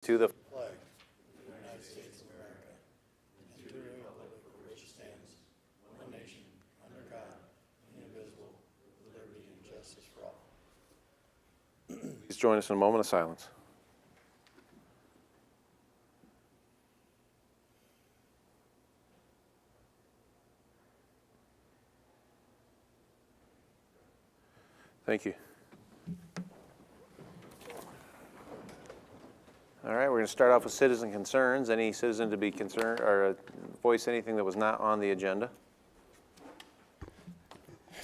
To the flag of the United States of America and to the republic for which it stands, one nation, under God, indivisible, with liberty and justice for all. Please join us in a moment of silence. Thank you. All right, we're going to start off with citizen concerns. Any citizen to be concerned or voice anything that was not on the agenda?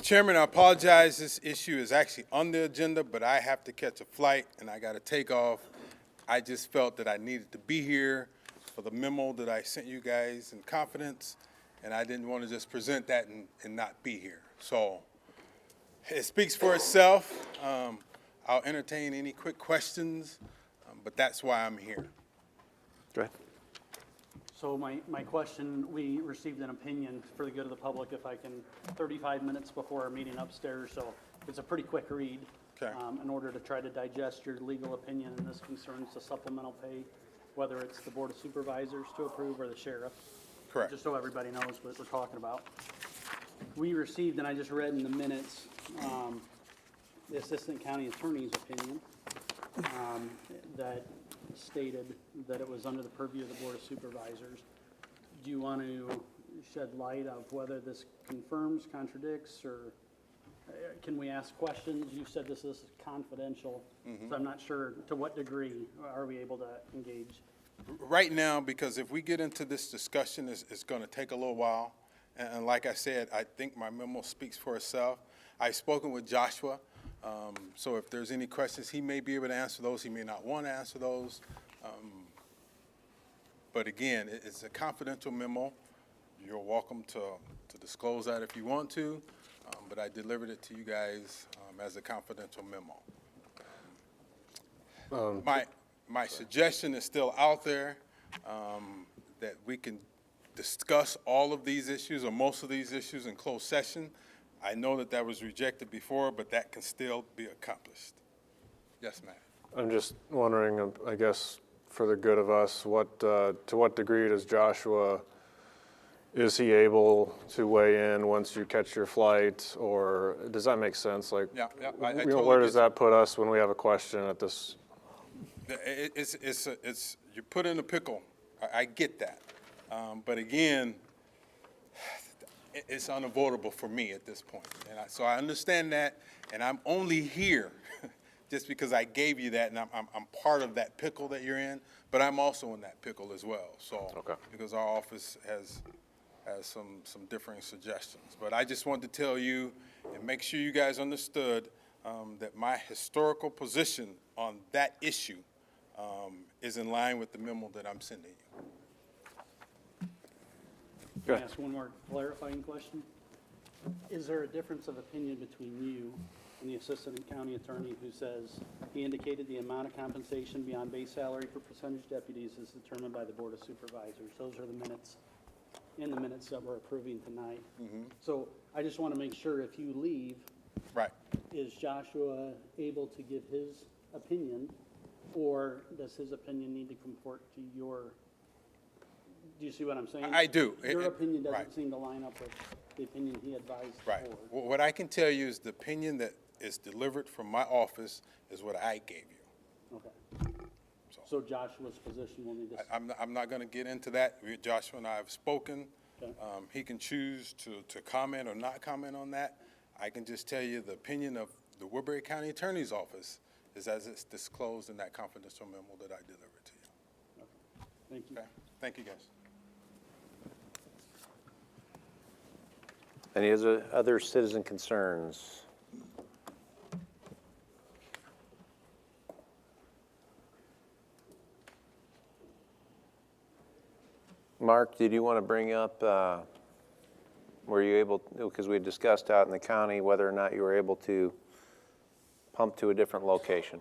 Chairman, I apologize. This issue is actually on the agenda, but I have to catch a flight and I got to take off. I just felt that I needed to be here for the memo that I sent you guys in confidence, and I didn't want to just present that and not be here. So it speaks for itself. I'll entertain any quick questions, but that's why I'm here. Go ahead. So my question, we received an opinion for the good of the public, if I can, 35 minutes before our meeting upstairs, so it's a pretty quick read. Okay. In order to try to digest your legal opinion, and this concerns the supplemental pay, whether it's the Board of Supervisors to approve or the sheriff. Correct. Just so everybody knows what we're talking about. We received, and I just read in the minutes, the Assistant County Attorney's opinion that stated that it was under the purview of the Board of Supervisors. Do you want to shed light of whether this confirms, contradicts, or can we ask questions? You said this is confidential, so I'm not sure to what degree are we able to engage. Right now, because if we get into this discussion, it's going to take a little while. And like I said, I think my memo speaks for itself. I've spoken with Joshua, so if there's any questions, he may be able to answer those. He may not want to answer those. But again, it's a confidential memo. You're welcome to disclose that if you want to, but I delivered it to you guys as a confidential memo. My suggestion is still out there, that we can discuss all of these issues or most of these issues in closed session. I know that was rejected before, but that can still be accomplished. Yes, ma'am. I'm just wondering, I guess, for the good of us, to what degree does Joshua, is he able to weigh in once you catch your flight, or does that make sense? Like, Yeah, I you know, totally where does get that put us when we have a question at this? It's you're put in a pickle. I get that, but again, it's unavoidable for me at this point, and so I understand that, and I'm only here just because I gave you that, and I'm part of that pickle that you're in, but I'm also in that pickle as well. So Okay. Because our office has some differing suggestions, but I just wanted to tell you and make sure you guys understood that my historical position on that issue is in line with the memo that I'm sending you. Can I ask one more clarifying question? Is there a difference of opinion between you and the Assistant County Attorney who says he indicated the amount of compensation beyond base salary for percentage deputies is determined by the Board of Supervisors? Those are the minutes, in the minutes that we're approving tonight. So I just want to make sure if you leave, Right. is Joshua able to give his opinion, or does his opinion need to comport to your? Do you see what I'm saying? I do. Your opinion doesn't right. seem to line up with the opinion he advised Right. the board. What I can tell you is the opinion that is delivered from my office is what I gave you. Okay. So Joshua's position will need to. I'm not going to get into that. Joshua and I have spoken. Okay. He can choose to comment or not comment on that. I can just tell you the opinion of the Woodbury County Attorney's Office is as it's disclosed in that confidential memo that I delivered to you. Okay. Thank you. Okay? Thank you, guys. Any other citizen concerns? Mark, did you want to bring up, were you able, because we discussed out in the county whether or not you were able to pump to a different location?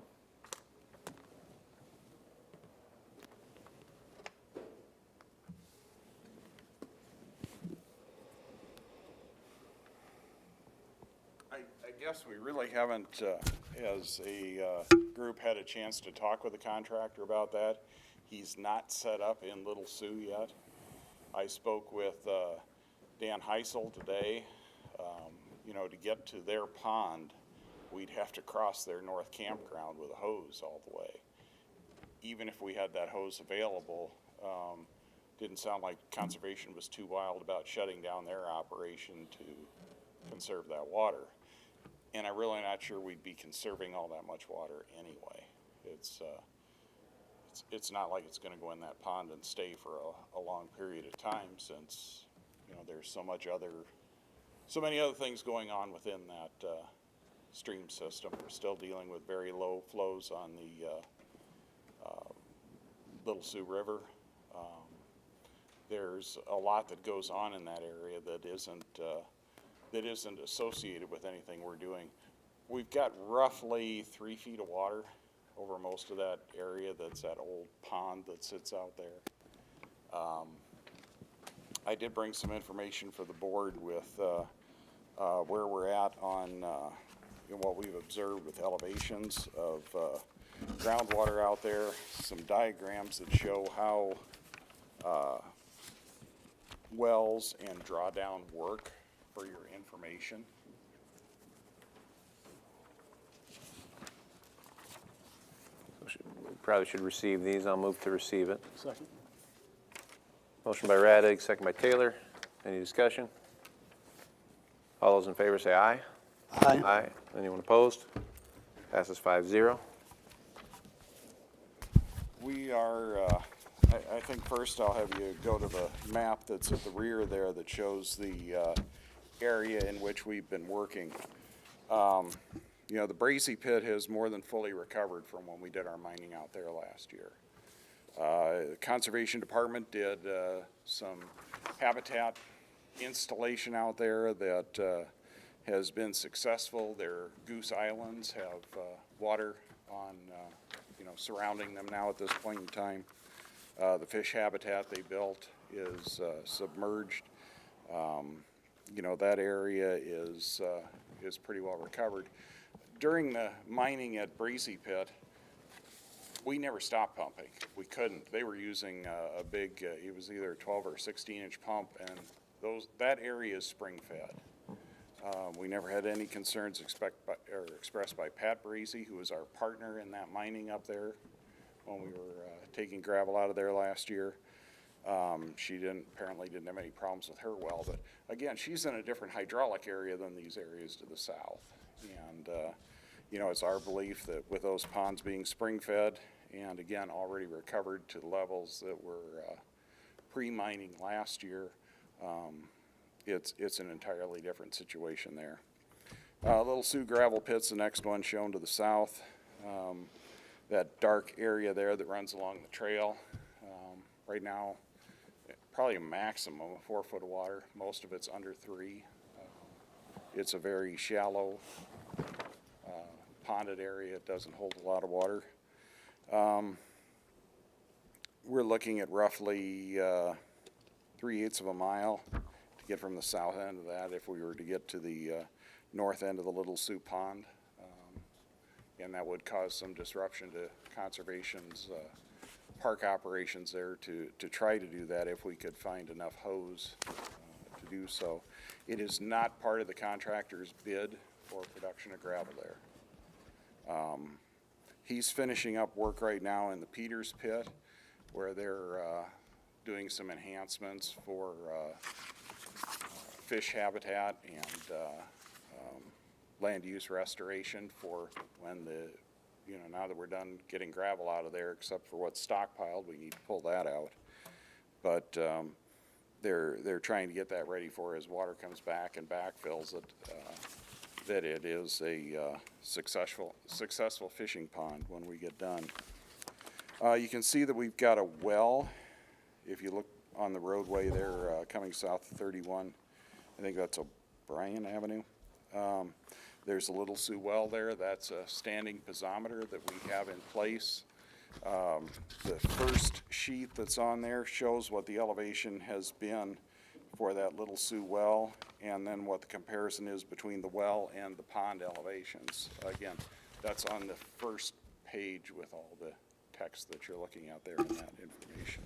I guess we really haven't, as a group, had a chance to talk with the contractor about that. He's not set up in Little Sioux yet. I spoke with Dan Heisel today. You know, to get to their pond, we'd have to cross their north campground with a hose all the way. Even if we had that hose available, didn't sound like conservation was too wild about shutting down their operation to conserve that water. And I'm really not sure we'd be conserving all that much water anyway. It's not like it's gonna go in that pond and stay for a long period of time, since, you know, there's so many other things going on within that stream system. We're still dealing with very low flows on the Little Sioux River. There's a lot that goes on in that area that isn't associated with anything we're doing. We've got roughly 3 feet of water over most of that area. That's that old pond that sits out there. I did bring some information for the board with where we're at on what we've observed with elevations of groundwater out there, some diagrams that show how wells and drawdown work for your information. We probably should receive these. I'll move to receive it. Second. Motion by Radig, second by Taylor. Any discussion? All those in favor say aye. Aye. Aye. Anyone opposed? Passes 5-0. We are, I think first I'll have you go to the map that's at the rear there that shows the area in which we've been working. You know, the Bracy pit has more than fully recovered from when we did our mining out there last year. The Conservation Department did some habitat installation out there that has been successful. Their goose islands have water on, you know, surrounding them now at this point in time. The fish habitat they built is submerged. You know, that area is pretty well recovered. During the mining at Bracy Pit, we never stopped pumping. We couldn't. They were using a big, it was either a 12 or 16-inch pump, and that area is spring fed. We never had any concerns expressed by Pat Bracy, who was our partner in that mining up there when we were taking gravel out of there last year. She apparently didn't have any problems with her well, but again, she's in a different hydraulic area than these areas to the south. And, you know, it's our belief that with those ponds being spring fed and again, already recovered to levels that were pre-mining last year, it's an entirely different situation there. Little Sioux gravel pit's the next one shown to the south. That dark area there that runs along the trail. Right now, probably a maximum of 4 foot of water. Most of it's under 3. It's a very shallow ponded area. It doesn't hold a lot of water. We're looking at roughly 3/8 of a mile to get from the south end of that if we were to get to the north end of the Little Sioux Pond. And that would cause some disruption to conservation's park operations there to try to do that if we could find enough hose to do so. It is not part of the contractor's bid for production of gravel there. He's finishing up work right now in the Peters Pit where they're doing some enhancements for fish habitat and land use restoration for when now that we're done getting gravel out of there, except for what's stockpiled, we need to pull that out. But they're trying to get that ready for as water comes back and backfills it, that it is a successful fishing pond when we get done. You can see that we've got a well. If you look on the roadway there coming south of 31, I think that's O'Brien Avenue. There's a Little Sioux well there. That's a standing piezometer that we have in place. The first sheet that's on there shows what the elevation has been for that Little Sioux well, and then what the comparison is between the well and the pond elevations. Again, that's on the first page with all the text that you're looking at there in that information.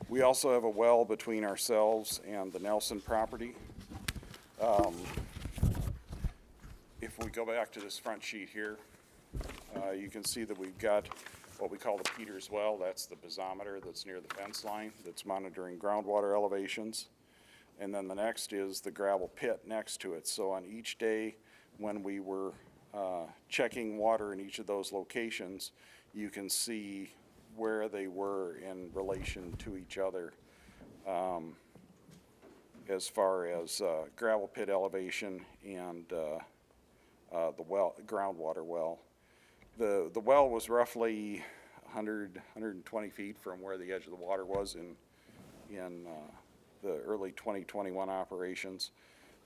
We also have a well between ourselves and the Nelson property. If we go back to this front sheet here, you can see that we've got what we call the Peters well. That's the basometer that's near the fence line that's monitoring groundwater elevations. And then the next is the gravel pit next to it. So on each day when we were checking water in each of those locations, you can see where they were in relation to each other as far as gravel pit elevation and the well, groundwater well. The well was roughly 120 feet from where the edge of the water was in the early 2021 operations.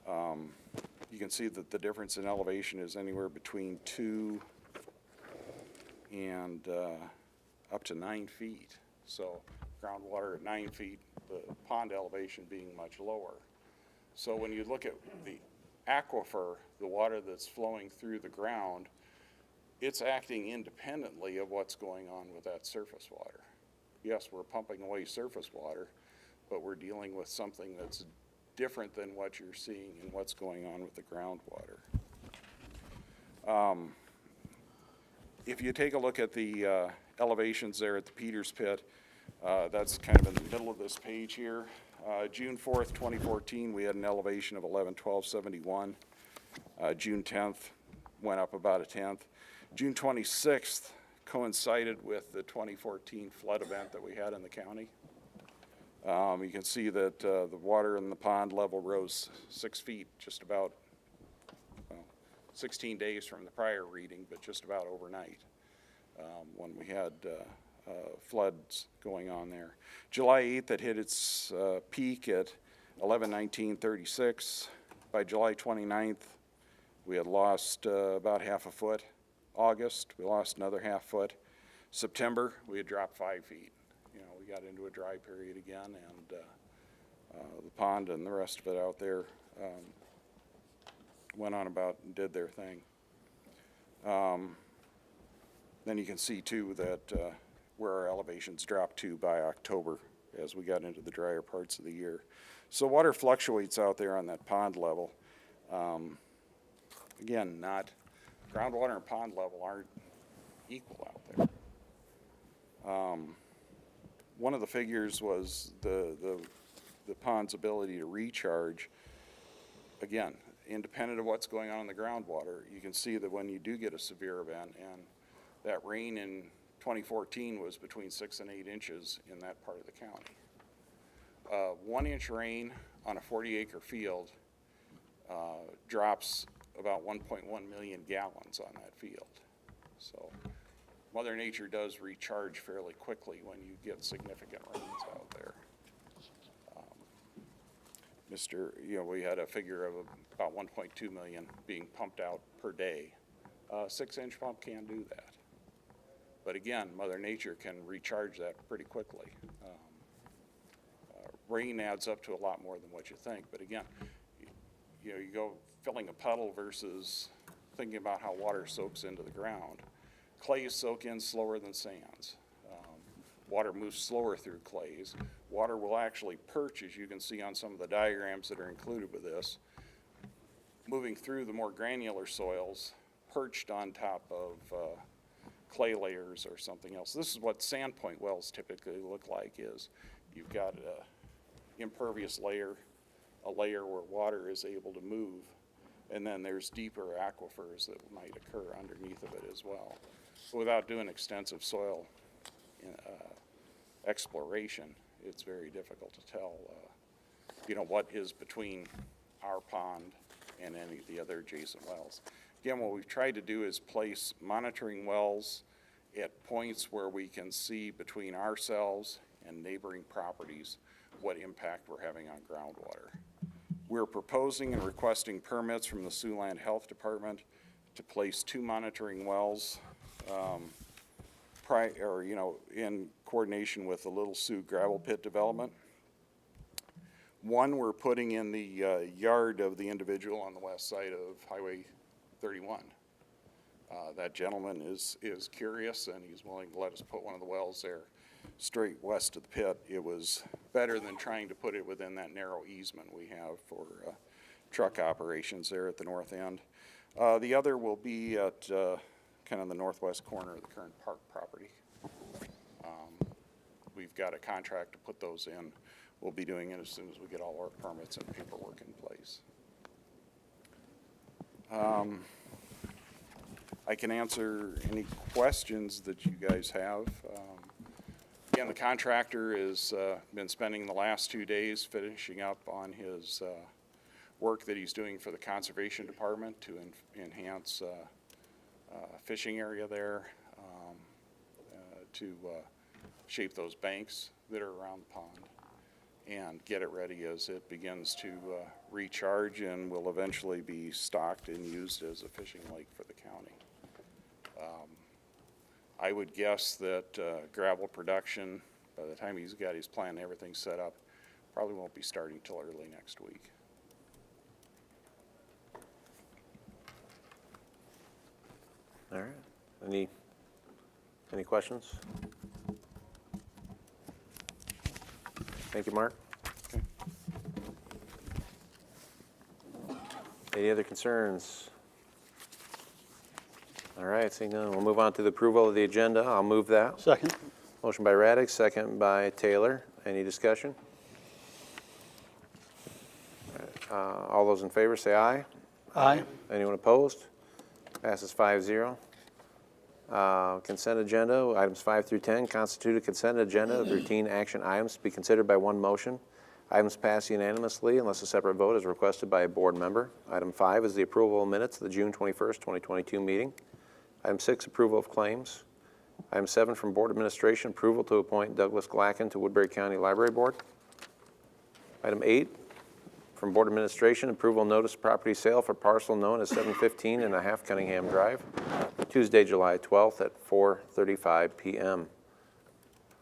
You can see that the difference in elevation is anywhere between 2 and up to 9 feet. So groundwater at 9 feet, the pond elevation being much lower. So when you look at the aquifer, the water that's flowing through the ground, it's acting independently of what's going on with that surface water. Yes, we're pumping away surface water, but we're dealing with something that's different than what you're seeing and what's going on with the groundwater. If you take a look at the elevations there at the Peters Pit, that's kind of in the middle of this page here. June 4th, 2014, we had an elevation of 1112.71. June 10th went up about a tenth. June 26th coincided with the 2014 flood event that we had in the county. You can see that the water in the pond level rose 6 feet, just about 16 days from the prior reading, but just about overnight when we had floods going on there. July 8th, it hit its peak at 1119.36. By July 29th, we had lost about half a foot. August, we lost another half foot. September, we had dropped 5 feet. You know, we got into a dry period again, and the pond and the rest of it out there went on about and did their thing. Then you can see too that where our elevations dropped to by October as we got into the drier parts of the year. So water fluctuates out there on that pond level. Again, not groundwater and pond level aren't equal out there. One of the figures was the pond's ability to recharge. Again, independent of what's going on in the groundwater, you can see that when you do get a severe event, and that rain in 2014 was between 6 and 8 inches in that part of the county. 1 inch rain on a 40-acre field drops about 1.1 million gallons on that field. So Mother Nature does recharge fairly quickly when you get significant rains out there. We had a figure of about 1.2 million being pumped out per day. 6-inch pump can't do that. But again, Mother Nature can recharge that pretty quickly. Rain adds up to a lot more than what you think. But again, you go filling a puddle versus thinking about how water soaks into the ground. Clays soak in slower than sands. Water moves slower through clays. Water will actually perch, as you can see on some of the diagrams that are included with this, moving through the more granular soils, perched on top of clay layers or something else. This is what sandpoint wells typically look like. Is you've got an impervious layer, a layer where water is able to move, and then there's deeper aquifers that might occur underneath of it as well. So without doing extensive soil exploration, it's very difficult to tell what is between our pond and any of the other adjacent wells. Again, what we've tried to do is place monitoring wells at points where we can see between ourselves and neighboring properties what impact we're having on groundwater. We're proposing and requesting permits from the Siouxland Health Department to place 2 monitoring wells in coordination with the Little Sioux gravel pit development. One we're putting in the yard of the individual on the west side of Highway 31. That gentleman is curious, and he's willing to let us put one of the wells there straight west of the pit. It was better than trying to put it within that narrow easement we have for truck operations there at the north end. The other will be at kind of the northwest corner of the current park property. We've got a contract to put those in. We'll be doing it as soon as we get all our permits and paperwork in place. I can answer any questions that you guys have. Again, the contractor has been spending the last 2 days finishing up on his work that he's doing for the conservation department to enhance fishing area there, to shape those banks that are around the pond and get it ready as it begins to recharge and will eventually be stocked and used as a fishing lake for the county. I would guess that gravel production, by the time he's got his plan and everything set up, probably won't be starting till early next week. All right. Any questions? Thank you, Mark. Okay. Any other concerns? All right, seeing none, we'll move on to the approval of the agenda. I'll move that. Second. Motion by Raddick, second by Taylor. Any discussion? All those in favor say aye. Aye. Anyone opposed? Passes 5-0. Consent agenda, items 5 through 10 constitute a consent agenda of routine action items to be considered by one motion. Items pass unanimously unless a separate vote is requested by a board member. Item 5 is the approval of minutes of the June 21st, 2022 meeting. Item 6, approval of claims. Item 7 from Board Administration, approval to appoint Douglas Glacken to Woodbury County Library Board. Item 8 from Board Administration, approval notice of property sale for parcel known as 715.5 Cunningham Drive, Tuesday, July 12th at 4:35 p.m.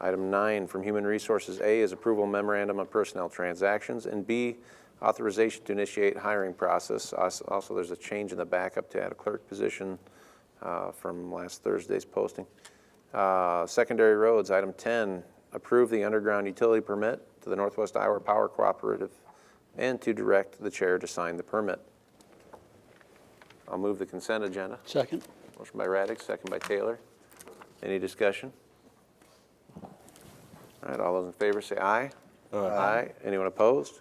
Item 9 from Human Resources, A is approval memorandum of personnel transactions, and B, authorization to initiate hiring process. Also, there's a change in the backup to add a clerk position from last Thursday's posting. Secondary roads, item 10, approve the underground utility permit to the Northwest Iowa Power Cooperative and to direct the chair to sign the permit. I'll move the consent agenda. Second. Motion by Raddick, second by Taylor. Any discussion? All right, all those in favor say aye. Aye. Anyone opposed?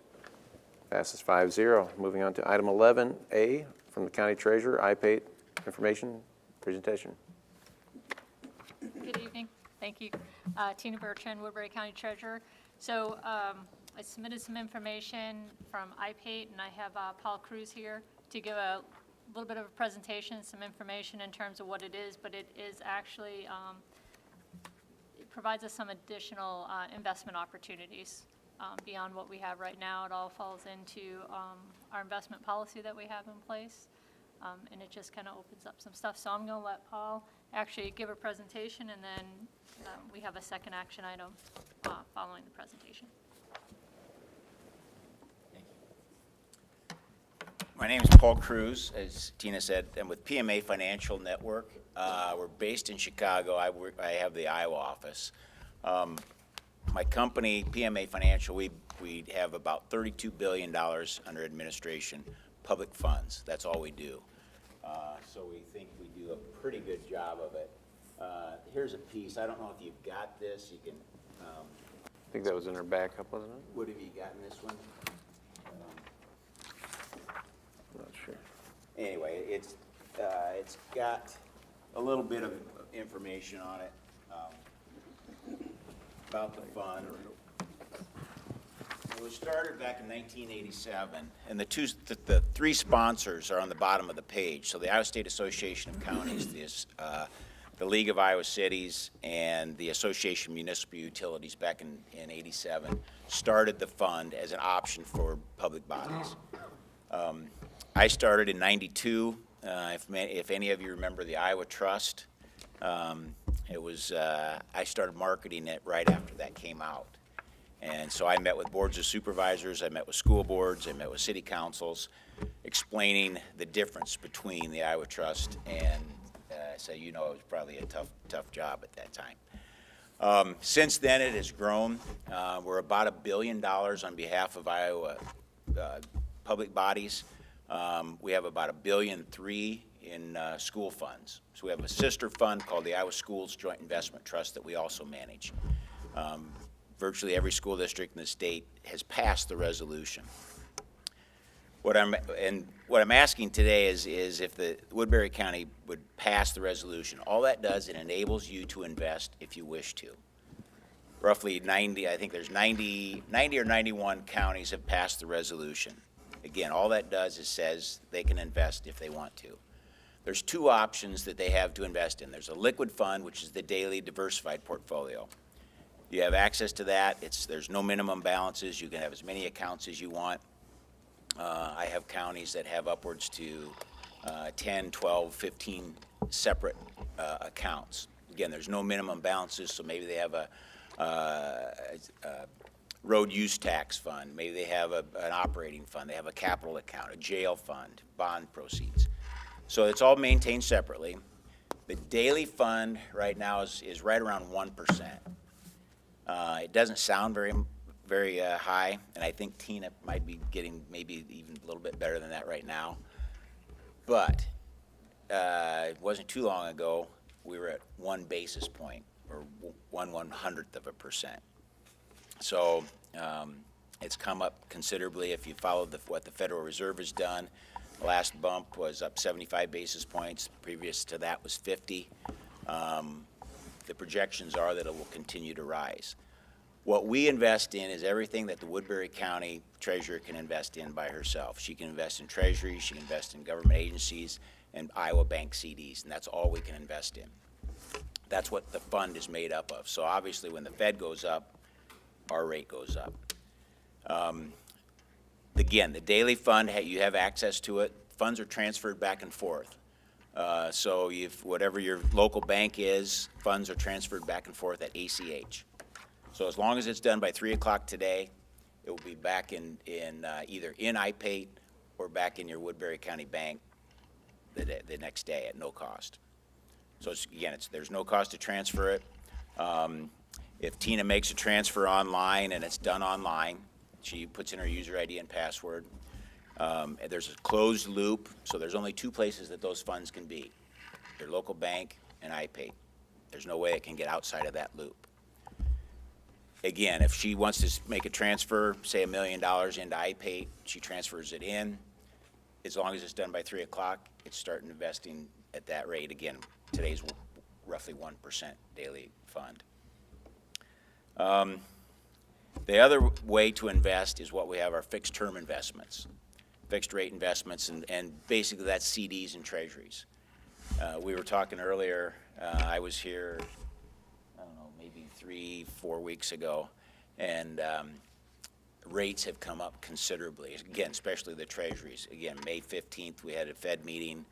Passes 5-0. Moving on to item 11A from the County Treasurer, IPATE information presentation. Good evening. Thank you. Tina Bertrand, Woodbury County Treasurer. So I submitted some information from IPATE, and I have Paul Cruz here to give a little bit of a presentation, some information in terms of what it is, but it is actually, it provides us some additional investment opportunities beyond what we have right now. It all falls into our investment policy that we have in place, and it just kind of opens up some stuff. So I'm going to let Paul actually give a presentation, and then we have a second action item following the presentation. My name is Paul Cruz, as Tina said. I'm with PMA Financial Network. We're based in Chicago. I have the Iowa office. My company, PMA Financial, we have about $32 billion under administration, public funds. That's all we do. So we think we do a pretty good job of it. Here's a piece. I don't know if you've got this. You can. I think that was in her backup, wasn't it? What have you got in this one? I'm not sure. Anyway, it's got a little bit of information on it about the fund. It was started back in 1987, and the three sponsors are on the bottom of the page. So the Iowa State Association of Counties, the League of Iowa Cities, and the Association of Municipal Utilities back in 87 started the fund as an option for public bodies. I started in 92. If any of you remember the Iowa Trust, I started marketing it right after that came out. And so I met with boards of supervisors, I met with school boards, I met with city councils, explaining the difference between the Iowa Trust and so you know it was probably a tough job at that time. Since then, it has grown. We're about $1 billion on behalf of Iowa public bodies. We have about $1.3 billion in school funds. So we have a sister fund called the Iowa Schools Joint Investment Trust that we also manage. Virtually every school district in the state has passed the resolution. What I'm asking today is if the Woodbury County would pass the resolution. All that does, it enables you to invest if you wish to. Roughly 90, I think there's 90 or 91 counties have passed the resolution. Again, all that does is says they can invest if they want to. There's two options that they have to invest in. There's a liquid fund, which is the daily diversified portfolio. You have access to that. There's no minimum balances. You can have as many accounts as you want. I have counties that have upwards to 10, 12, 15 separate accounts. Again, there's no minimum balances, so maybe they have a road use tax fund. Maybe they have an operating fund. They have a capital account, a jail fund, bond proceeds. So it's all maintained separately. The daily fund right now is right around 1%. It doesn't sound very high, and I think Tina might be getting maybe even a little bit better than that right now. But it wasn't too long ago, we were at 1 basis point, or 1/100%. So it's come up considerably if you follow what the Federal Reserve has done. The last bump was up 75 basis points. Previous to that was 50. The projections are that it will continue to rise. What we invest in is everything that the Woodbury County Treasurer can invest in by herself. She can invest in Treasury, she can invest in government agencies, and Iowa Bank CDs, and that's all we can invest in. That's what the fund is made up of. So obviously when the Fed goes up, our rate goes up. Again, the daily fund, you have access to it. Funds are transferred back and forth. So whatever your local bank is, funds are transferred back and forth at ACH. So as long as it's done by 3 o'clock today, it will be back in either in IPATE or back in your Woodbury County bank the next day at no cost. So there's no cost to transfer it. If Tina makes a transfer online and it's done online, she puts in her user ID and password. There's a closed loop, so there's only 2 places that those funds can be, your local bank and IPATE. There's no way it can get outside of that loop. Again, if she wants to make a transfer, say $1 million into IPATE, she transfers it in. As long as it's done by 3 o'clock, it's starting investing at that rate. Again, today's roughly 1% daily fund. The other way to invest is what we have, our fixed term investments, fixed rate investments, and basically that's CDs and treasuries. We were talking earlier, I was here, I don't know, maybe 3-4 weeks ago, and rates have come up considerably, again, especially the treasuries. Again, May 15th, we had a Fed meeting.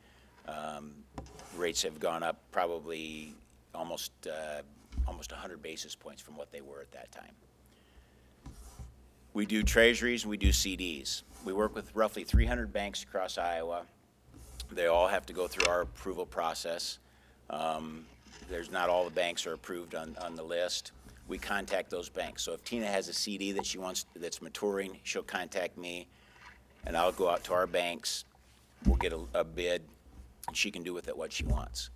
Rates have gone up probably almost 100 basis points from what they were at that time. We do treasuries and we do CDs. We work with roughly 300 banks across Iowa. They all have to go through our approval process. There's not all the banks are approved on the list. We contact those banks. So if Tina has a CD that she wants that's maturing, she'll contact me, and I'll go out to our banks. We'll get a bid, and she can do with it what she wants.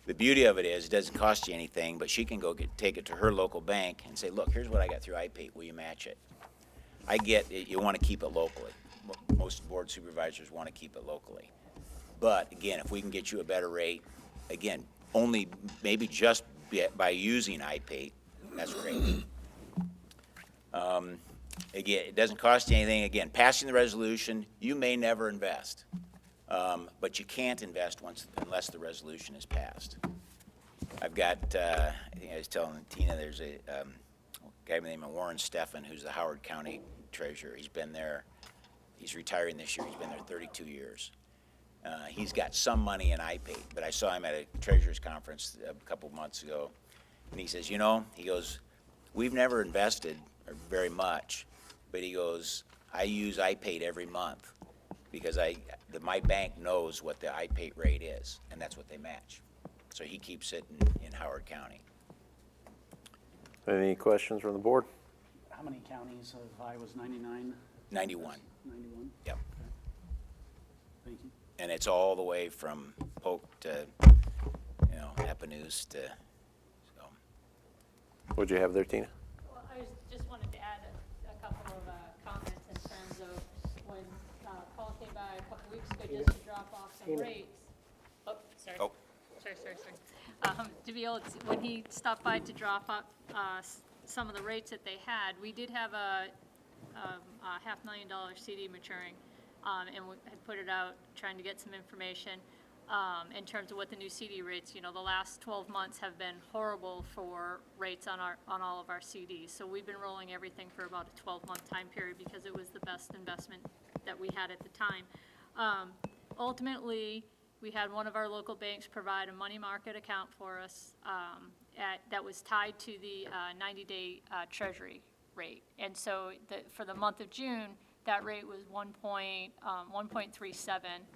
The beauty of it is it doesn't cost you anything, but she can go take it to her local bank and say, look, here's what I got through IPATE. Will you match it? I get it, you want to keep it locally. Most board supervisors want to keep it locally. But again, if we can get you a better rate, again, only maybe just by using IPATE, that's great. Again, it doesn't cost you anything. Again, passing the resolution, you may never invest. But you can't invest unless the resolution is passed. I've got, I think I was telling Tina, there's a guy by the name of Warren Steffen, who's the Howard County Treasurer. He's been there, he's retiring this year, he's been there 32 years. He's got some money in IPATE, but I saw him at a treasurer's conference a couple months ago, and he says, he goes, we've never invested very much, but he goes, I use IPATE every month because my bank knows what the IPATE rate is, and that's what they match. So he keeps it in Howard County. Any questions from the board? How many counties of Iowa's 99? 91, 91? yep. Thank you. And it's all the way from Polk to, Eppanoose to, so. What'd you have there, Tina? Well, I just wanted to add a couple of comments in terms of when Paul came by a couple weeks ago just to drop off some rates. Oh, sorry. Oh. Sorry. To be able to, when he stopped by to drop off some of the rates that they had, we did have a $500,000 CD maturing, and we had put it out trying to get some information in terms of what the new CD rates. The last 12 months have been horrible for rates on all of our CDs. So we've been rolling everything for about a 12-month time period because it was the best investment that we had at the time. Ultimately, we had one of our local banks provide a money market account for us that was tied to the 90-day Treasury rate. And so for the month of June, that rate was 1.37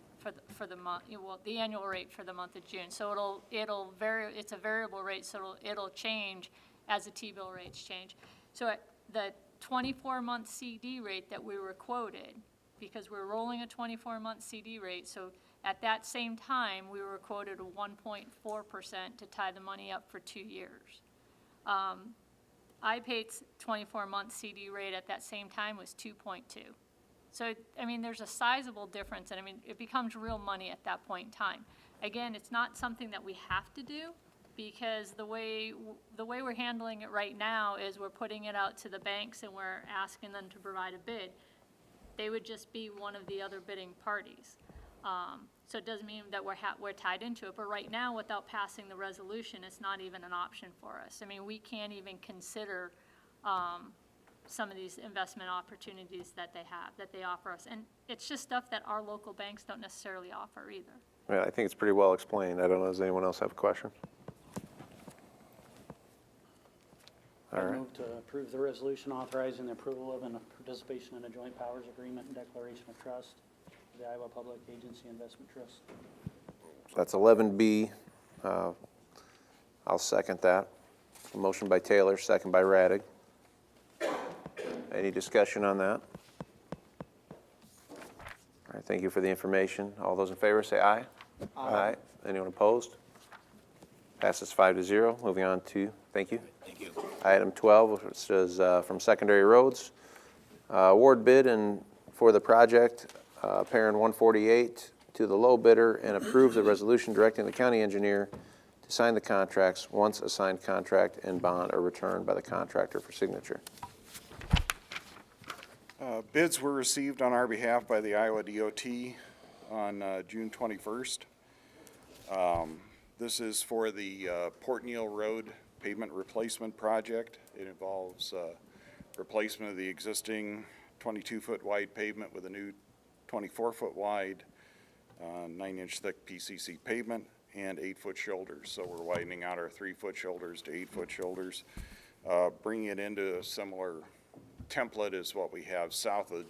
for the month. Well, the annual rate for the month of June. So it'll vary. It's a variable rate, so it'll change as the T-bill rates change. So the 24-month CD rate that we were quoted, because we're rolling a 24-month CD rate, so at that same time, we were quoted a 1.4% to tie the money up for 2 years. iPate's 24-month CD rate at that same time was 2.2. So, there's a sizable difference, and it becomes real money at that point in time. Again, it's not something that we have to do, because the way we're handling it right now is we're putting it out to the banks and we're asking them to provide a bid. They would just be one of the other bidding parties. So it doesn't mean that we're tied into it, but right now, without passing the resolution, it's not even an option for us. We can't even consider some of these investment opportunities that they offer us. And it's just stuff that our local banks don't necessarily offer either. Yeah, I think it's pretty well explained. I don't know, does anyone else have a question? All I right. move to approve the resolution authorizing the approval of and participation in a joint powers agreement and declaration of trust for the Iowa Public Agency Investment Trust. That's 11B. I'll second that. A motion by Taylor, second by Radig. Any discussion on that? All right, thank you for the information. All those in favor say aye. Aye. Anyone opposed? Passes 5-0. Moving on to, thank you. Thank you. Item 12, which is from Secondary Roads. Award bid for the project, Perrin 148, to the low bidder, and approve the resolution directing the county engineer to sign the contracts once a signed contract and bond are returned by the contractor for signature. Bids were received on our behalf by the Iowa DOT on June 21st. This is for the Port Neal Road pavement replacement project. It involves replacement of the existing 22-foot wide pavement with a new 24-foot wide, 9-inch thick PCC pavement and 8-foot shoulders. So we're widening out our 3-foot shoulders to 8-foot shoulders, bringing it into a similar template is what we have south of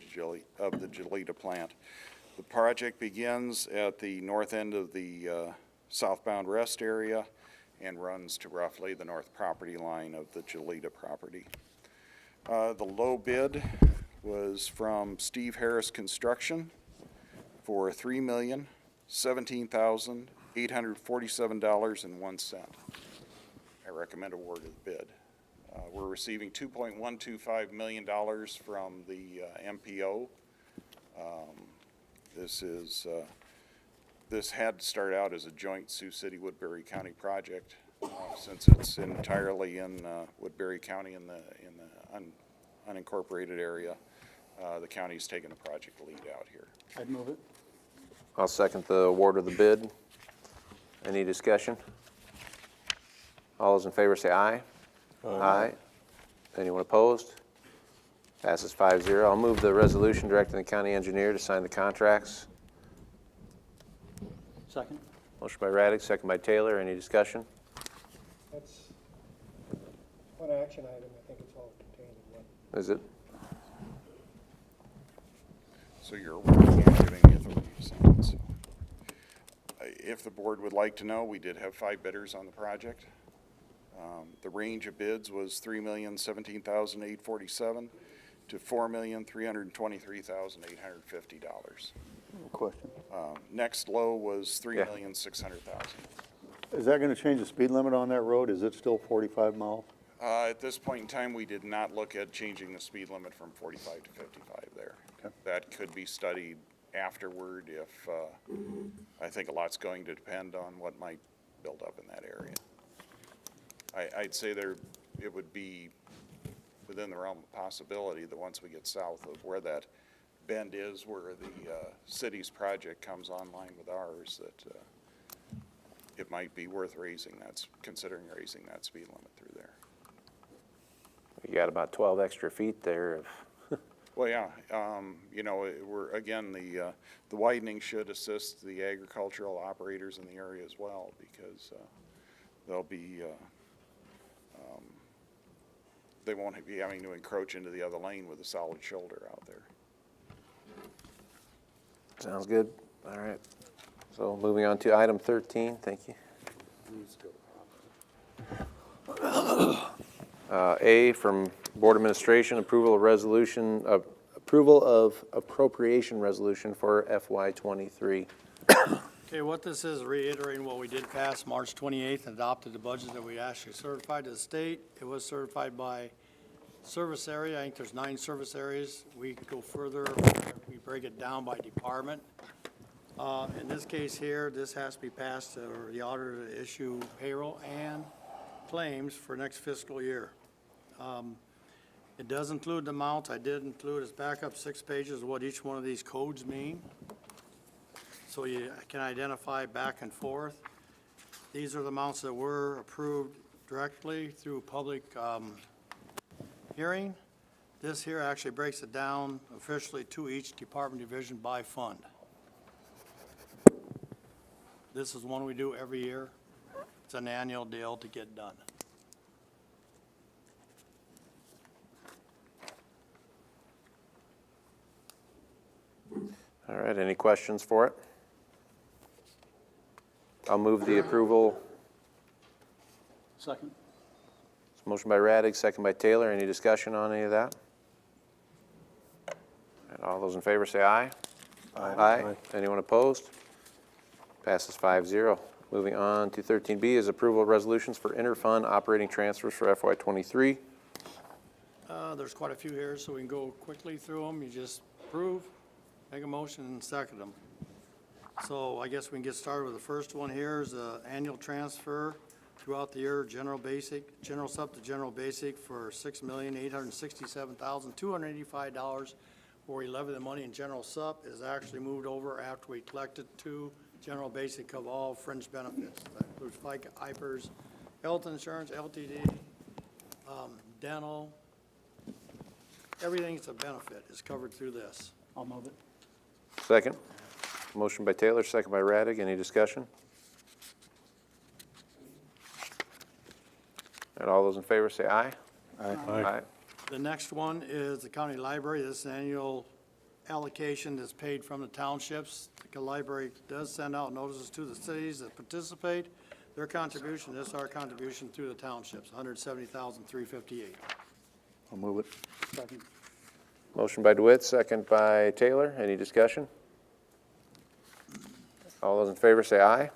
the Gelita plant. The project begins at the north end of the southbound rest area and runs to roughly the north property line of the Gelita property. The low bid was from Steve Harris Construction for $3,017,847.01. I recommend award of the bid. We're receiving $2.125 million from the MPO. This had to start out as a joint Sioux City Woodbury County project, since it's entirely in Woodbury County in the unincorporated area. The county's taken a project lead out here. I'd move it. I'll second the award of the bid. Any discussion? All those in favor say aye. Aye. Anyone opposed? Passes 5-0. I'll move the resolution directing the county engineer to sign the contracts. Second. Motion by Radig, second by Taylor. Any discussion? That's one action item. I think it's all contained in one. Is it? So you're working on giving the authority to sign. So, If the board would like to know, we did have 5 bidders on the project. The range of bids was $3,017,847 to $4,323,850. Question. Next low was $3,600,000. Is that gonna change the speed limit on that road? Is it still 45 miles? At this point in time, we did not look at changing the speed limit from 45 to 55 there. Okay. That could be studied afterward if, I think a lot's going to depend on what might build up in that area. I'd say it would be within the realm of possibility that once we get south of where that bend is, where the city's project comes online with ours, that it might be worth considering raising that speed limit through there. You got about 12 extra feet there of Well, yeah, you know, again, the widening should assist the agricultural operators in the area as well, because they'll be, they won't be having to encroach into the other lane with a solid shoulder out there. Sounds good. All right. So moving on to item 13, thank you. A, from Board Administration, approval of appropriation resolution for FY '23. Okay, what this is reiterating what we did pass March 28th and adopted the budget that we actually certified to the state. It was certified by service area. I think there's 9 service areas. We could go further. We break it down by department. In this case here, this has to be passed or the auditor to issue payroll and claims for next fiscal year. It does include the amounts. I did include as backup 6 pages of what each one of these codes mean, so you can identify back and forth. These are the amounts that were approved directly through public hearing. This here actually breaks it down officially to each department division by fund. This is one we do every year. It's an annual deal to get done. All right, any questions for it? I'll move the approval. Second. Motion by Radig, second by Taylor. Any discussion on any of that? And all those in favor say aye. Aye. Anyone opposed? Passes 5-0. Moving on to 13B is approval of resolutions for interfund operating transfers for FY '23. There's quite a few here, so we can go quickly through them. You just approve, make a motion, and second them. So I guess we can get started with the first one here is annual transfer throughout the year, general sub to general basic for $6,867,285, where we levy the money in general sub is actually moved over after we collect it to general basic of all fringe benefits. That includes FICA, IPERS, health insurance, LTD, dental, everything that's a benefit is covered through this. I'll move it. Second. Motion by Taylor, second by Radig. Any discussion? And all those in favor say aye. Aye. The next one is the county library. This is an annual allocation that's paid from the townships. The library does send out notices to the cities that participate. Their contribution, this is our contribution through the townships, $170,358. I'll move it. Second. Motion by DeWitt, second by Taylor. Any discussion? All those in favor say aye.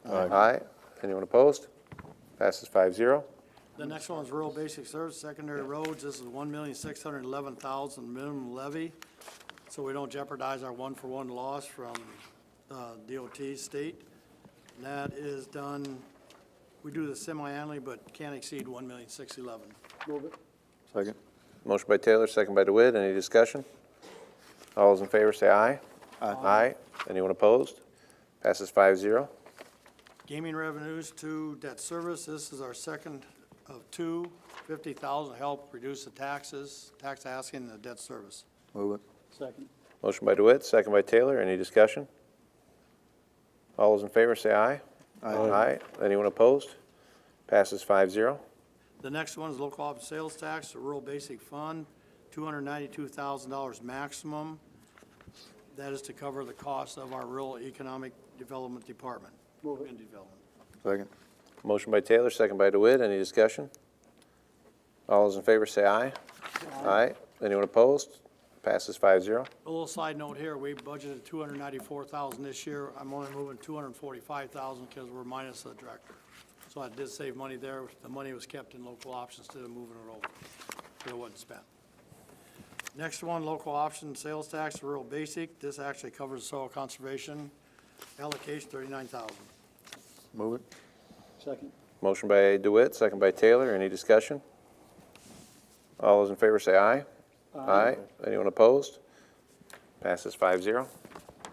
Aye. Anyone opposed? Passes 5-0. The next one is rural basic service, secondary roads. This is $1,611,000 minimum levy, so we don't jeopardize our one-for-one loss from DOT state. And that is done, we do this semi-annually, but can't exceed $1,611,000. Move it. Second. Motion by Taylor, second by DeWitt. Any discussion? All those in favor say aye. Aye. Anyone opposed? Passes 5-0. Gaming revenues to debt service, this is our second of 2, $50,000 to help reduce the tax asking and the debt service. Move it. Second. Motion by DeWitt, second by Taylor. Any discussion? All those in favor say aye. Aye. Anyone opposed? Passes 5-0. The next one is local option sales tax, the rural basic fund, $292,000 maximum. That is to cover the cost of our rural economic development department. Move it. Community Development. Second. Motion by Taylor, second by DeWitt. Any discussion? All those in favor say aye. Aye. Anyone opposed? Passes 5-0. A little side note here, we budgeted 294,000 this year. I'm only moving 245,000 because we're minus the director. So I did save money there. The money was kept in local options instead of moving it over. So it wasn't spent. Next one, local option sales tax, rural basic. This actually covers soil conservation. Allocation 39,000. Move it. Second. Motion by DeWitt, second by Taylor. Any discussion? All those in favor say aye. Aye. Anyone opposed? Passes 5-0.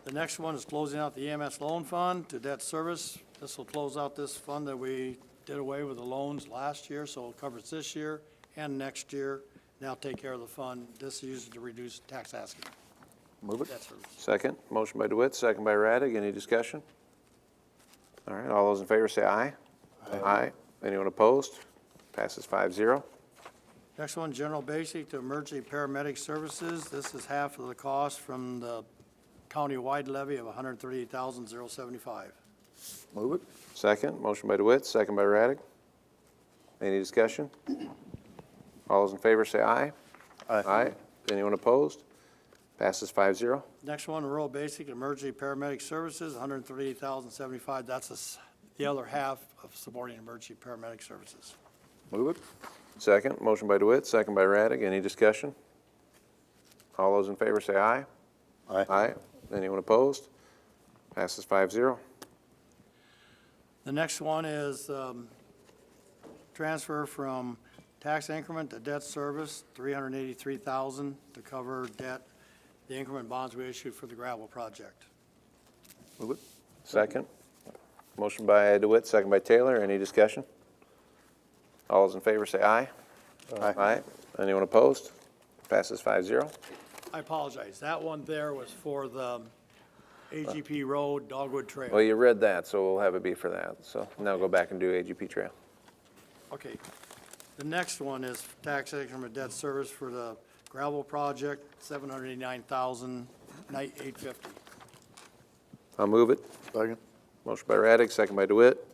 The next one is closing out the EMS loan fund to debt service. This will close out this fund that we did away with the loans last year, so it covers this year and next year. Now take care of the fund. This is used to reduce tax asking. Move it. Debt service. Second. Motion by DeWitt, second by Radig. Any discussion? All right. All those in favor say aye. Aye. Anyone opposed? Passes 5-0. Next one, general basic to emergency paramedic services. This is half of the cost from the county-wide levy of $138,075. Move it. Second. Motion by DeWitt, second by Radig. Any discussion? All those in favor say aye. Aye. Anyone opposed? Passes 5-0. Next one, rural basic emergency paramedic services, $138,075. That's the other half of supporting emergency paramedic services. Move it. Second. Motion by DeWitt, second by Radig. Any discussion? All those in favor say aye. Aye. Anyone opposed? Passes 5-0. The next one is transfer from tax increment to debt service, $383,000 to cover debt, the increment bonds we issued for the gravel project. Move it. Second. Motion by DeWitt, second by Taylor. Any discussion? All those in favor say aye. Aye. Anyone opposed? Passes 5-0. I apologize. That one there was for the AGP Road Dogwood Well, Trail. you read that, so we'll have it be for that. So now go back and do AGP Trail. Okay. The next one is tax increment debt service for the gravel project, $789,850. I'll move it. Second. Motion by Radig, second by DeWitt.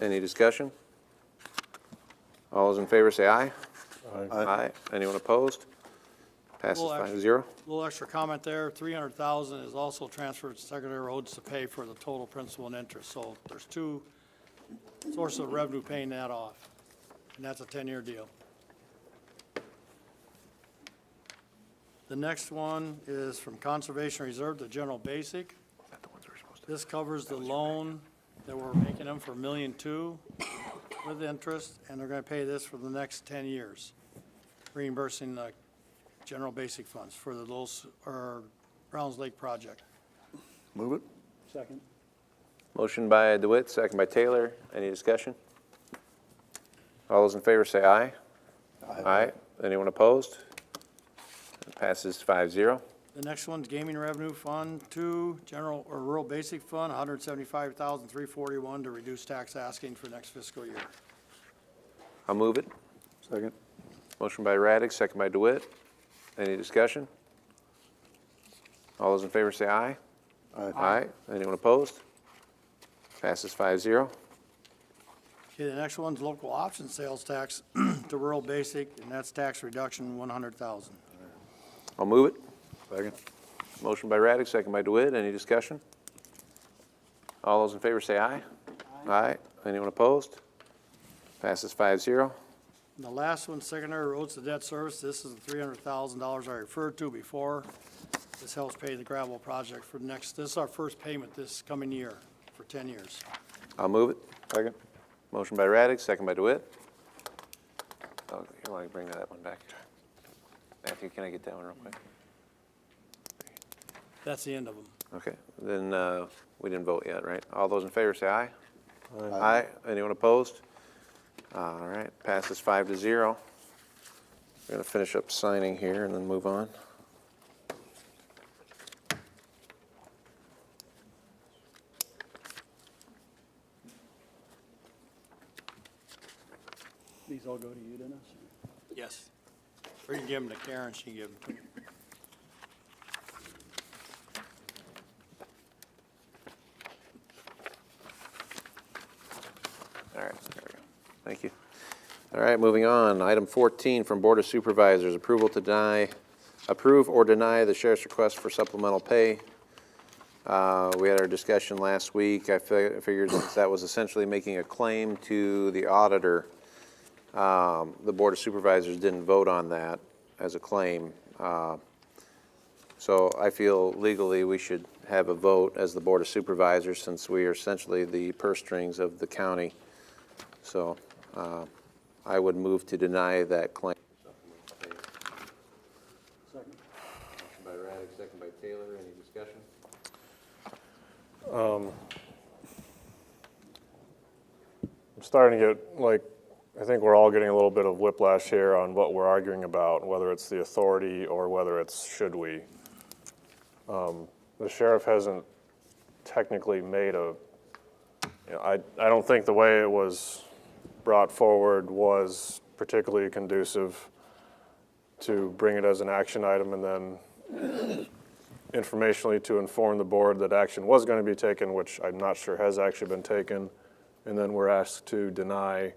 Any discussion? All those in favor say aye. Aye. Anyone opposed? Passes Well, actually- 5-0. Little extra comment there, $300,000 is also transferred to secondary roads to pay for the total principal and interest. So there's two sources of revenue paying that off, and that's a 10-year deal. The next one is from Conservation Reserve to General Basic. This covers the loan that we're making them for $1.2 million with interest, and they're gonna pay this for the next 10 years, reimbursing the general basic funds for the Browns Lake project. Move it. Second. Motion by DeWitt, second by Taylor. Any discussion? All those in favor say aye. Aye. Anyone opposed? It passes 5-0. The next one's Gaming Revenue Fund 2, General or Rural Basic Fund, $175,341 to reduce tax asking for next fiscal year. I'll move it. Second. Motion by Radig, second by DeWitt. Any discussion? All those in favor say aye. Aye. Anyone opposed? Passes 5-0. Okay, the next one's local option sales tax to rural basic, and that's tax reduction, $100,000. I'll move it. Second. Motion by Radig, second by DeWitt. Any discussion? All those in favor say aye. Aye. Anyone opposed? Passes 5-0. And the last one, secondary roads to debt service, this is the $300,000 I referred to before. This helps pay the gravel project for the next, this is our first payment this coming year for 10 years. I'll move it. Second. Motion by Radig, second by DeWitt. Oh, you want to bring that one back? Matthew, can I get that one real quick? That's the end of them. Okay, then we didn't vote yet, right? All those in favor say aye. Aye. Anyone opposed? All right, passes 5-0. We're going to finish up signing here and then move on. These all go to you, Dennis? Yes. Or you can give them to Karen, she can give them to you. All right, moving on. Item 14 from Board of Supervisors, approve or deny the sheriff's request for supplemental pay. We had our discussion last week. I figured since that was essentially making a claim to the auditor, the Board of Supervisors didn't vote on that as a claim. So I feel legally we should have a vote as the Board of Supervisors since we are essentially the purse strings of the county. So I would move to deny that claim. Second. Motion by Raddick, second by Taylor. Any discussion? I'm starting to get, like, I think we're all getting a little bit of whiplash here on what we're arguing about, whether it's the authority or whether it's should we. The sheriff hasn't technically made I don't think the way it was brought forward was particularly conducive to bring it as an action item and then informationally to inform the board that action was going to be taken, which I'm not sure has actually been taken, and then we're asked to deny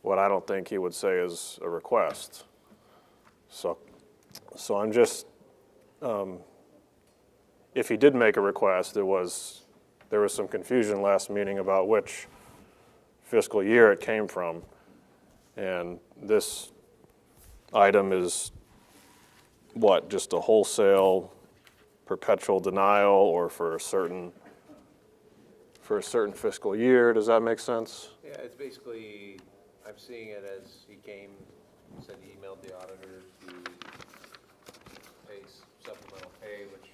what I don't think he would say is a request. So I'm just, if he did make a request, there was some confusion last meeting about which fiscal year it came from. And this item is what, just a wholesale perpetual denial or for a certain fiscal year? Does that make sense? Yeah, it's basically, I'm seeing it as he came, said he emailed the auditor to pay supplemental pay, which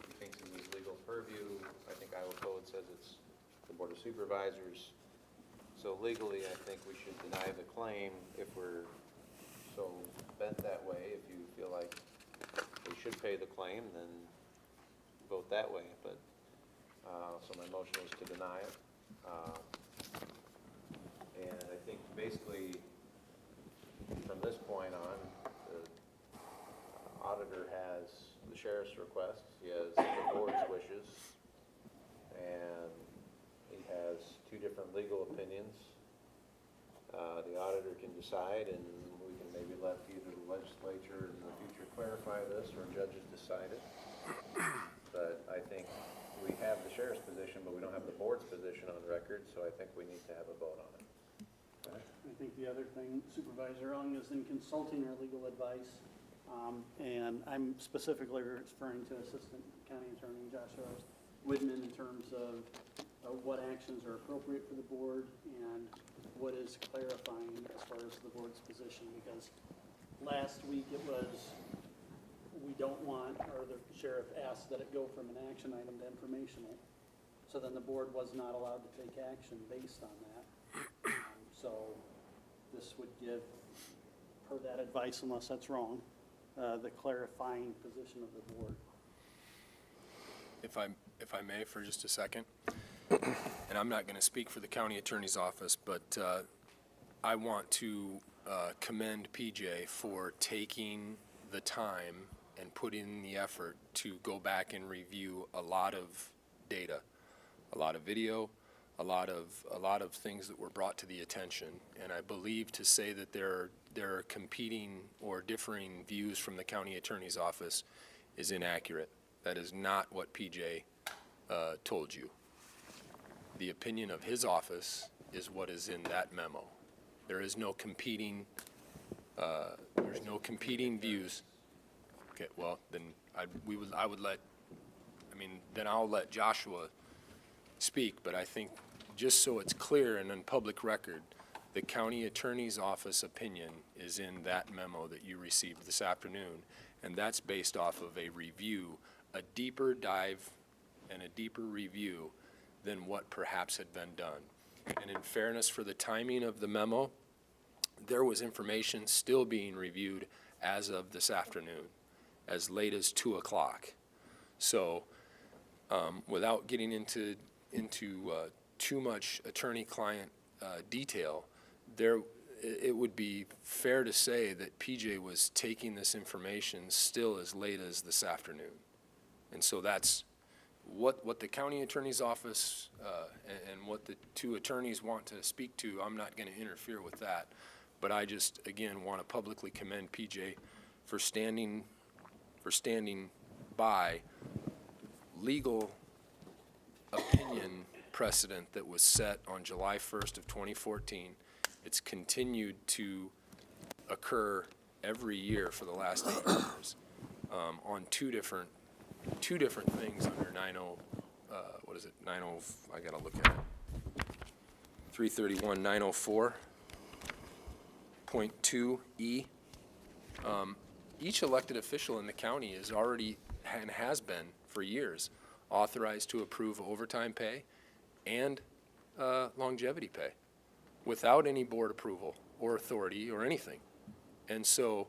he thinks is his legal purview. I think Iowa code says it's the Board of Supervisors. So legally, I think we should deny the claim if we're so bent that way. If you feel like we should pay the claim, then vote that way. But, so my motion is to deny it. And I think basically, from this point on, the auditor has the sheriff's request, he has the board's wishes, and he has two different legal opinions. The auditor can decide, and we can maybe let either the legislature in the future clarify this, or judges decide it. But I think we have the sheriff's position, but we don't have the board's position on record, so I think we need to have a vote on it. I think the other thing, Supervisor Ung, is in consulting our legal advice, and I'm specifically referring to Assistant County Attorney Joshua Whitman in terms of what actions are appropriate for the board and what is clarifying as far as the board's position, because last week it was, we don't want, or the sheriff asked that it go from an action item to informational. So then the board was not allowed to take action based on that. So this would give, per that advice, unless that's wrong, the clarifying position of the board. If I may, for just a second, and I'm not going to speak for the county attorney's office, but I want to commend PJ for taking the time and putting in the effort to go back and review a lot of data, a lot of video, a lot of things that were brought to the attention. And I believe to say that there are competing or differing views from the county attorney's office is inaccurate. That is not what PJ told you. The opinion of his office is what is in that memo. There is no competing, there's no competing views. Okay, well, then then I'll let Joshua speak, but I think just so it's clear and on public record, the county attorney's office opinion is in that memo that you received this afternoon, and that's based off of a review, a deeper dive and a deeper review than what perhaps had been done. And in fairness for the timing of the memo, there was information still being reviewed as of this afternoon, as late as 2 o'clock. So without getting into too much attorney-client detail, it would be fair to say that PJ was taking this information still as late as this afternoon. And so what the county attorney's office and what the two attorneys want to speak to, I'm not going to interfere with that. But I just, again, want to publicly commend PJ for standing by legal opinion precedent that was set on July 1st of 2014. It's continued to occur every year for the last 8 years on two different things under 90, what is it, 90, I gotta look at it. 331, 904.2E. Each elected official in the county is already, and has been for years, authorized to approve overtime pay and longevity pay without any board approval or authority or anything. And so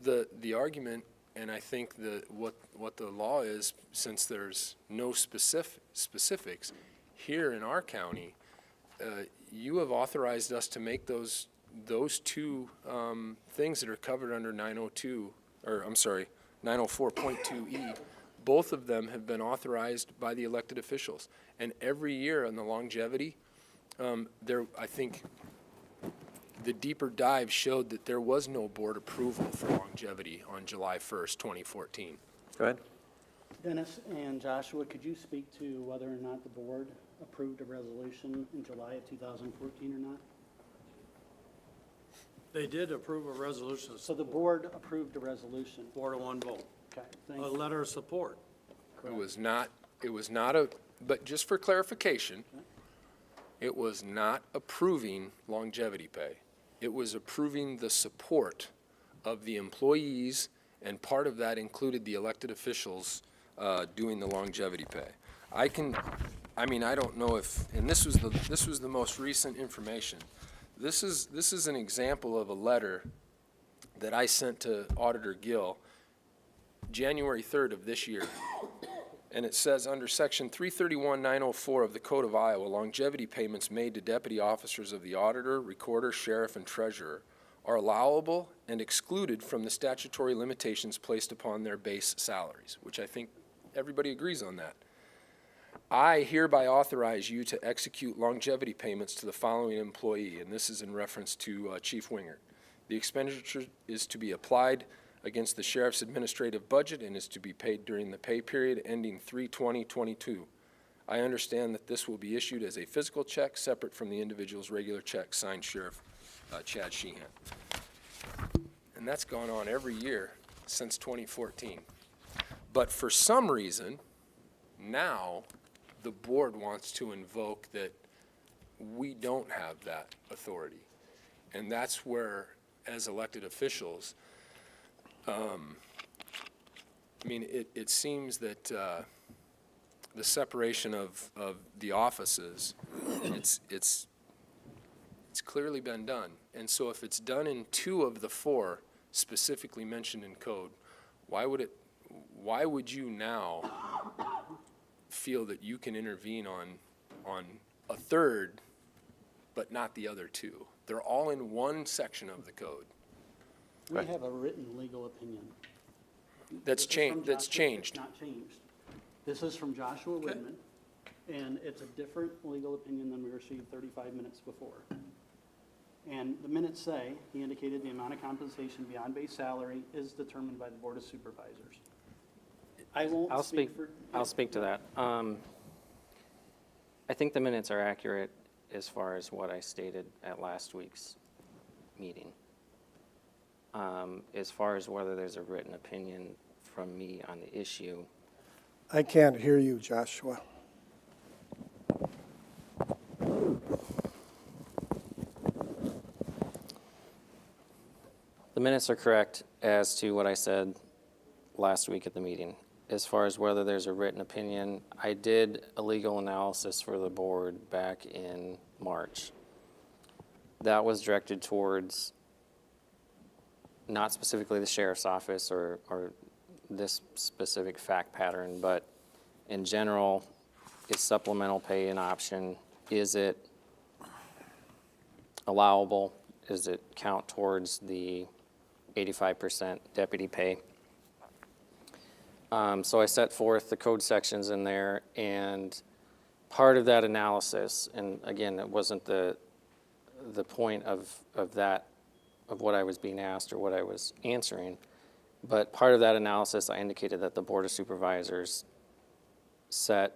the argument, and I think what the law is, since there's no specifics, here in our county, you have authorized us to make those two things that are covered under 904.2E. Both of them have been authorized by the elected officials. And every year on the longevity, I think the deeper dive showed that there was no board approval for longevity on July 1st, 2014. Go ahead. Dennis and Joshua, could you speak to whether or not the board approved a resolution in July of 2014 or not? They did approve a resolution, So the board approved a resolution. 4-1 vote, Okay, thank a you. letter of support. It was not but just for clarification, it was not approving longevity pay. It was approving the support of the employees, and part of that included the elected officials doing the longevity pay. I don't know if, and this was the most recent information. This is an example of a letter that I sent to Auditor Gill January 3rd of this year. And it says, under Section 331-904 of the Code of Iowa, longevity payments made to deputy officers of the auditor, recorder, sheriff, and treasurer are allowable and excluded from the statutory limitations placed upon their base salaries, which I think everybody agrees on that. I hereby authorize you to execute longevity payments to the following employee, and this is in reference to Chief Wingert. The expenditure is to be applied against the sheriff's administrative budget and is to be paid during the pay period ending 3/20/22. I understand that this will be issued as a physical check separate from the individual's regular check, signed Sheriff Chad Sheehan. And that's gone on every year since 2014. But for some reason, now the board wants to invoke that we don't have that authority. And that's where, as elected officials, it seems that the separation of the offices, it's clearly been done. And so if it's done in 2 of the 4 specifically mentioned in code, why would you now feel that you can intervene on a 3rd, but not the other 2? They're all in one section of the code. We have a written legal opinion. That's This is from changed. That's Joshua. changed. It's not changed. This is from Joshua Whitman, and it's a different legal opinion than we received 35 minutes before. And the minutes say, he indicated the amount of compensation beyond base salary is determined by the Board of Supervisors. I won't I'll speak speak, for. I'll speak to that. I think the minutes are accurate as far as what I stated at last week's meeting. As far as whether there's a written opinion from me on the issue, I can't hear you, Joshua. the minutes are correct as to what I said last week at the meeting. As far as whether there's a written opinion, I did a legal analysis for the board back in March. That was directed towards not specifically the sheriff's office or this specific fact pattern, but in general, is supplemental pay an option? Is it allowable? Does it count towards the 85% deputy pay? So I set forth the code sections in there, and part of that analysis, and again, it wasn't the point of what I was being asked or what I was answering, but part of that analysis, I indicated that the Board of Supervisors set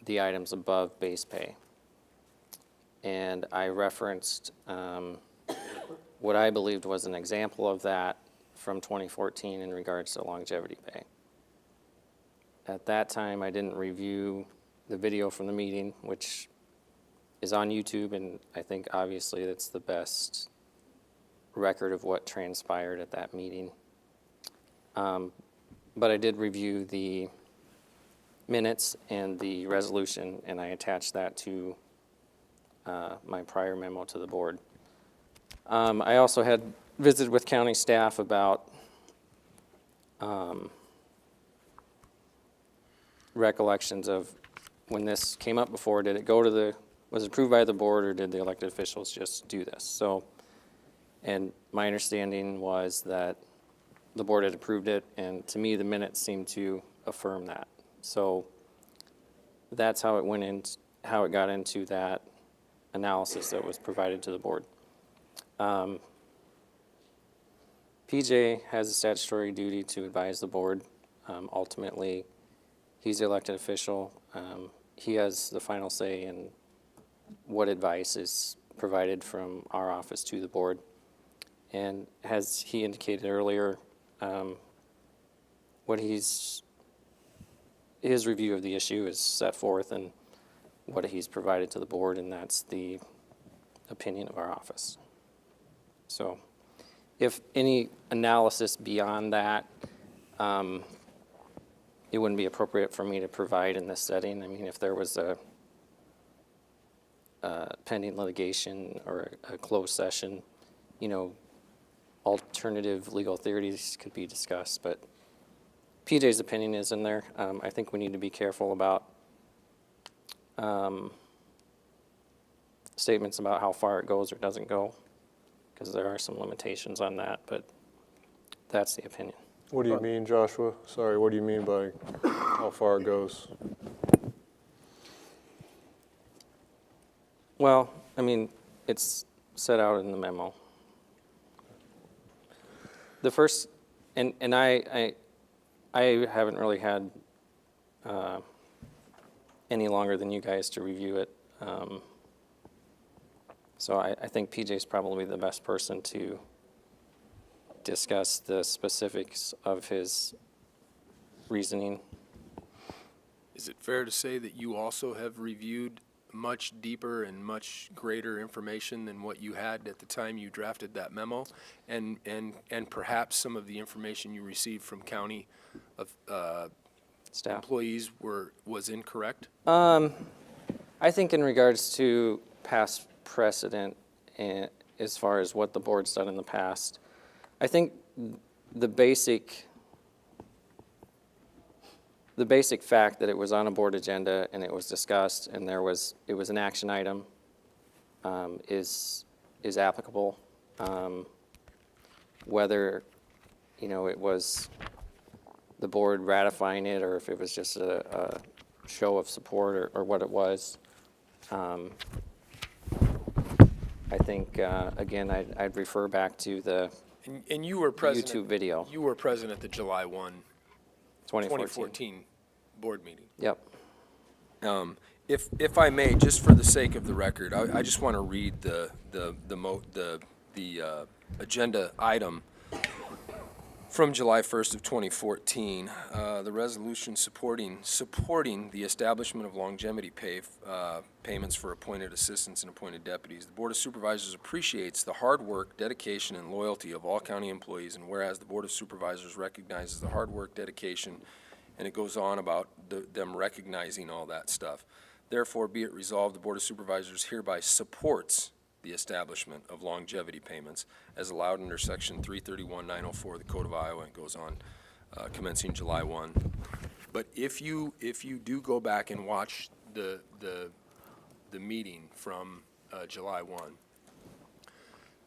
the items above base pay. And I referenced what I believed was an example of that from 2014 in regards to longevity pay. At that time, I didn't review the video from the meeting, which is on YouTube, and I think obviously it's the best record of what transpired at that meeting. But I did review the minutes and the resolution, and I attached that to my prior memo to the board. I also had visited with county staff about recollections of when this came up before. Did it go to was it approved by the board, or did the elected officials just do this? So, and my understanding was that the board had approved it, and to me, the minutes seemed to affirm that. So that's how it went in, how it got into that analysis that was provided to the board. PJ has a statutory duty to advise the board. Ultimately, he's the elected official. He has the final say in what advice is provided from our office to the board. And as he indicated earlier, what his review of the issue is set forth and what he's provided to the board, and that's the opinion of our office. So if any analysis beyond that, it wouldn't be appropriate for me to provide in this setting. I mean, if there was a pending litigation or a closed session, you know, alternative legal theories could be discussed, but PJ's opinion is in there. I think we need to be careful about statements about how far it goes or doesn't go, because there are some limitations on that, but that's the opinion. What do you mean, Joshua? Sorry, what do you mean by how far it goes? Well, I mean, it's set out in the memo. The first, and I haven't really had any longer than you guys to review it. So I think PJ's probably the best person to discuss the specifics of his reasoning. Is it fair to say that you also have reviewed much deeper and much greater information than what you had at the time you drafted that memo? And perhaps some of the information you received from county of Staff. employees was incorrect? I think in regards to past precedent, and as far as what the board's done in the past, I think the basic fact that it was on a board agenda and it was discussed and it was an action item is applicable. Whether, you know, it was the board ratifying it or if it was just a show of support or what it was. I think, again, I'd refer back to the And you were present. YouTube video. You were present at the July 1, 2014. 2014 board meeting. Yep. If I may, just for the sake of the record, I just want to read the agenda item from July 1st of 2014, the resolution supporting the establishment of longevity payments for appointed assistants and appointed deputies. The Board of Supervisors appreciates the hard work, dedication, and loyalty of all county employees, and whereas the Board of Supervisors recognizes the hard work, dedication, and it goes on about them recognizing all that stuff. Therefore, be it resolved, the Board of Supervisors hereby supports the establishment of longevity payments as allowed under Section 331-904 of the Code of Iowa, and goes on commencing July 1. But if you do go back and watch the meeting from July 1,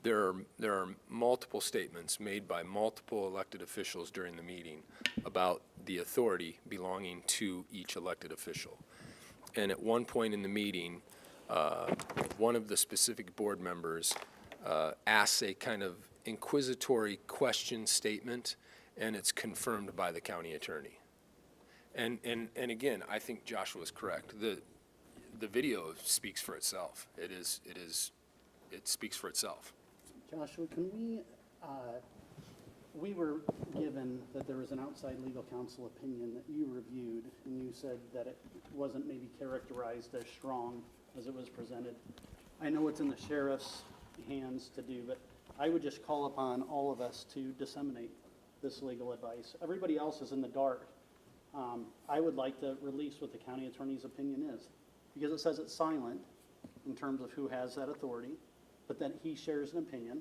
there are multiple statements made by multiple elected officials during the meeting about the authority belonging to each elected official. And at one point in the meeting, one of the specific board members asks a kind of inquisitory question statement, and it's confirmed by the county attorney. And again, I think Joshua is correct. The video speaks for itself. It speaks for itself. Joshua, can we were given that there was an outside legal counsel opinion that you reviewed, and you said that it wasn't maybe characterized as strong as it was presented. I know it's in the sheriff's hands to do, but I would just call upon all of us to disseminate this legal advice. Everybody else is in the dark. I would like to release what the county attorney's opinion is, because it says it's silent in terms of who has that authority, but that he shares an opinion.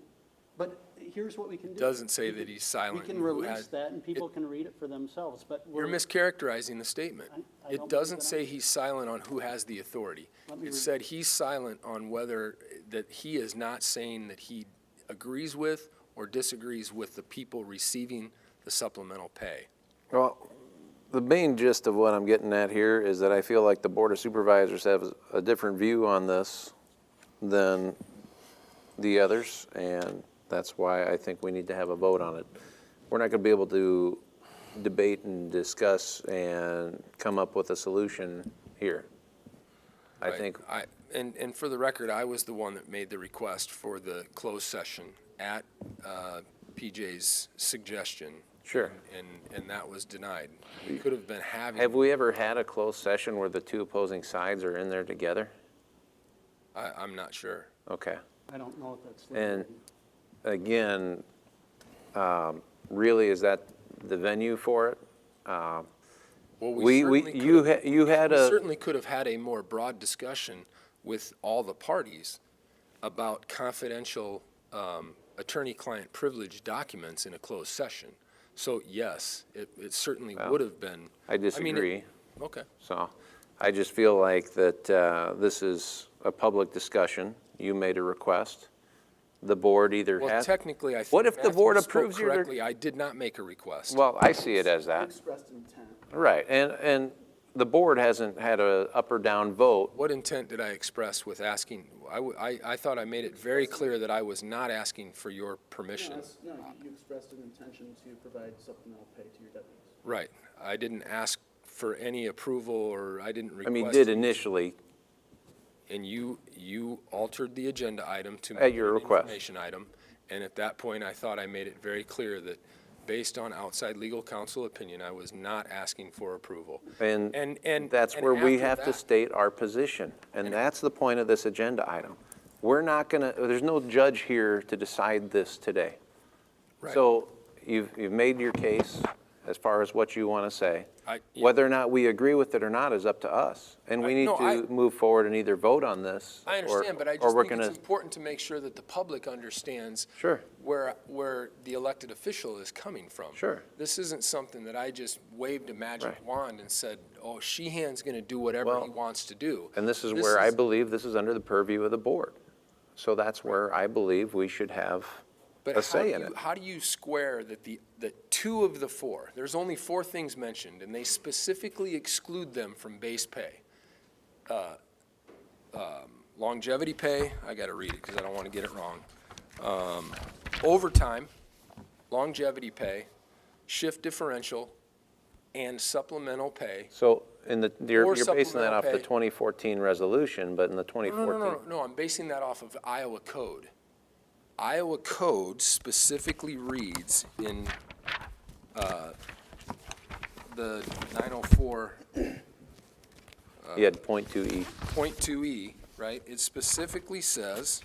But here's what we can do. Doesn't say that he's silent. We can and who release has- that, and people can read it for themselves, but You're mischaracterizing the statement. I It don't doesn't believe that say he's silent on who has the authority. Let me It read said he's silent on whether, that he is not saying that he agrees with or disagrees with the people receiving the supplemental pay. Well, the main gist of what I'm getting at here is that I feel like the Board of Supervisors have a different view on this than the others, and that's why I think we need to have a vote on it. We're not going to be able to debate and discuss and come up with a solution here. I Right. think, And for the record, I was the one that made the request for the closed session at PJ's suggestion. Sure. And that was denied. We could have been having. have we ever had a closed session where the two opposing sides are in there together? I'm not sure. Okay. I don't know if that's. And again, really, is that the venue for it? Well, You had we a, certainly could have had a more broad discussion with all the parties about confidential attorney-client privilege documents in a closed session. So yes, it certainly would have been. I disagree. Okay. So I just feel like that this is a public discussion. You made a request. The board either Well, has. technically, I think. What if the Matthew board spoke approves your- correctly. I did not make a request. Well, I see it as that. Expressed intent. Right, and the board hasn't had a up or down vote. What intent did I express with asking? I thought I made it very clear that I was not asking for your permission. No, you expressed an intention to provide supplemental pay to your deputies. Right. I didn't ask for any approval, or I didn't I request. mean, you did it. initially. And you altered the agenda item to At make it your an request. information item. And at that point, I thought I made it very clear that, based on outside legal counsel opinion, I was not asking for approval. And And that's and where we after have to that- state our position. And that's the point of this agenda item. We're not gonna, there's no judge here to decide this today. Right. So you've made your case as far as what you want to say. Yeah. Whether or not we agree with it or not is up to us. And we need No, to move forward and either vote on this. I understand, but I or just we're think it's gonna- important to make sure that the public understands Sure. where the elected official is coming from. Sure. This isn't something that I just waved a magic Right. wand and said, oh, Sheehan's going to do whatever Well, he wants to do. And this is where I believe this is under the purview of the board. So that's where I believe we should have a say in it. How do you square that two of the four, there's only four things mentioned, and they specifically exclude them from base pay? Longevity pay, I got to read it because I don't want to get it wrong. Overtime, longevity pay, shift differential, and supplemental pay. So you're Or basing that supplemental off the pay. 2014 resolution, but in the No, 2014. I'm basing that off of Iowa code. Iowa code specifically reads in the 904 You had .2E. .2E, right? It specifically says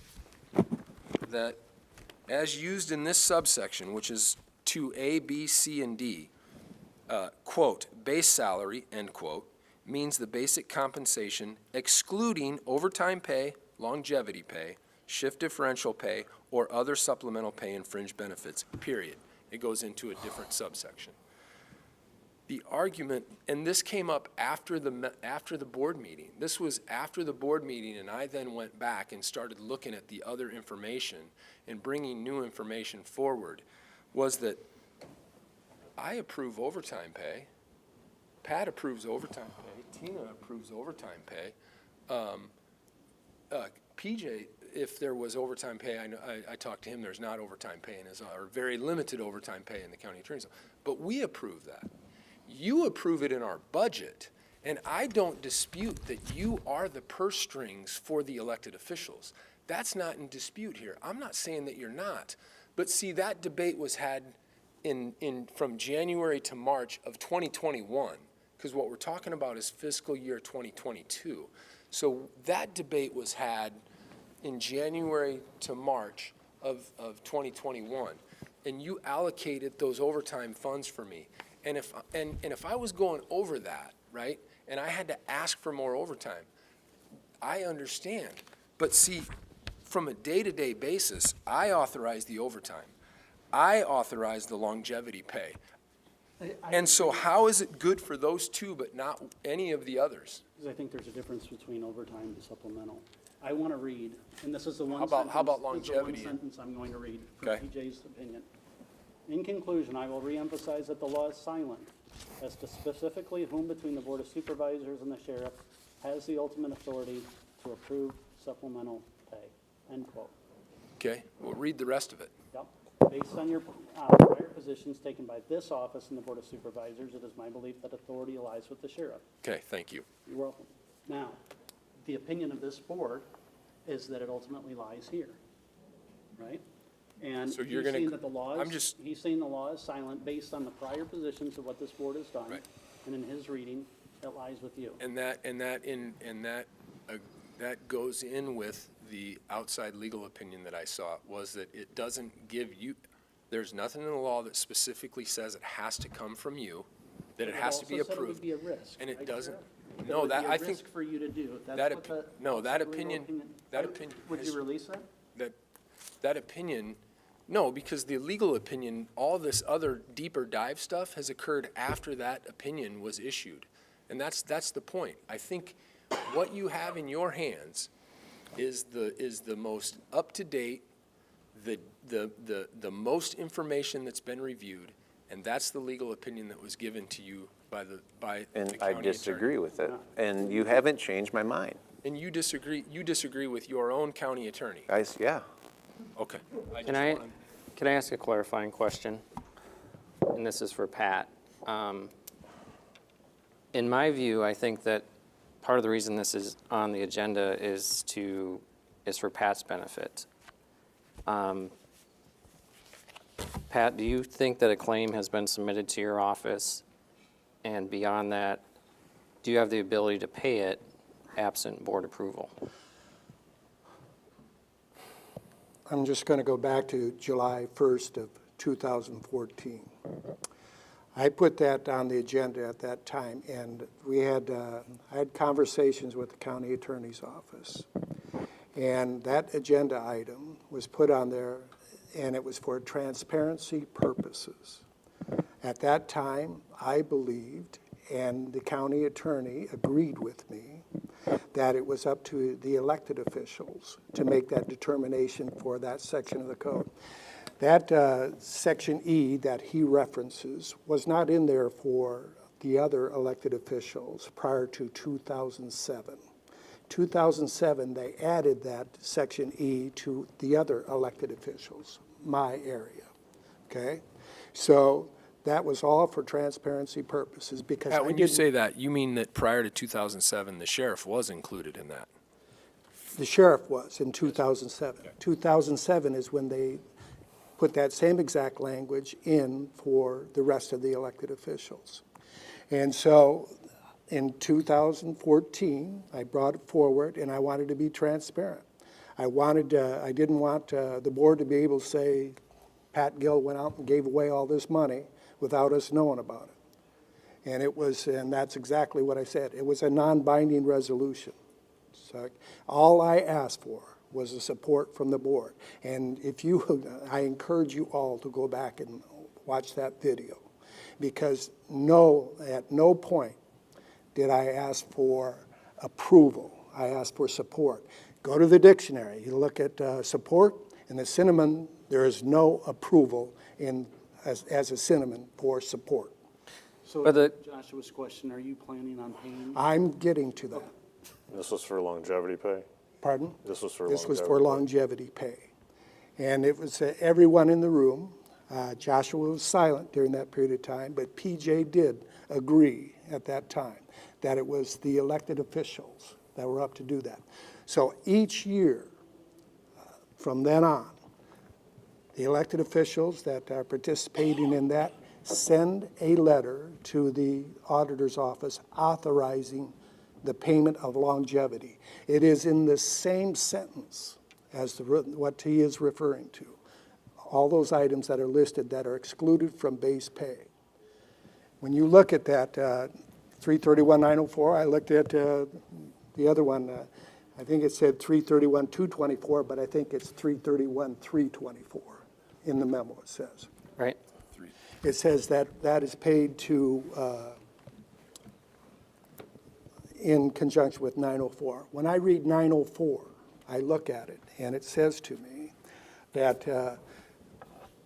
that as used in this subsection, which is 2A, B, C, and D, quote, base salary, end quote, means the basic compensation excluding overtime pay, longevity pay, shift differential pay, or other supplemental pay and fringe benefits, period. It goes into a different subsection. the argument, and this came up after the board meeting. This was after the board meeting, and I then went back and started looking at the other information and bringing new information forward, was that I approve overtime pay, Pat approves overtime pay, Tina approves overtime pay. PJ, if there was overtime pay, I talked to him, there's not overtime pay or very limited overtime pay in the county attorney's office. But we approve that. You approve it in our budget, and I don't dispute that you are the purse strings for the elected officials. That's not in dispute here. I'm not saying that you're not. But see, that debate was had from January to March of 2021, because what we're talking about is fiscal year 2022. So that debate was had in January to March of 2021, and you allocated those overtime funds for me. And if I was going over that, right, and I had to ask for more overtime, I understand. But see, from a day-to-day basis, I authorize the overtime. I authorize the longevity pay. And so how is it good for those two but not any of the others? Because I think there's a difference between overtime and supplemental. I want to read, and this is the one How sentence. about this is the one longevity? sentence I'm going to read for Okay. PJ's opinion. In conclusion, I will reemphasize that the law is silent as to specifically whom between the Board of Supervisors and the sheriff has the ultimate authority to approve supplemental pay, end quote. Okay, we'll read the rest of it. Yep. Based on your prior positions taken by this office and the Board of Supervisors, it is my belief that authority lies with the sheriff. Okay, thank you. You're welcome. Now, the opinion of this board is that it ultimately lies here, right? And So you're he's gonna- saying that the law I'm is, just- he's saying the law is silent based on the prior positions of what this board has done. Right. And in his reading, it lies with you. That goes in with the outside legal opinion that I saw, was that it doesn't give you, there's nothing in the law that specifically says it has to come from you, that it has to be also said it would approved. be a risk. And it right, doesn't, Sheriff? no, that, I It would be a think, risk for you to do. That's that what the no, that outside legal opinion- that opinion Would has- you release that? that opinion, no, because the legal opinion, all this other deeper dive stuff has occurred after that opinion was issued. And that's the point. I think what you have in your hands is the most up-to-date, the most information that's been reviewed, and that's the legal opinion that was given to you by the And county I attorney. disagree with it, and you haven't changed my mind. And you disagree with your own county attorney. Yeah. Okay. Can I ask a clarifying question? And this is for Pat. In my view, I think that part of the reason this is on the agenda is for Pat's benefit. Pat, do you think that a claim has been submitted to your office? And beyond that, do you have the ability to pay it absent board approval? I'm just going to go back to July 1st of 2014. I put that on the agenda at that time, and I had conversations with the county attorney's office. And that agenda item was put on there, and it was for transparency purposes. At that time, I believed, and the county attorney agreed with me, that it was up to the elected officials to make that determination for that section of the code. That section E that he references was not in there for the other elected officials prior to 2007. 2007, they added that section E to the other elected officials, my area, okay? So that was all for transparency purposes because Pat, I when you didn't- say that, you mean that prior to 2007, the sheriff was included in that? The sheriff was in 2007. 2007 is when they put that same exact language in for the rest of the elected officials. And so in 2014, I brought it forward, and I wanted to be transparent. I didn't want the board to be able to say, Pat Gill went out and gave away all this money without us knowing about it. And that's exactly what I said. It was a non-binding resolution. So all I asked for was the support from the board. And I encourage you all to go back and watch that video. because at no point did I ask for approval. I asked for support. Go to the dictionary, you look at support, and the synonym, there is no approval as a synonym for support. So But the- Joshua's question, are you planning on paying? I'm getting to that. This was for longevity pay? Pardon? This was for This was longevity for pay. longevity pay. And it was everyone in the room. Joshua was silent during that period of time, but PJ did agree at that time that it was the elected officials that were up to do that. So each year, from then on, the elected officials that are participating in that send a letter to the auditor's office authorizing the payment of longevity. It is in the same sentence as what he is referring to. All those items that are listed that are excluded from base pay. When you look at that 331,904, I looked at the other one. I think it said 331,224, but I think it's 331,324 in the memo. It says. Right? It says that that is paid to in conjunction with 904. When I read 904, I look at it, and it says to me that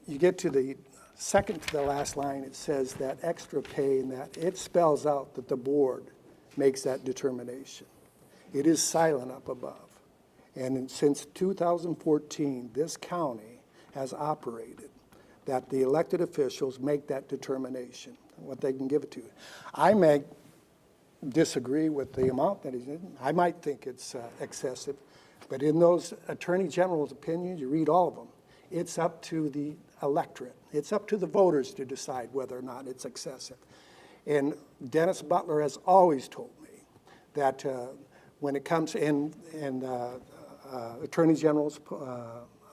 you get to the second to the last line, it says that extra pay, and that it spells out that the board makes that determination. It is silent up above. And since 2014, this county has operated that the elected officials make that determination, what they can give it to. I may disagree with the amount that he's in. I might think it's excessive, but in those Attorney General's opinions, you read all of them, it's up to the electorate. It's up to the voters to decide whether or not it's excessive. And Dennis Butler has always told me that when it comes in, and Attorney General's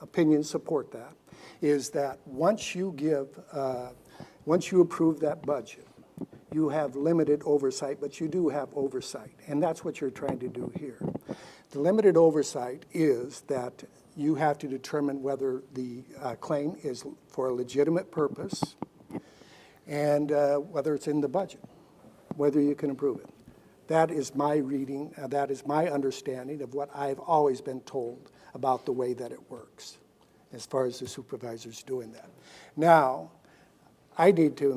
opinions support that, is that once you approve that budget, you have limited oversight, but you do have oversight, and that's what you're trying to do here. The limited oversight is that you have to determine whether the claim is for a legitimate purpose and whether it's in the budget, whether you can approve it. That is my reading, that is my understanding of what I've always been told about the way that it works, as far as the supervisors doing that. Now, I need to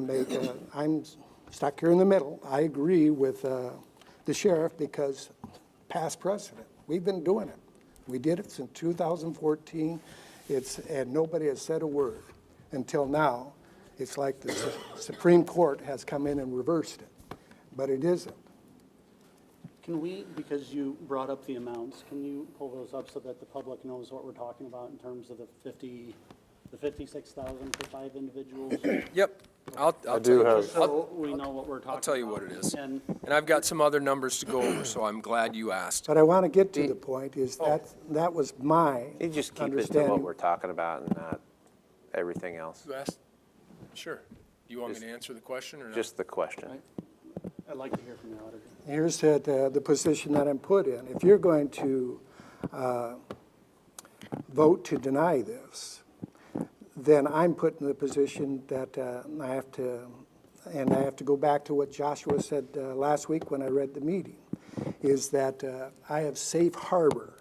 I'm stuck here in the middle. I agree with the sheriff because past precedent, we've been doing it. We did it since 2014, and nobody has said a word until now. It's like the Supreme Court has come in and reversed it, but it isn't. Can we, because you brought up the amounts, can you pull those up so that the public knows what we're talking about in terms of the 56,000 for 5 individuals? Yep. I'll I tell do you. have- So we know what we're talking about. I'll tell you what it is. And And I've got some other numbers to go over, so I'm glad you asked. But I want to get to the point is that was my You just keep it to what understanding. we're talking about and not everything else. You asked? Sure. You want me to answer the question or not? Just the question. I'd like to hear from the auditor. Here's the position that I'm put in. If you're going to vote to deny this, then I'm put in the position that I have to go back to what Joshua said last week when I read the meeting, is that I have safe harbor.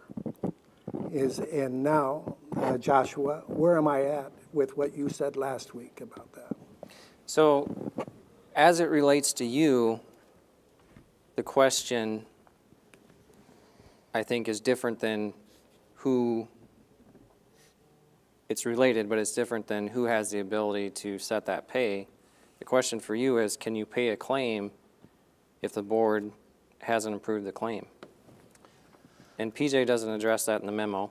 And now, Joshua, where am I at with what you said last week about that? So, as it relates to you, the question, I think, is different than who, it's related, but it's different than who has the ability to set that pay. The question for you is, can you pay a claim if the board hasn't approved the claim? And PJ doesn't address that in the memo.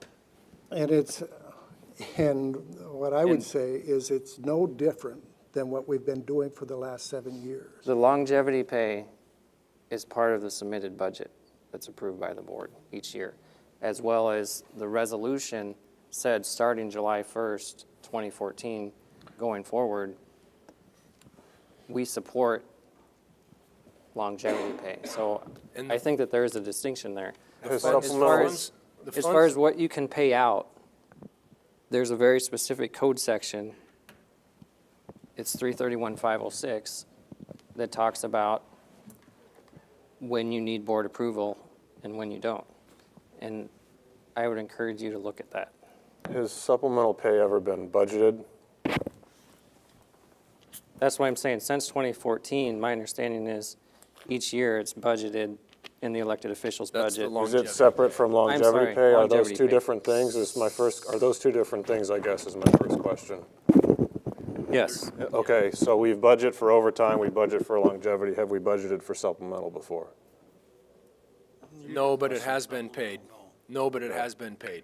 And what I would say is it's no different than what we've been doing for the last 7 years. The longevity pay is part of the submitted budget that's approved by the board each year, as well as the resolution said starting July 1st, 2014, going forward, we support longevity pay. So And- I think that there is a distinction there. The His funds- supplementals- the As far funds- as what you can pay out, there's a very specific code section it's 331,506 that talks about when you need board approval and when you don't. And I would encourage you to look at that. Has supplemental pay ever been budgeted? That's why I'm saying since 2014, my understanding is each year it's budgeted in the elected officials' That's the budget. Is it separate from longevity sorry, pay? Are those longevity two pay. different things? Are those two different things, I guess, is my first question. Yes, Okay, so we've budgeted for overtime, we budget for longevity. Have we budgeted for supplemental before? No, but it has been paid. No, but it has been paid.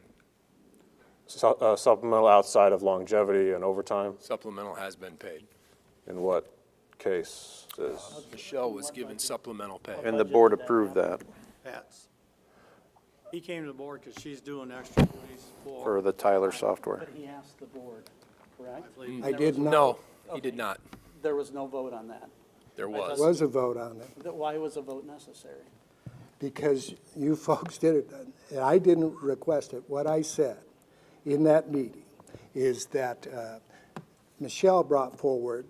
Supplemental outside of longevity and overtime? Supplemental has been paid. In what cases? Michelle was given supplemental pay. And the board approved that Pat's. He came to the board because she's doing extra duties for the Tyler software. But he asked the board, correct? I did not. No, he did not. There was no vote on that. There There was. was a vote on it, Why was a vote necessary? because you folks did it, and I didn't request it. What I said in that meeting is that Michelle brought forward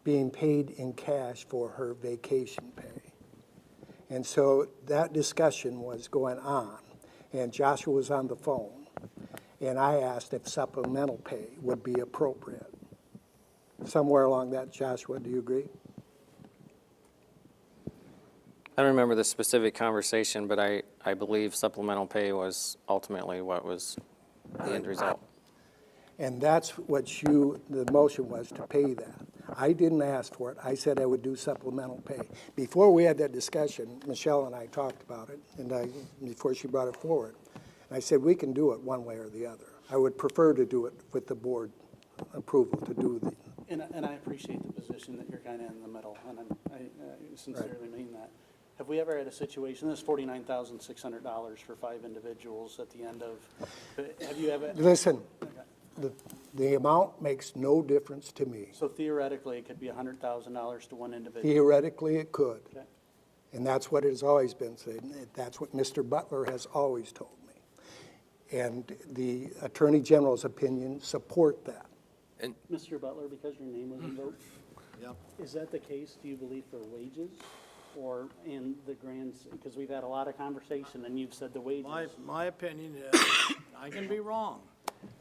being paid in cash for her vacation pay. And so that discussion was going on, and Joshua was on the phone, and I asked if supplemental pay would be appropriate. Somewhere along that, Joshua, do you agree? I don't remember the specific conversation, but I believe supplemental pay was ultimately what was the end result. And that's what the motion was, to pay that. I didn't ask for it. I said I would do supplemental pay. Before we had that discussion, Michelle and I talked about it, and before she brought it forward. And I said, we can do it one way or the other. I would prefer to do it with the board approval to do the, And I appreciate the position that you're kind of in the middle, and I sincerely mean that. Have we ever had a situation, this is $49,600 for 5 individuals at the end of, have you ever? listen, the amount makes no difference to me. So theoretically, it could be $100,000 to one individual? Theoretically, it could. Okay. And that's what it has always been said. That's what Mr. Butler has always told me. And the Attorney General's opinion support that. Mr. Butler, because your name was invoked? Yep. Is that the case, do you believe, for wages? Or in the grants, because we've had a lot of conversation, and you've said the wages. My opinion is, I can be wrong,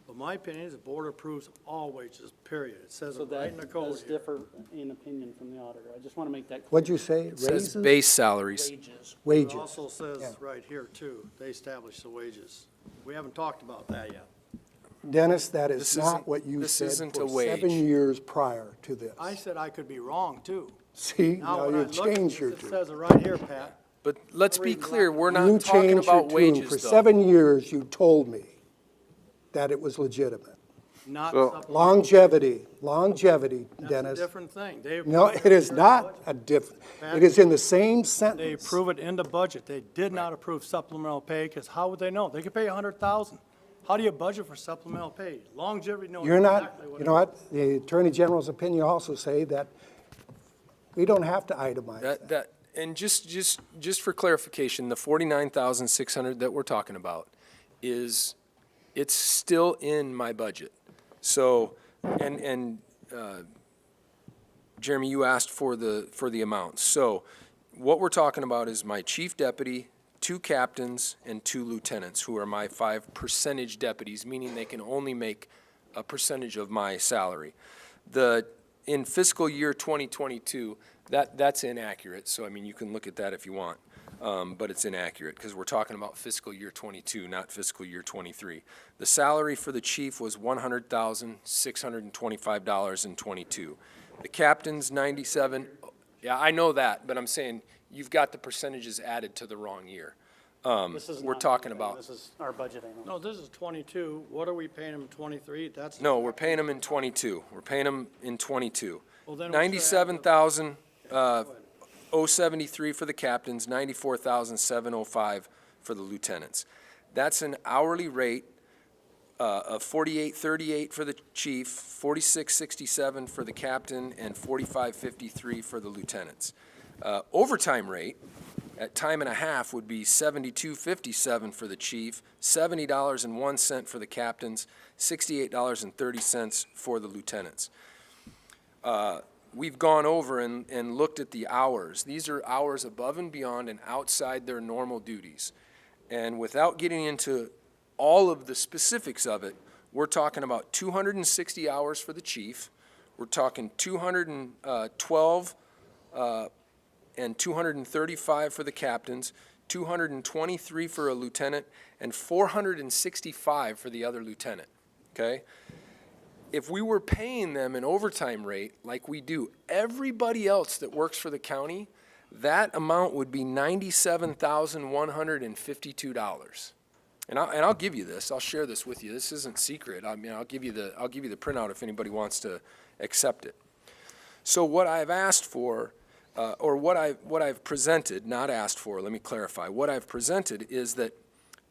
but my opinion is the board approves all wages, period. It says So it right in the that code does here. differ in opinion from the auditor. I just want to make that clear. What'd you say? It says Raises? base salaries. Wages. It Wages. also says Yeah. right here too, they establish the wages. We haven't talked about that yet. Dennis, that is This not isn't- what you this said isn't for a wage. 7 years prior to this. I said I could be wrong too. See, now when I you look at changed this, your it tune. says it right here, Pat. But let's be clear, we're You not talking changed your about tune. wages, For though. 7 years, you told me that it was legitimate. Not So- supplemental. Longevity, That's a Dennis. different thing. They No, approve it is in not budget. a different, it is in the same They sentence. approve it in the budget. They did not approve supplemental pay, because how would they know? They could pay $100,000. How do you budget for supplemental pay? Longevity knows You're not, exactly what you it know is. what? The Attorney General's opinion also say that we don't have to itemize that. And just for clarification, the 49,600 that we're talking about it's still in my budget. So, Jeremy, you asked for the amount. So, what we're talking about is my chief deputy, 2 captains, and 2 lieutenants, who are my 5 percentage deputies, meaning they can only make a percentage of my salary. In fiscal year 2022, that's inaccurate, so I mean, you can look at that if you want, but it's inaccurate, because we're talking about fiscal year 22, not fiscal year 23. The salary for the chief was $100,625.22. The captain's 97, yeah, I know that, but I'm saying, you've got the percentages added to the wrong year. This is We're not talking anything. about, This is our budget anyway. No, this is 22. What are we paying them in 23? That's. no, we're paying them in 22. We're paying them in 22. Well, then we should have 97,073 for the captains, 94,705 for the lieutenants. That's an hourly rate of $48.38 for the chief, $46.67 for the captain, and $45.53 for the lieutenants. Overtime rate at time and a half would be $72.57 for the chief, $70.01 for the captains, $68.30 for the lieutenants. we've gone over and looked at the hours. These are hours above and beyond and outside their normal duties. And without getting into all of the specifics of it, we're talking about 260 hours for the chief. We're talking 212 and 235 for the captains, 223 for a lieutenant, and 465 for the other lieutenant, okay? If we were paying them an overtime rate like we do everybody else that works for the county, that amount would be $97,152. And I'll give you this. I'll share this with you. This isn't secret. I mean, I'll give you the printout if anybody wants to accept it. So what I've asked for, or what I've presented, not asked for. Let me clarify. What I've presented is that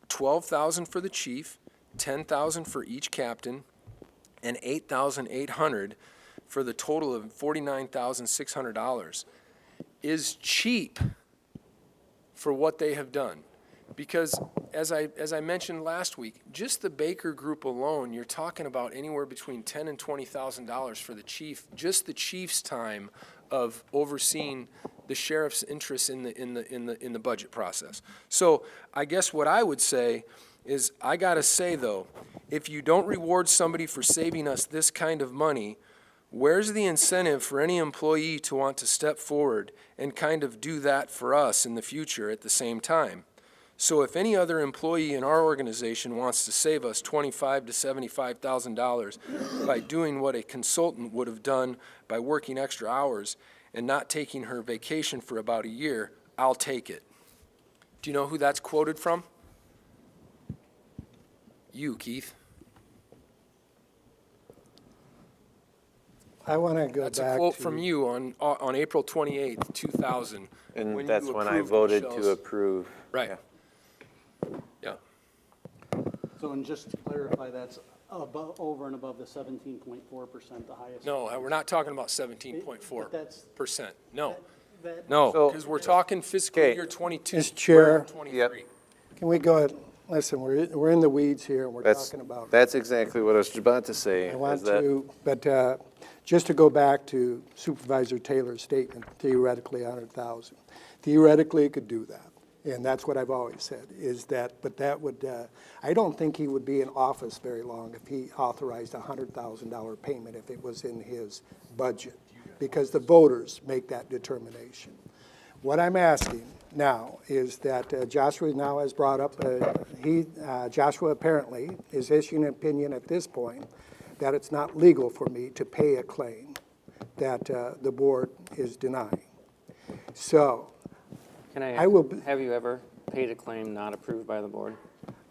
$12,000 for the chief, $10,000 for each captain, and $8,800 for the total of $49,600 is cheap for what they have done. Because as I mentioned last week, just the Baker Group alone, you're talking about anywhere between $10,000 and $20,000 for the chief, just the chief's time of overseeing the sheriff's interests in the budget process. So I guess what I would say is, I gotta say though, if you don't reward somebody for saving us this kind of money, where's the incentive for any employee to want to step forward and kind of do that for us in the future at the same time? So if any other employee in our organization wants to save us $25,000 to $75,000 by doing what a consultant would have done by working extra hours and not taking her vacation for about a year, I'll take it. Do you know who that's quoted from? You, Keith. I want to go back to. That's a quote from you on April 28th, 2000. And that's when I voted to approve. Right. Yeah. Yeah. So, and just to clarify, that's above, over and above the 17.4%, the highest. No, we're not talking about 17.4%. No, no, So- because we're talking fiscal Okay. year 22. Mr. Chair. 23. Can we go ahead, listen, we're in the weeds here, and we're That's, talking about. that's exactly what I was about to say. I want is that- to, but just to go back to Supervisor Taylor's statement, theoretically 100,000. Theoretically, it could do that, and that's what I've always said, is that, but that would, I don't think he would be in office very long if he authorized a $100,000 payment if it was in his budget, because the voters make that determination. What I'm asking now is that Joshua now has brought up, Joshua apparently is issuing an opinion at this point that it's not legal for me to pay a claim that the board is denying. So Can I will have you ever paid a claim not approved by the board?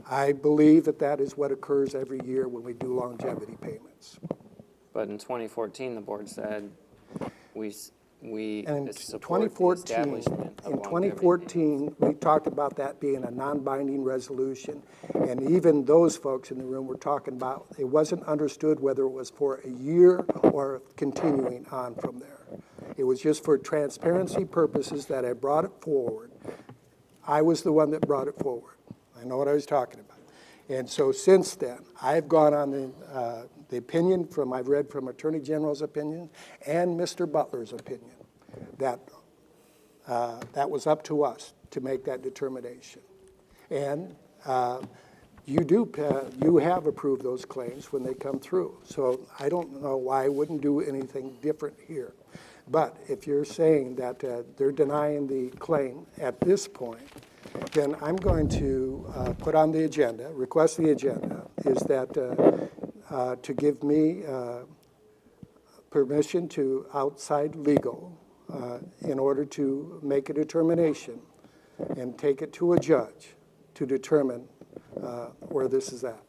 I believe that that is what occurs every year when we do longevity payments. But in 2014, the board said we And in support the 2014, establishment of in longevity 2014, we talked about that being a non-binding resolution. And even those folks in the room were talking about, it wasn't understood whether it was for a year or continuing on from there. It was just for transparency purposes that I brought it forward. I was the one that brought it forward. I know what I was talking about. And so since then, I've gone on the opinion from, I've read from Attorney General's opinion and Mr. Butler's opinion, that that was up to us to make that determination. And you have approved those claims when they come through. So I don't know why I wouldn't do anything different here. But if you're saying that they're denying the claim at this point, then I'm going to put on the agenda, request the agenda, is that to give me permission to outside legal in order to make a determination and take it to a judge to determine where this is at.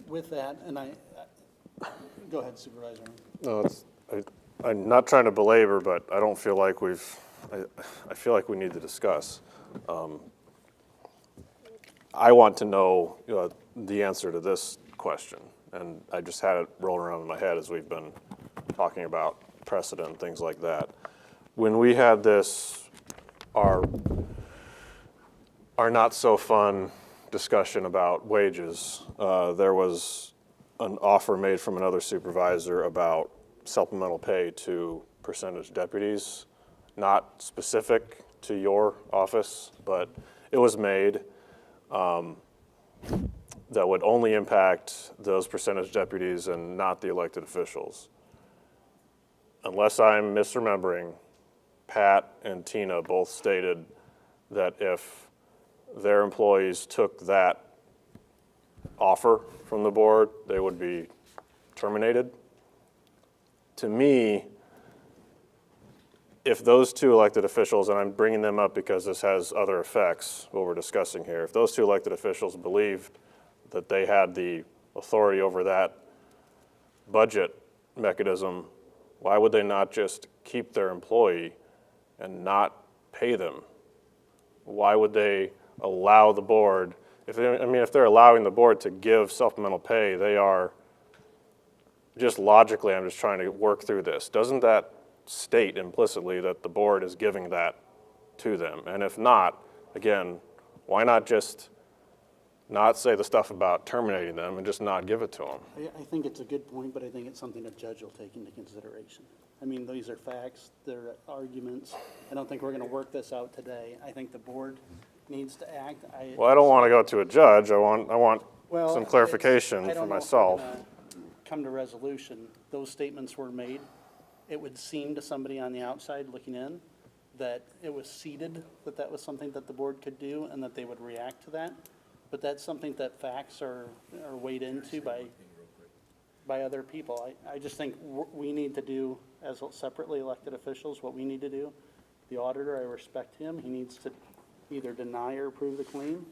With that, and go ahead, Supervisor. No, I'm not trying to belabor, but I don't feel like I feel like we need to discuss. I want to know the answer to this question, and I just had it rolling around in my head as we've been talking about precedent and things like that. When we had this, our not so fun discussion about wages, there was an offer made from another supervisor about supplemental pay to percentage deputies, not specific to your office, but it was made, that would only impact those percentage deputies and not the elected officials. Unless I'm misremembering, Pat and Tina both stated that if their employees took that offer from the board, they would be terminated. To me, if those two elected officials, and I'm bringing them up because this has other effects, what we're discussing here, if those two elected officials believed that they had the authority over that budget mechanism, why would they not just keep their employee and not pay them? Why would they allow the board, if they're allowing the board to give supplemental pay, they are, just logically, I'm just trying to work through this. Doesn't that state implicitly that the board is giving that to them? And if not, again, why not just not say the stuff about terminating them and just not give it to them? I think it's a good point, but I think it's something a judge will take into consideration. I mean, these are facts, they're arguments. I don't think we're gonna work this out today. I think the board needs to act. Well, I don't want to go to a judge. I want Well, some it's- clarification I for don't know if we're myself. gonna come to resolution. Those statements were made. It would seem to somebody on the outside looking in that it was seeded, that that was something that the board could do and that they would react to that. But that's something that facts are weighed into by other people. I just think we need to do, as separately elected officials, what we need to do. The auditor, I respect him. He needs to either deny or approve the claim.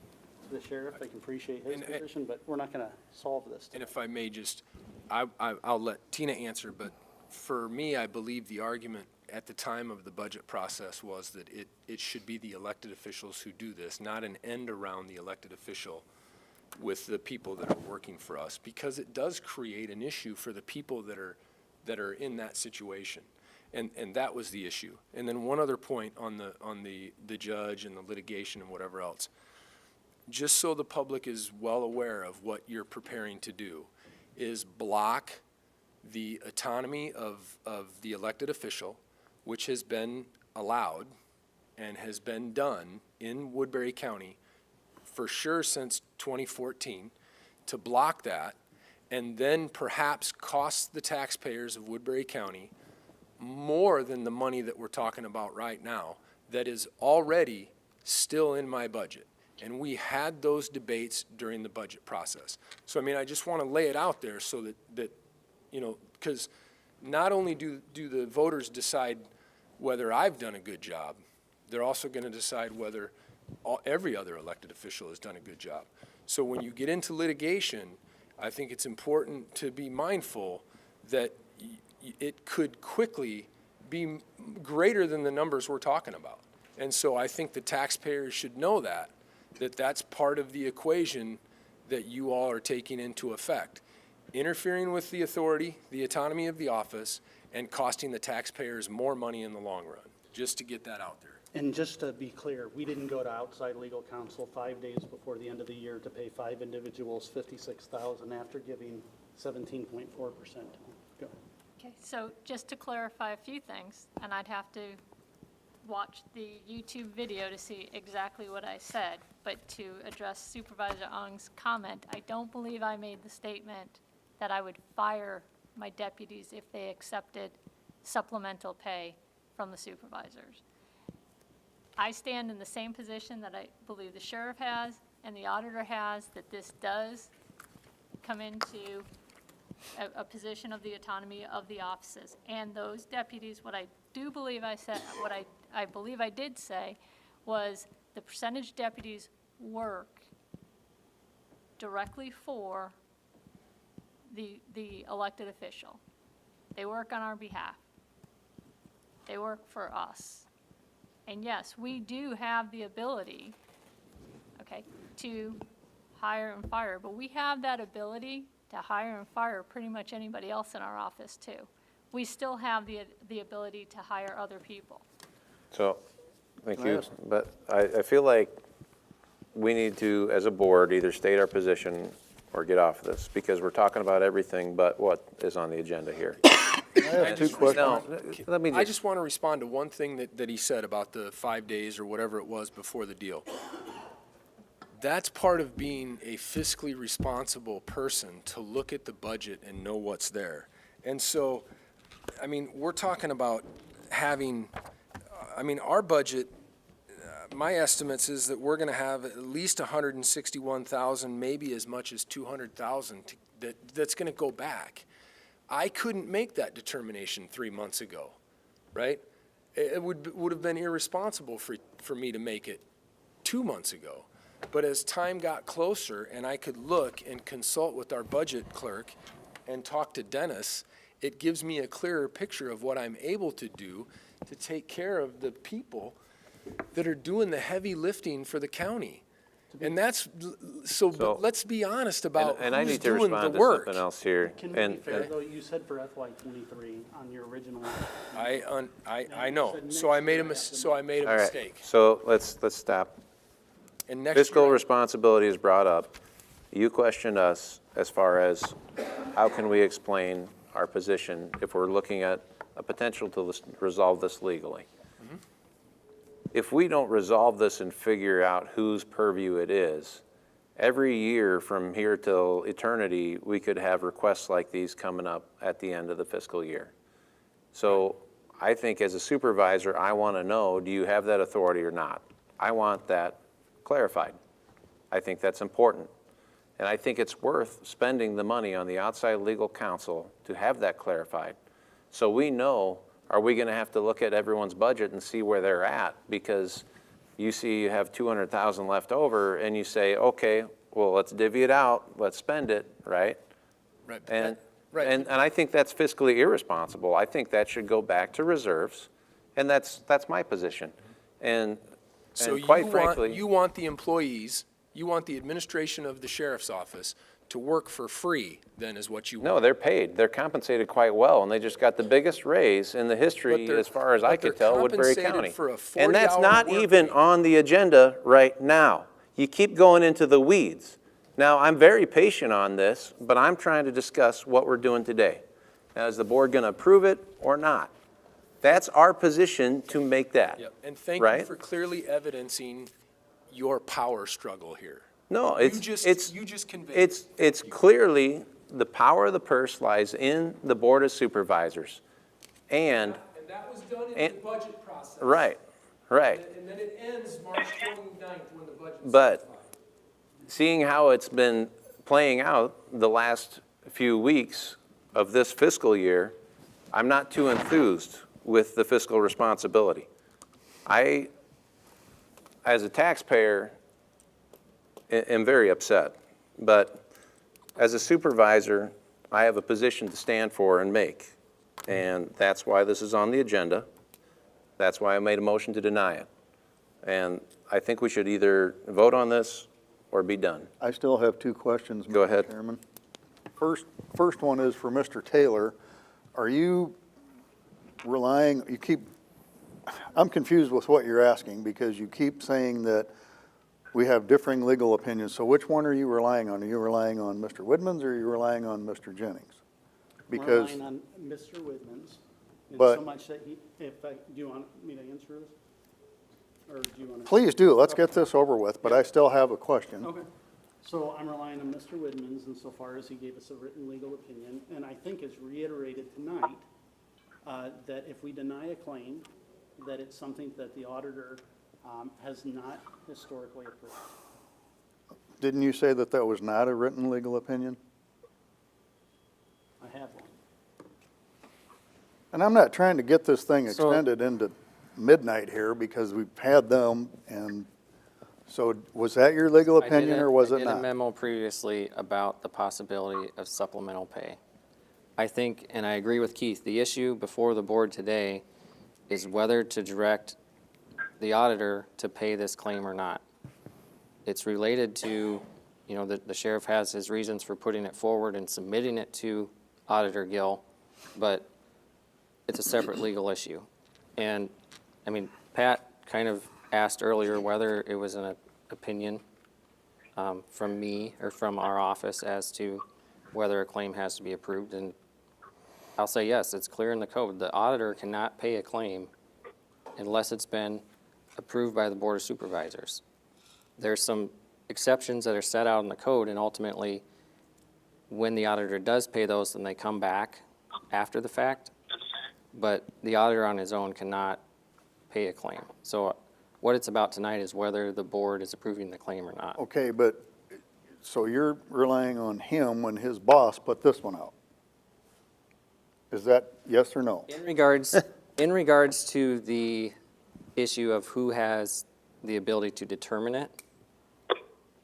The sheriff, I can appreciate his position, but we're not gonna solve this. And if I may just, I'll let Tina answer, but for me, I believe the argument at the time of the budget process was that it should be the elected officials who do this, not an end around the elected official with the people that are working for us, because it does create an issue for the people that are in that situation. And that was the issue. And then one other point on the judge and the litigation and whatever else. Just so the public is well aware of what you're preparing to do, is block the autonomy of the elected official, which has been allowed and has been done in Woodbury County for sure since 2014, to block that and then perhaps cost the taxpayers of Woodbury County more than the money that we're talking about right now that is already still in my budget. And we had those debates during the budget process. So, I mean, I just want to lay it out there so that because not only do the voters decide whether I've done a good job, they're also going to decide whether every other elected official has done a good job. So when you get into litigation, I think it's important to be mindful that it could quickly be greater than the numbers we're talking about. And so I think the taxpayers should know that that's part of the equation that you all are taking into effect. Interfering with the authority, the autonomy of the office, and costing the taxpayers more money in the long run, just to get that out there. And just to be clear, we didn't go to outside legal counsel 5 days before the end of the year to pay 5 individuals $56,000 after giving 17.4% to them. Go. Okay, so just to clarify a few things, and I'd have to watch the YouTube video to see exactly what I said, but to address Supervisor Ung's comment, I don't believe I made the statement that I would fire my deputies if they accepted supplemental pay from the supervisors. I stand in the same position that I believe the sheriff has and the auditor has, that this does come into a position of the autonomy of the offices. And those deputies, what I do believe I said, what I believe I did say, was the percentage deputies work directly for the elected official. They work on our behalf. They work for us. And yes, we do have the ability, okay, to hire and fire, but we have that ability to hire and fire pretty much anybody else in our office too. We still have the ability to hire other people. So, thank you, but I feel like we need to, as a board, either state our position or get off this, because we're talking about everything but what is on the agenda here. I have two questions. No, let me I just, just want to respond to one thing that he said about the 5 days or whatever it was before the deal. That's part of being a fiscally responsible person, to look at the budget and know what's there. And so, I mean, we're talking about having, our budget, my estimates is that we're gonna have at least 161,000, maybe as much as 200,000 that's gonna go back. I couldn't make that determination 3 months ago, right? It would have been irresponsible for me to make it 2 months ago. But as time got closer and I could look and consult with our budget clerk and talk to Dennis, it gives me a clearer picture of what I'm able to do to take care of the people that are doing the heavy lifting for the county. And that's, but let's be honest about and I who's need to doing the respond to work. something else here. Can we And be fair, though, you said for FY '23 on your original. I know, said so I next made year a, I have to so I made a all right, mistake. so let's stop. And next Fiscal year, responsibility is brought up. You questioned us as far as how can we explain our position if we're looking at a potential to resolve this legally. If we don't resolve this and figure out whose purview it is, every year from here till eternity, we could have requests like these coming up at the end of the fiscal year. So I think as a supervisor, I want to know, do you have that authority or not? I want that clarified. I think that's important. And I think it's worth spending the money on the outside legal counsel to have that clarified. So we know, are we going to have to look at everyone's budget and see where they're at? Because you see you have 200,000 left over and you say, okay, well, let's divvy it out, let's spend it, right? right, And, right. and I think that's fiscally irresponsible. I think that should go back to reserves, and that's my position. And So quite frankly, you want the employees, you want the administration of the sheriff's office to work for free, then, is what you want? no, they're paid. They're compensated quite well, and they just got the biggest raise in the history, But they're- as far as I but could they're tell, Woodbury compensated County. for a And that's 40-hour not work even week. on the agenda right now. You keep going into the weeds. Now, I'm very patient on this, but I'm trying to discuss what we're doing today. Now, is the board going to approve it or not? That's our position to make that. Yep, and thank you right? for clearly evidencing your power struggle here. No, You it's just conveyed. it's clearly the power of the purse lies in the Board of Supervisors. And, And that was done in and- the budget process. right. And then it ends March 29th when the budget's But certified. seeing how it's been playing out the last few weeks of this fiscal year, I'm not too enthused with the fiscal responsibility. I, as a taxpayer, am very upset. But as a supervisor, I have a position to stand for and make. And that's why this is on the agenda. That's why I made a motion to deny it. And I think we should either vote on this or be done. I still have two questions, Go ahead. Mr. Chairman. First one is for Mr. Taylor. Are you relying, I'm confused with what you're asking because you keep saying that we have differing legal opinions. So which one are you relying on? Are you relying on Mr. Whitman's or are you relying on Mr. Jennings? Because, Relying on Mr. Whitman's, and But- so much that do you want me to answer this? Or do you want to? please do, let's get this over with, but I still have a question. Okay. So I'm relying on Mr. Whitman's insofar as he gave us a written legal opinion, and I think is reiterated tonight, that if we deny a claim, that it's something that the auditor has not historically approved. Didn't you say that that was not a written legal opinion? I have one. And I'm not trying to get this thing So- extended into midnight here because we've had them and so was that your legal opinion or was I it did a not? memo previously about the possibility of supplemental pay. I think, and I agree with Keith, the issue before the board today is whether to direct the auditor to pay this claim or not. It's related to, the sheriff has his reasons for putting it forward and submitting it to Auditor Gill, but it's a separate legal issue. And, Pat kind of asked earlier whether it was an opinion. from me or from our office as to whether a claim has to be approved. And I'll say yes, it's clear in the code. The auditor cannot pay a claim unless it's been approved by the Board of Supervisors. There's some exceptions that are set out in the code, and ultimately, when the auditor does pay those, then they come back after the fact. But the auditor on his own cannot pay a claim. So what it's about tonight is whether the board is approving the claim or not. Okay, but, so you're relying on him when his boss put this one out? Is that yes or no? In regards to the issue of who has the ability to determine it,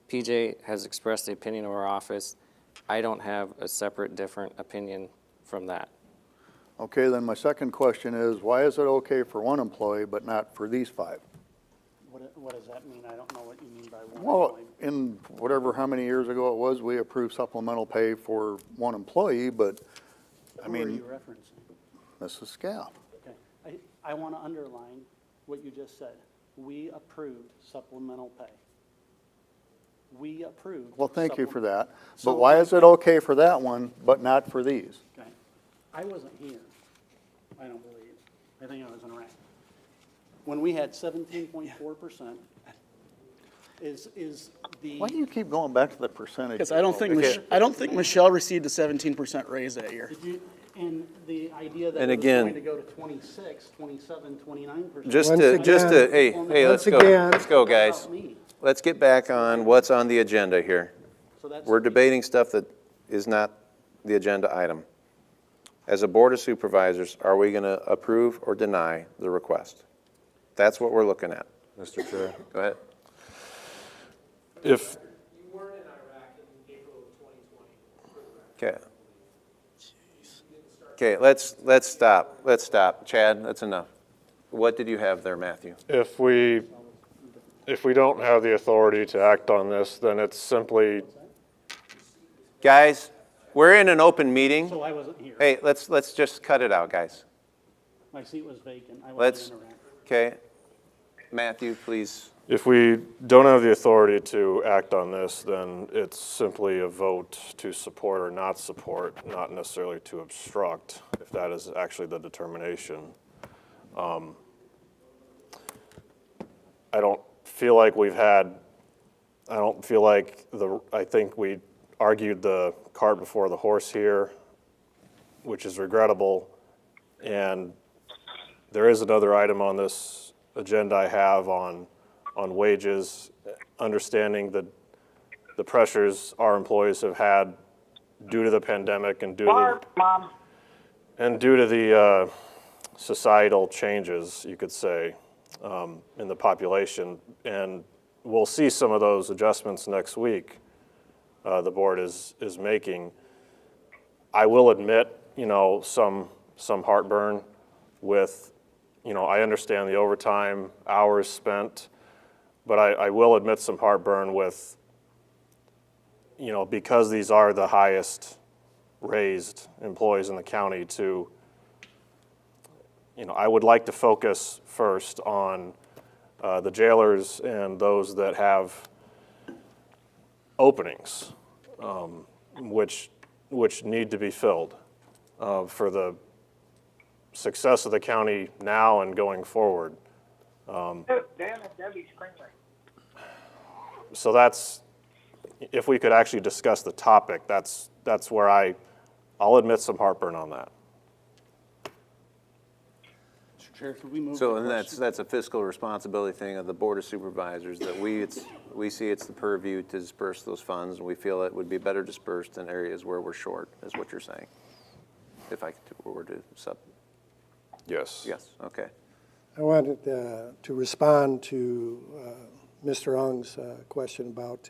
PJ has expressed the opinion of our office. I don't have a separate, different opinion from that. Okay, then my second question is, why is it okay for one employee but not for these 5? What does that mean? I don't know what you mean by one Well, employee. in whatever, how many years ago it was, we approved supplemental pay for one employee, but, I Who are mean, you referencing? Mrs. Scaff. Okay, I want to underline what you just said. We approved supplemental pay. We approved. Well, thank you for that. So- But why is it okay for that one, but not for these? Okay, I wasn't here, I don't believe. I think I was in Iraq. When we had 17.4% is the. Why do you keep going back to the percentage? Because I don't think, I don't think Michelle received a 17% raise that year. Did you, and the idea that And it was again- going to go to 26, 27, 29%. Just Once to, hey, again- let's once go. again- Let's go, guys. About me. Let's get back on what's on the agenda here. So that's. We're debating stuff that is not the agenda item. As a Board of Supervisors, are we going to approve or deny the request? That's what we're looking at. Mr. Chair. Go ahead. If, You weren't in Iraq in April of 2020. Okay. Okay, let's stop. Let's stop. Chad, that's enough. What did you have there, Matthew? if we don't have the authority to act on this, then it's simply, Guys, we're in an open meeting. So I wasn't here. Hey, let's just cut it out, guys. My seat was vacant. I Let's, wasn't in Iraq. okay. Matthew, please. if we don't have the authority to act on this, then it's simply a vote to support or not support, not necessarily to obstruct, if that is actually the determination. I don't feel like I think we argued the cart before the horse here, which is regrettable. And there is another item on this agenda I have on wages, understanding the pressures our employees have had due to the pandemic and due to the societal changes, you could say, in the population. And we'll see some of those adjustments next week the board is making. I will admit, some heartburn with, I understand the overtime hours spent, but I will admit some heartburn with, because these are the highest raised employees in the county to, I would like to focus first on the jailers and those that have openings, which need to be filled for the success of the county now and going forward. So that's, if we could actually discuss the topic, that's where I'll admit some heartburn on that. Mr. Chair, could we move? So, to and question? that's a fiscal responsibility thing of the Board of Supervisors, that we see it's the purview to disperse those funds, and we feel it would be better dispersed in areas where we're short, is what you're saying. If I were to Yes. yes, okay. I wanted to respond to Mr. Ung's question about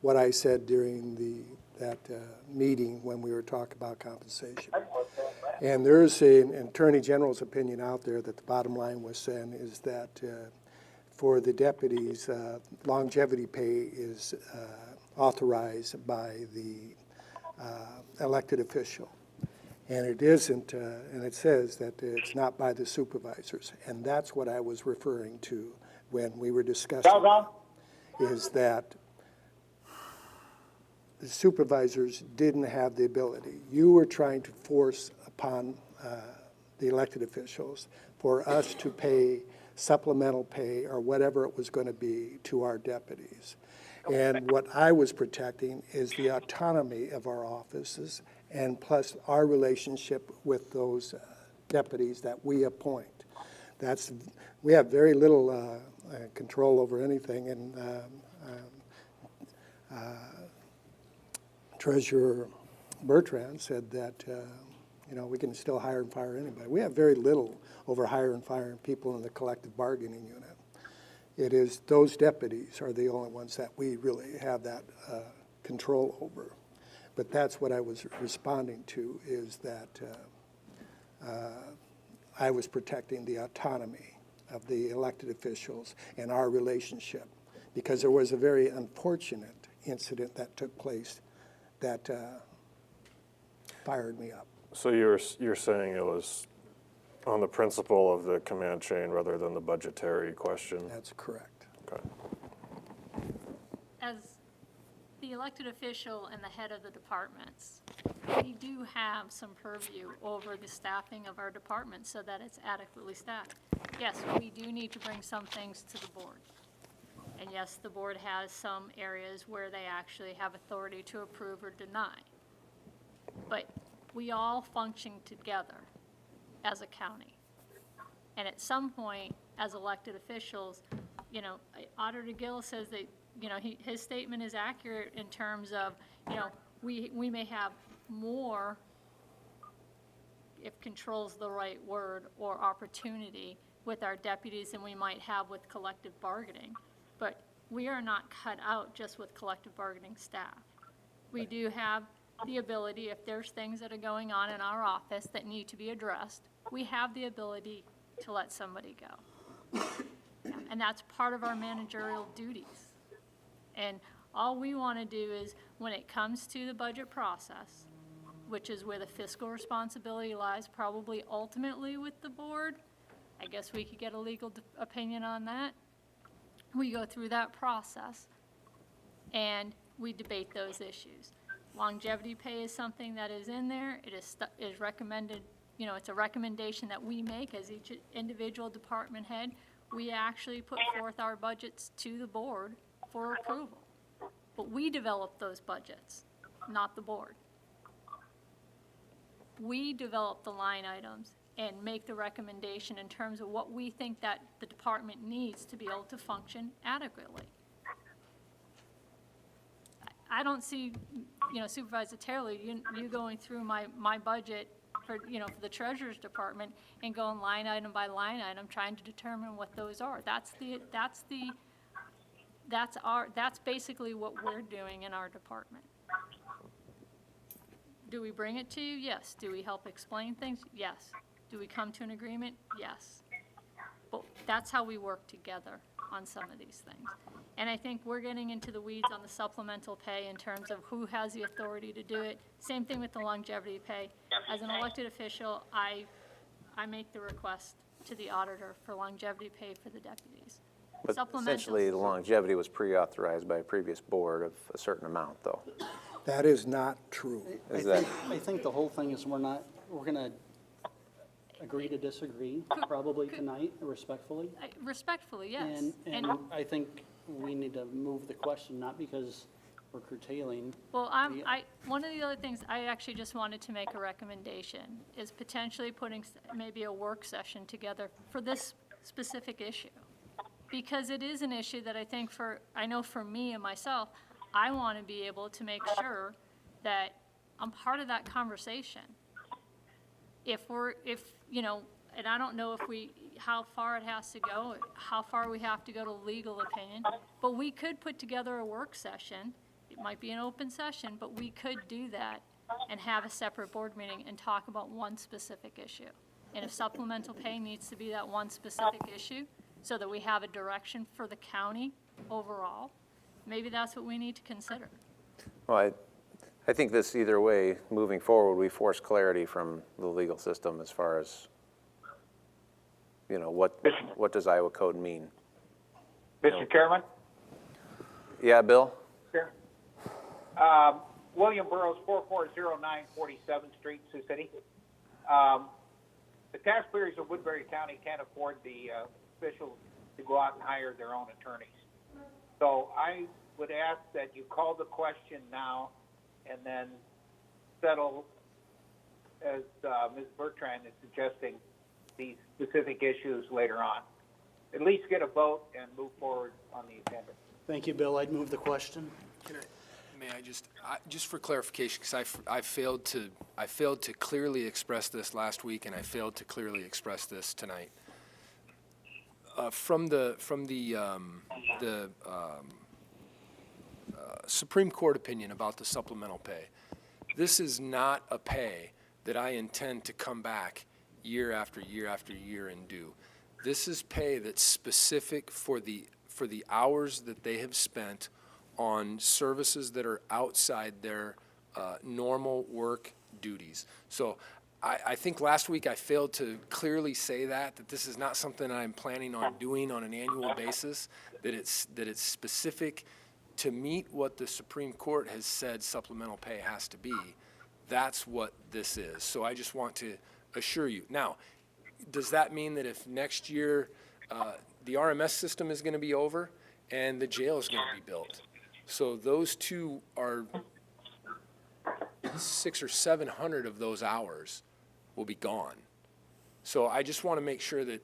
what I said during that meeting when we were talking about compensation. And there's an Attorney General's opinion out there that the bottom line was saying is that for the deputies, longevity pay is authorized by the elected official. And it isn't, and it says that it's not by the supervisors. And that's what I was referring to when we were discussing, is that supervisors didn't have the ability. You were trying to force upon the elected officials for us to pay supplemental pay or whatever it was going to be to our deputies. And what I was protecting is the autonomy of our offices and plus our relationship with those deputies that we appoint. We have very little control over anything, and Treasurer Bertrand said that we can still hire and fire anybody. We have very little over hire and firing people in the collective bargaining unit. It is those deputies are the only ones that we really have that control over. But that's what I was responding to, is that I was protecting the autonomy of the elected officials and our relationship, because there was a very unfortunate incident that took place that fired me up. So you're saying it was on the principle of the command chain rather than the budgetary question? That's correct. Okay. As the elected official and the head of the departments, we do have some purview over the staffing of our department so that it's adequately staffed. Yes, we do need to bring some things to the board. And yes, the board has some areas where they actually have authority to approve or deny. But we all function together as a county. And at some point, as elected officials, Auditor Gill says that, his statement is accurate in terms of, we may have more, if control's the right word, or opportunity with our deputies than we might have with collective bargaining. But we are not cut out just with collective bargaining staff. We do have the ability, if there's things that are going on in our office that need to be addressed, we have the ability to let somebody go. And that's part of our managerial duties. And all we want to do is, when it comes to the budget process, which is where the fiscal responsibility lies, probably ultimately with the board, I guess we could get a legal opinion on that. We go through that process and we debate those issues. Longevity pay is something that is in there. It is recommended, it's a recommendation that we make as each individual department head. We actually put forth our budgets to the board for approval. But we develop those budgets, not the board. We develop the line items and make the recommendation in terms of what we think that the department needs to be able to function adequately. I don't see, Supervisor Taylor, you going through my budget for the Treasurer's Department and going line item by line item, trying to determine what those are. That's basically what we're doing in our department. Do we bring it to you? Yes. Do we help explain things? Yes. Do we come to an agreement? Yes. But that's how we work together on some of these things. And I think we're getting into the weeds on the supplemental pay in terms of who has the authority to do it. Same thing with the longevity pay. As an elected official, I make the request to the auditor for longevity pay for the deputies. But essentially, the longevity was pre-authorized by a previous board of a certain amount, though. That is not true. I think the whole thing is we're gonna agree to disagree, probably tonight, respectfully. Respectfully, yes. And I think we need to move the question, not because we're curtailing. Well, one of the other things, I actually just wanted to make a recommendation, is potentially putting maybe a work session together for this specific issue. Because it is an issue that I know for me and myself, I want to be able to make sure that I'm part of that conversation. And I don't know how far it has to go, how far we have to go to legal opinion, but we could put together a work session. It might be an open session, but we could do that and have a separate board meeting and talk about one specific issue. And if supplemental pay needs to be that one specific issue, so that we have a direction for the county overall, maybe that's what we need to consider. Well, I think this, either way, moving forward, we force clarity from the legal system as far as, what does Iowa code mean? Mr. Chairman? Yeah, Bill? Sure. William Burroughs, 4409 47th Street, Sioux City. The taxpayers of Woodbury County can't afford the officials to go out and hire their own attorneys. So I would ask that you call the question now and then settle, as Ms. Bertrand is suggesting, these specific issues later on. At least get a vote and move forward on the agenda. Thank you, Bill. I'd move the question. May I just for clarification, because I failed to clearly express this last week, and I failed to clearly express this tonight. From the Supreme Court opinion about the supplemental pay, this is not a pay that I intend to come back year after year after year and do. This is pay that's specific for the hours that they have spent on services that are outside their normal work duties. So I think last week I failed to clearly say that this is not something I'm planning on doing on an annual basis, that it's specific to meet what the Supreme Court has said supplemental pay has to be. That's what this is. So I just want to assure you. Now, does that mean that if next year the RMS system is going to be over and the jail is going to be built? So those two are 600 or 700 of those hours will be gone. So I just want to make sure that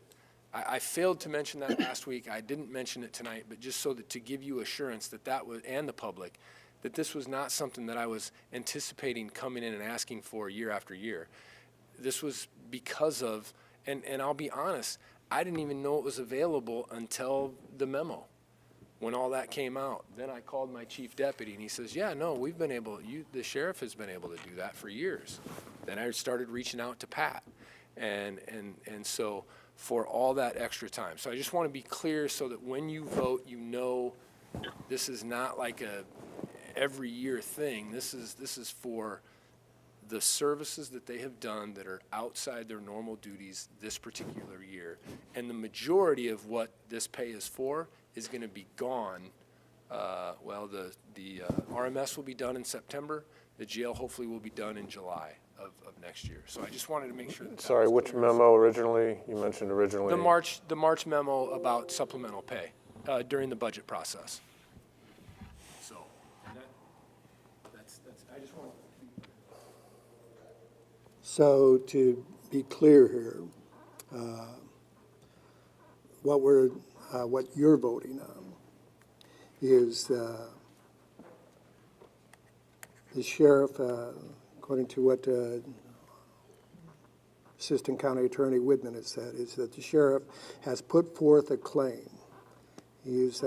I failed to mention that last week. I didn't mention it tonight, but just so that to give you assurance that was, and the public, that this was not something that I was anticipating coming in and asking for year after year. This was because of, and I'll be honest, I didn't even know it was available until the memo. When all that came out, then I called my chief deputy and he says, yeah, no, we've been able, the sheriff has been able to do that for years. Then I started reaching out to Pat. And so for all that extra time. So I just want to be clear so that when you vote, you know this is not like a every year thing. This is for the services that they have done that are outside their normal duties this particular year. And the majority of what this pay is for is going to be gone. The RMS will be done in September. The jail hopefully will be done in July of next year. So I just wanted to make sure that Sorry, was which clear. memo originally? You mentioned originally. The March memo about supplemental pay during the budget process. So that's I just want to. So to be clear here, what you're voting on is the sheriff, according to what Assistant County Attorney Whitman has said, is that the sheriff has put forth a claim. He's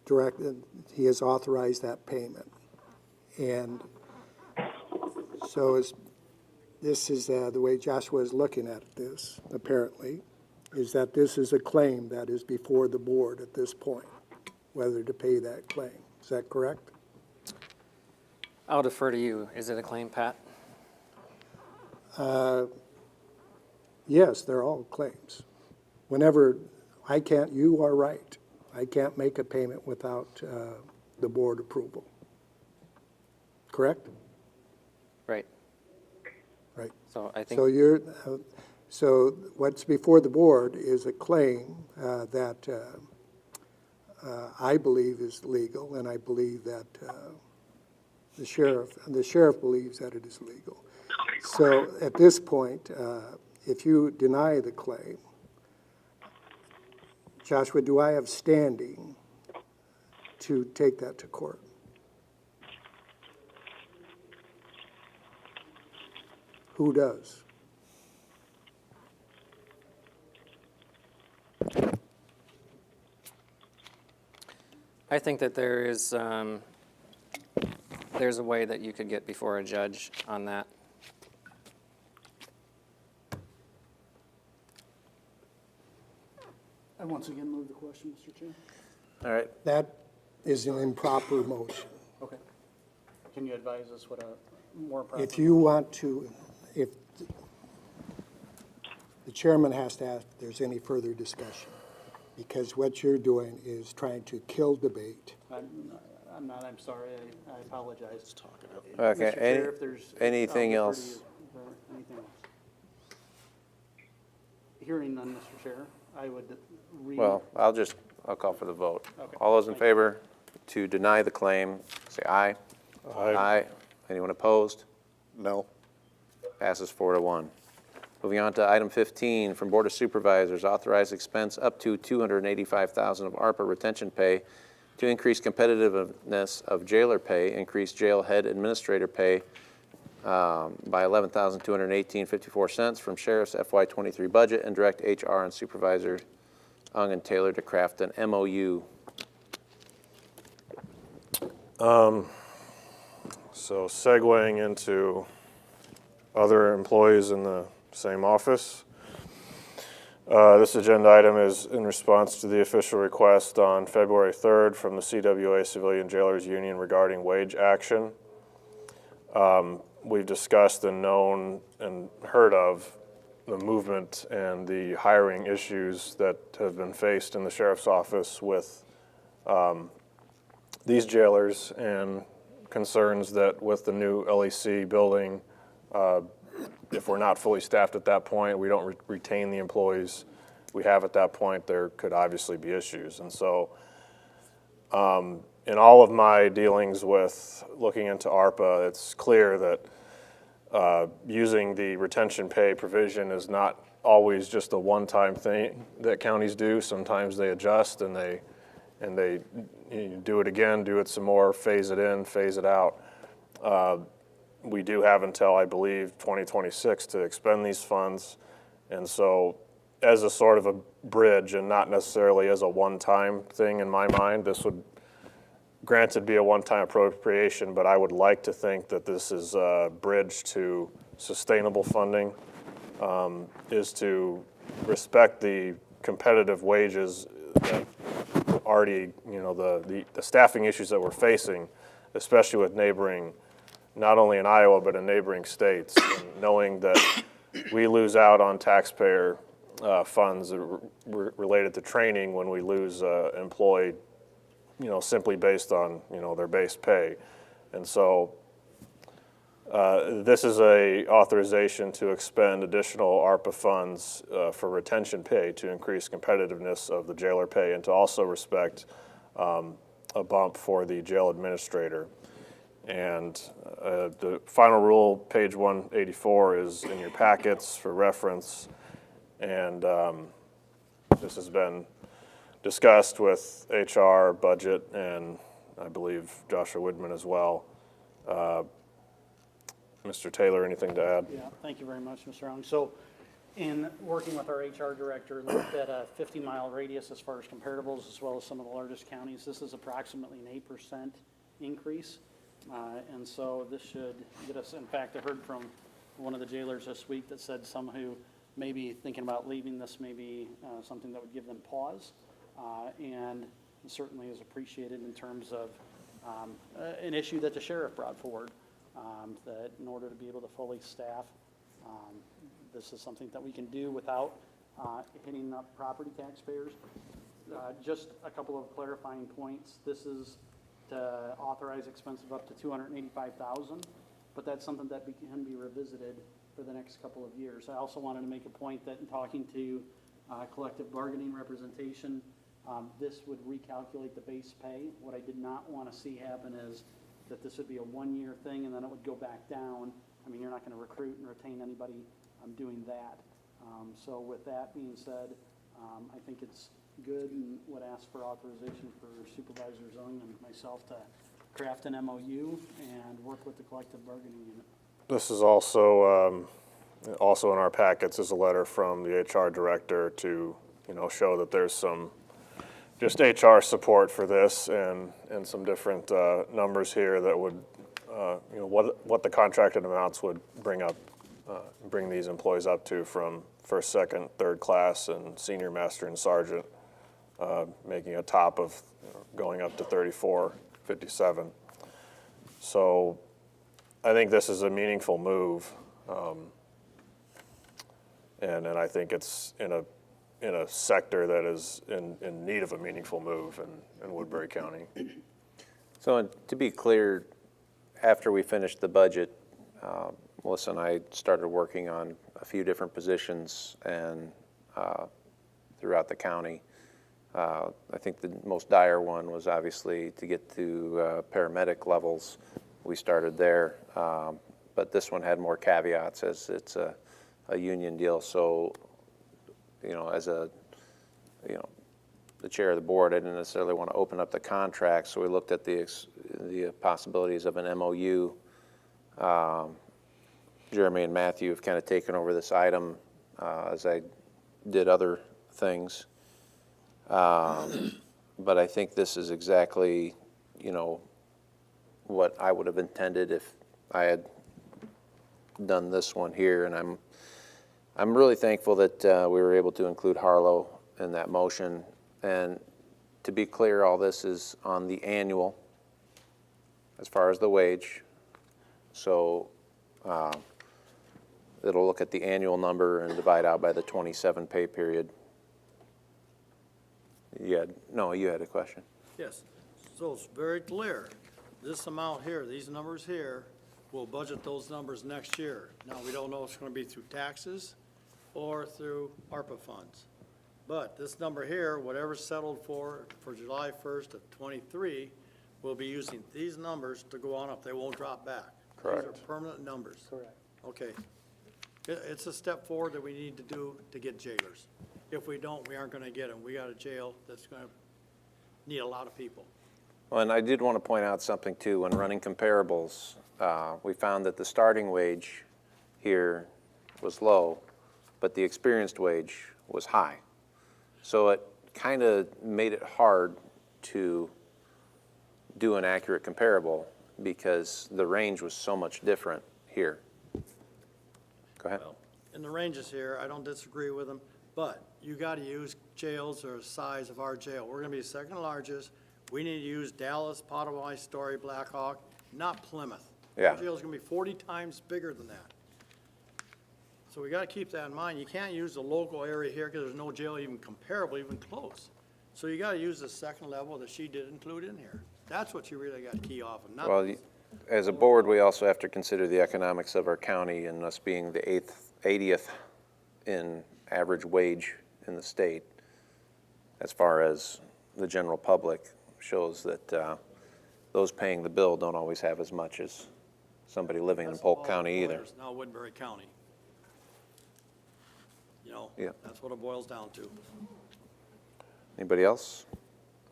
directed, he has authorized that payment. And so this is the way Joshua is looking at this, apparently, is that this is a claim that is before the board at this point, whether to pay that claim. Is that correct? I'll defer to you. Is it a claim, Pat? Yes, they're all claims. Whenever you are right. I can't make a payment without the board approval. Correct? Right. Right. So I think. So what's before the board is a claim that I believe is legal, and I believe that the sheriff believes that it is legal. So at this point, if you deny the claim, Joshua, do I have standing to take that to court? Who does? I think that there's a way that you could get before a judge on that. I once again move the question, Mr. Chair. All right. That is an improper motion. Okay. Can you advise us what a more proper? If you want to, if the chairman has to ask if there's any further discussion, because what you're doing is trying to kill debate. I'm sorry, I apologize. Okay, Mr. Chair, if there's. anything I'll defer to else? you for anything else. Hearing none, Mr. Chair, I would read. Well, I'll call for the vote. Okay, All those in thank you. favor to deny the claim, say aye. Aye. Anyone opposed? No. Passes 4-1. Moving on to item 15, from Board of Supervisors, authorize expense up to $285,000 of ARPA retention pay to increase competitiveness of jailer pay, increase jail head administrator pay by $11,218.54 from Sheriff's FY23 budget, and direct HR and Supervisor Ung and Taylor to craft an MOU. So segueing into other employees in the same office. This agenda item is in response to the official request on February 3rd from the CWA Civilian Jailers Union regarding wage action. We've discussed and known and heard of the movement and the hiring issues that have been faced in the sheriff's office with these jailers, and concerns that with the new LEC building, if we're not fully staffed at that point, we don't retain the employees we have at that point, there could obviously be issues. And so in all of my dealings with looking into ARPA, it's clear that using the retention pay provision is not always just a one-time thing that counties do. Sometimes they adjust and they do it again, do it some more, phase it in, phase it out. We do have until, I believe, 2026 to expend these funds. And so as a sort of a bridge and not necessarily as a one-time thing in my mind, this would granted be a one-time appropriation, but I would like to think that this is a bridge to sustainable funding, is to respect the competitive wages that already, the staffing issues that we're facing, especially with neighboring, not only in Iowa, but in neighboring states, and knowing that we lose out on taxpayer funds related to training when we lose employed, simply based on, their base pay. And so this is a authorization to expend additional ARPA funds for retention pay to increase competitiveness of the jailer pay, and to also respect a bump for the jail administrator. And the final rule, page 184, is in your packets for reference. And this has been discussed with HR, budget, and I believe Joshua Woodman as well. Mr. Taylor, anything to add? Yeah, thank you very much, Mr. Ung. So in working with our HR director, looked at a 50-mile radius as far as comparables, as well as some of the largest counties. This is approximately an 8% increase. And so this should get us, in fact, I heard from one of the jailers this week that said some who may be thinking about leaving, this may be something that would give them pause. And certainly is appreciated in terms of an issue that the sheriff brought forward, that in order to be able to fully staff, this is something that we can do without hitting up property taxpayers. Just a couple of clarifying points. This is to authorize expense of up to $285,000, but that's something that can be revisited for the next couple of years. I also wanted to make a point that in talking to collective bargaining representation, this would recalculate the base pay. What I did not want to see happen is that this would be a one-year thing and then it would go back down. I mean, you're not going to recruit and retain anybody doing that. So with that being said, I think it's good and would ask for authorization for Supervisor Zung and myself to craft an MOU and work with the collective bargaining unit. This is also in our packets is a letter from the HR director to, show that there's some just HR support for this, and some different numbers here that would, what the contracted amounts would bring these employees up to from first, second, third class, and senior master and sergeant, making a top of going up to $34.57. So I think this is a meaningful move, and I think it's in a sector that is in need of a meaningful move in Woodbury County. So to be clear, after we finished the budget, Melissa and I started working on a few different positions and throughout the county. I think the most dire one was obviously to get to paramedic levels. We started there, but this one had more caveats as it's a union deal. So, as the chair of the board, I didn't necessarily want to open up the contract, so we looked at the possibilities of an MOU. Jeremy and Matthew have kind of taken over this item as I did other things. But I think this is exactly, what I would have intended if I had done this one here. And I'm really thankful that we were able to include Harlow in that motion. And to be clear, all this is on the annual as far as the wage. So it'll look at the annual number and divide out by the 27 pay period. You had a question. Yes, so it's very clear. This amount here, these numbers here, we'll budget those numbers next year. Now, we don't know if it's gonna be through taxes or through ARPA funds. But this number here, whatever's settled for July 1st of '23, we'll be using these numbers to go on up. They won't drop back. Correct. These are permanent numbers. Correct. Okay. It's a step forward that we need to do to get jailers. If we don't, we aren't gonna get them. We got a jail that's gonna need a lot of people. Well, and I did want to point out something too. When running comparables, we found that the starting wage here was low, but the experienced wage was high. So it kind of made it hard to do an accurate comparable because the range was so much different here. Go ahead. Well, in the ranges here, I don't disagree with them, but you gotta use jails or the size of our jail. We're gonna be the second largest. We need to use Dallas, Potawatomi, Story, Blackhawk, not Plymouth. Yeah. Our jail's gonna be 40 times bigger than that. So we gotta keep that in mind. You can't use the local area here because there's no jail even comparable, even close. So you gotta use the second level that she did include in here. That's what you really gotta key off of, not. Well, as a board, we also have to consider the economics of our county and us being the 80th in average wage in the state. As far as the general public shows that those paying the bill don't always have as much as somebody living in That's Polk all County either. employers, Now Woodbury County. Yeah. That's what it boils down to. Anybody else?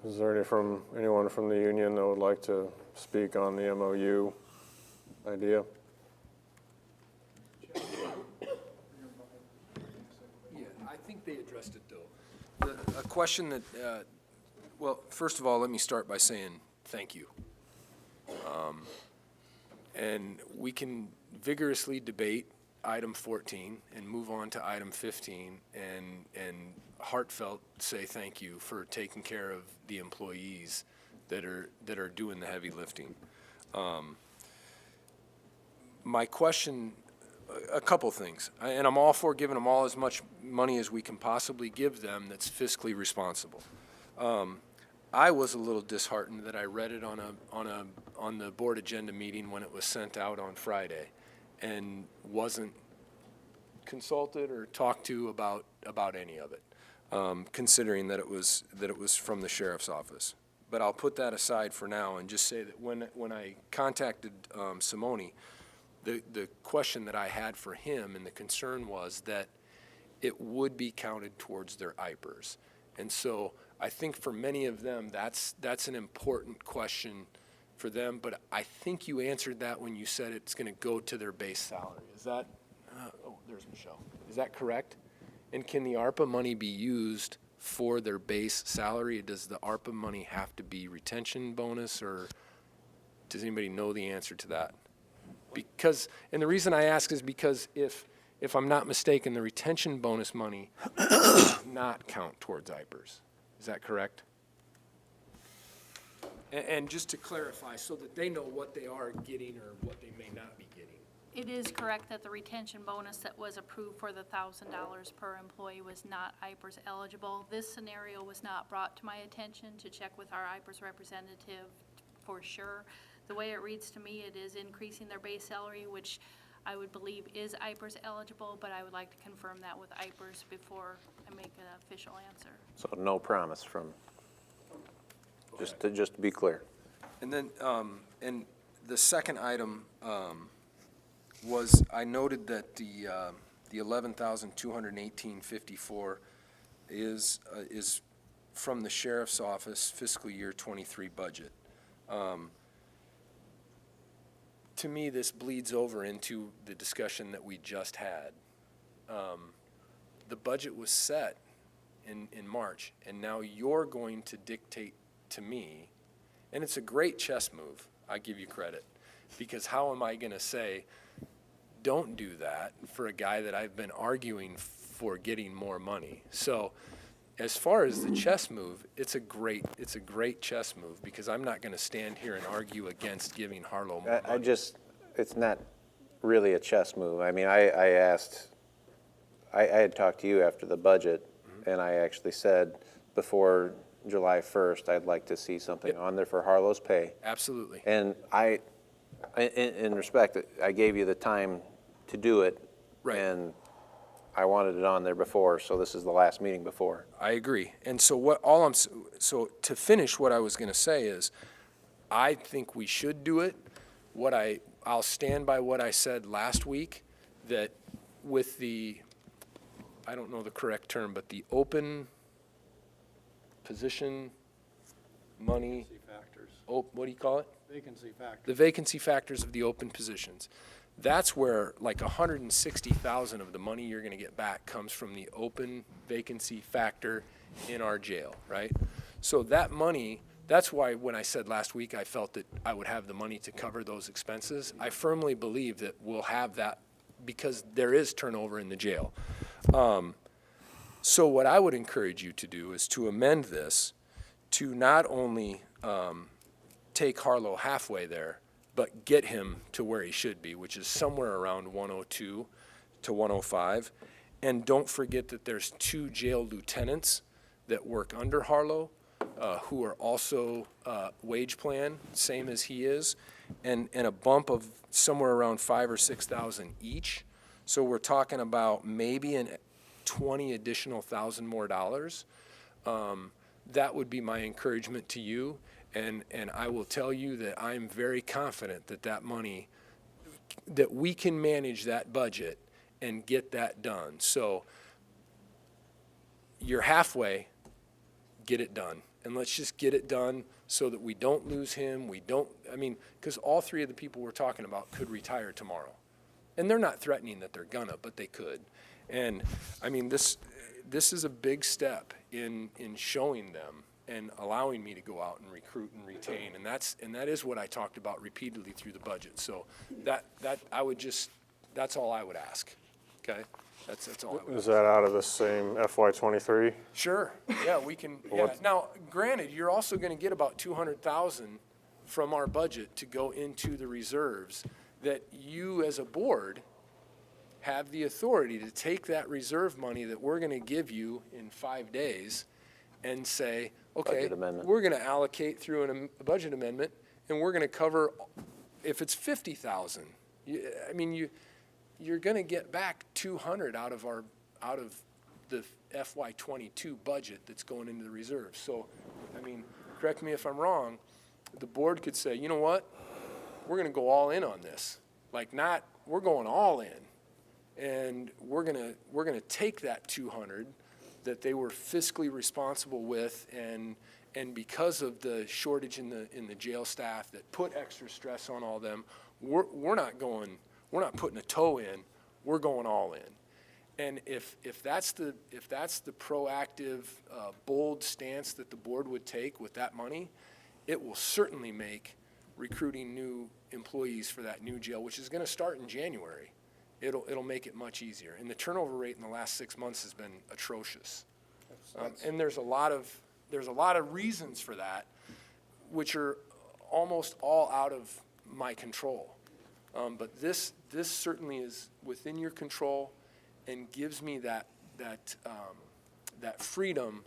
Is there anyone from the union that would like to speak on the MOU idea? Yeah, I think they addressed it, though. A question that, well, first of all, let me start by saying thank you. And we can vigorously debate item 14 and move on to item 15 and heartfelt say thank you for taking care of the employees that are doing the heavy lifting. My question, a couple things, and I'm all for giving them all as much money as we can possibly give them that's fiscally responsible. I was a little disheartened that I read it on the board agenda meeting when it was sent out on Friday, and wasn't consulted or talked to about any of it, considering that it was from the sheriff's office. But I'll put that aside for now and just say that when I contacted Simone, the question that I had for him and the concern was that it would be counted towards their IPERS. And so I think for many of them, that's an important question for them, but I think you answered that when you said it's going to go to their base salary. Is that, oh, there's Michelle. Is that correct? And can the ARPA money be used for their base salary? Does the ARPA money have to be retention bonus, or does anybody know the answer to that? Because, and the reason I ask is because if I'm not mistaken, the retention bonus money does not count towards IPERS. Is that correct? And just to clarify, so that they know what they are getting or what they may not be getting. It is correct that the retention bonus that was approved for the $1,000 per employee was not IPERS eligible. This scenario was not brought to my attention to check with our IPERS representative for sure. The way it reads to me, it is increasing their base salary, which I would believe is IPERS eligible, but I would like to confirm that with IPERS before I make an official answer. So no promise from, just to be clear. And then, and the second item, was, I noted that the 11,218.54 is from the sheriff's office fiscal year '23 budget. To me, this bleeds over into the discussion that we just had. The budget was set in March, and now you're going to dictate to me, and it's a great chess move, I give you credit, because how am I gonna say, don't do that for a guy that I've been arguing for getting more money? So, as far as the chess move, it's a great chess move, because I'm not gonna stand here and argue against giving Harlow more money. It's not really a chess move. I mean, I had talked to you after the budget, and I actually said before July 1st, I'd like to see something on there for Harlow's pay. Absolutely. And in respect, I gave you the time to do it. Right. And I wanted it on there before, so this is the last meeting before. I agree. And so so to finish, what I was gonna say is, I think we should do it. I'll stand by what I said last week, that with the, I don't know the correct term, but the open position money. Factors, What do you call it? vacancy factors. The vacancy factors of the open positions. That's where like 160,000 of the money you're gonna get back comes from the open vacancy factor in our jail, right? So that money, that's why when I said last week I felt that I would have the money to cover those expenses. I firmly believe that we'll have that because there is turnover in the jail. So what I would encourage you to do is to amend this to not only take Harlow halfway there, but get him to where he should be, which is somewhere around 102 to 105. And don't forget that there's 2 jail lieutenants that work under Harlow, who are also wage plan, same as he is, and a bump of somewhere around 5,000 or 6,000 each. So we're talking about maybe 20 additional thousand more dollars. That would be my encouragement to you. And I will tell you that I'm very confident that that money, that we can manage that budget and get that done. So you're halfway, get it done. And let's just get it done so that we don't lose him. Because all 3 of the people we're talking about could retire tomorrow. And they're not threatening that they're gonna, but they could. And I mean, this is a big step in showing them and allowing me to go out and recruit and retain. And that is what I talked about repeatedly through the budget. So that's all I would ask, okay? That's all I would ask. Is that out of the same FY23? Sure, yeah, we can, yeah. Now, granted, you're also gonna get about 200,000 from our budget to go into the reserves that you as a board have the authority to take that reserve money that we're gonna give you in 5 days and say, okay, Budget amendment. we're gonna allocate through a budget amendment, and we're gonna cover, if it's 50,000, you're gonna get back 200 out of the FY22 budget that's going into the reserve. So, correct me if I'm wrong, the board could say, you know what, we're gonna go all in on this. We're going all in. And we're gonna take that 200 that they were fiscally responsible with, and because of the shortage in the jail staff that put extra stress on all them, we're not putting a toe in, we're going all in. And if that's the proactive, bold stance that the board would take with that money, it will certainly make recruiting new employees for that new jail, which is gonna start in January. It'll make it much easier. And the turnover rate in the last 6 months has been atrocious. And there's a lot of reasons for that, which are almost all out of my control. But this certainly is within your control and gives me that freedom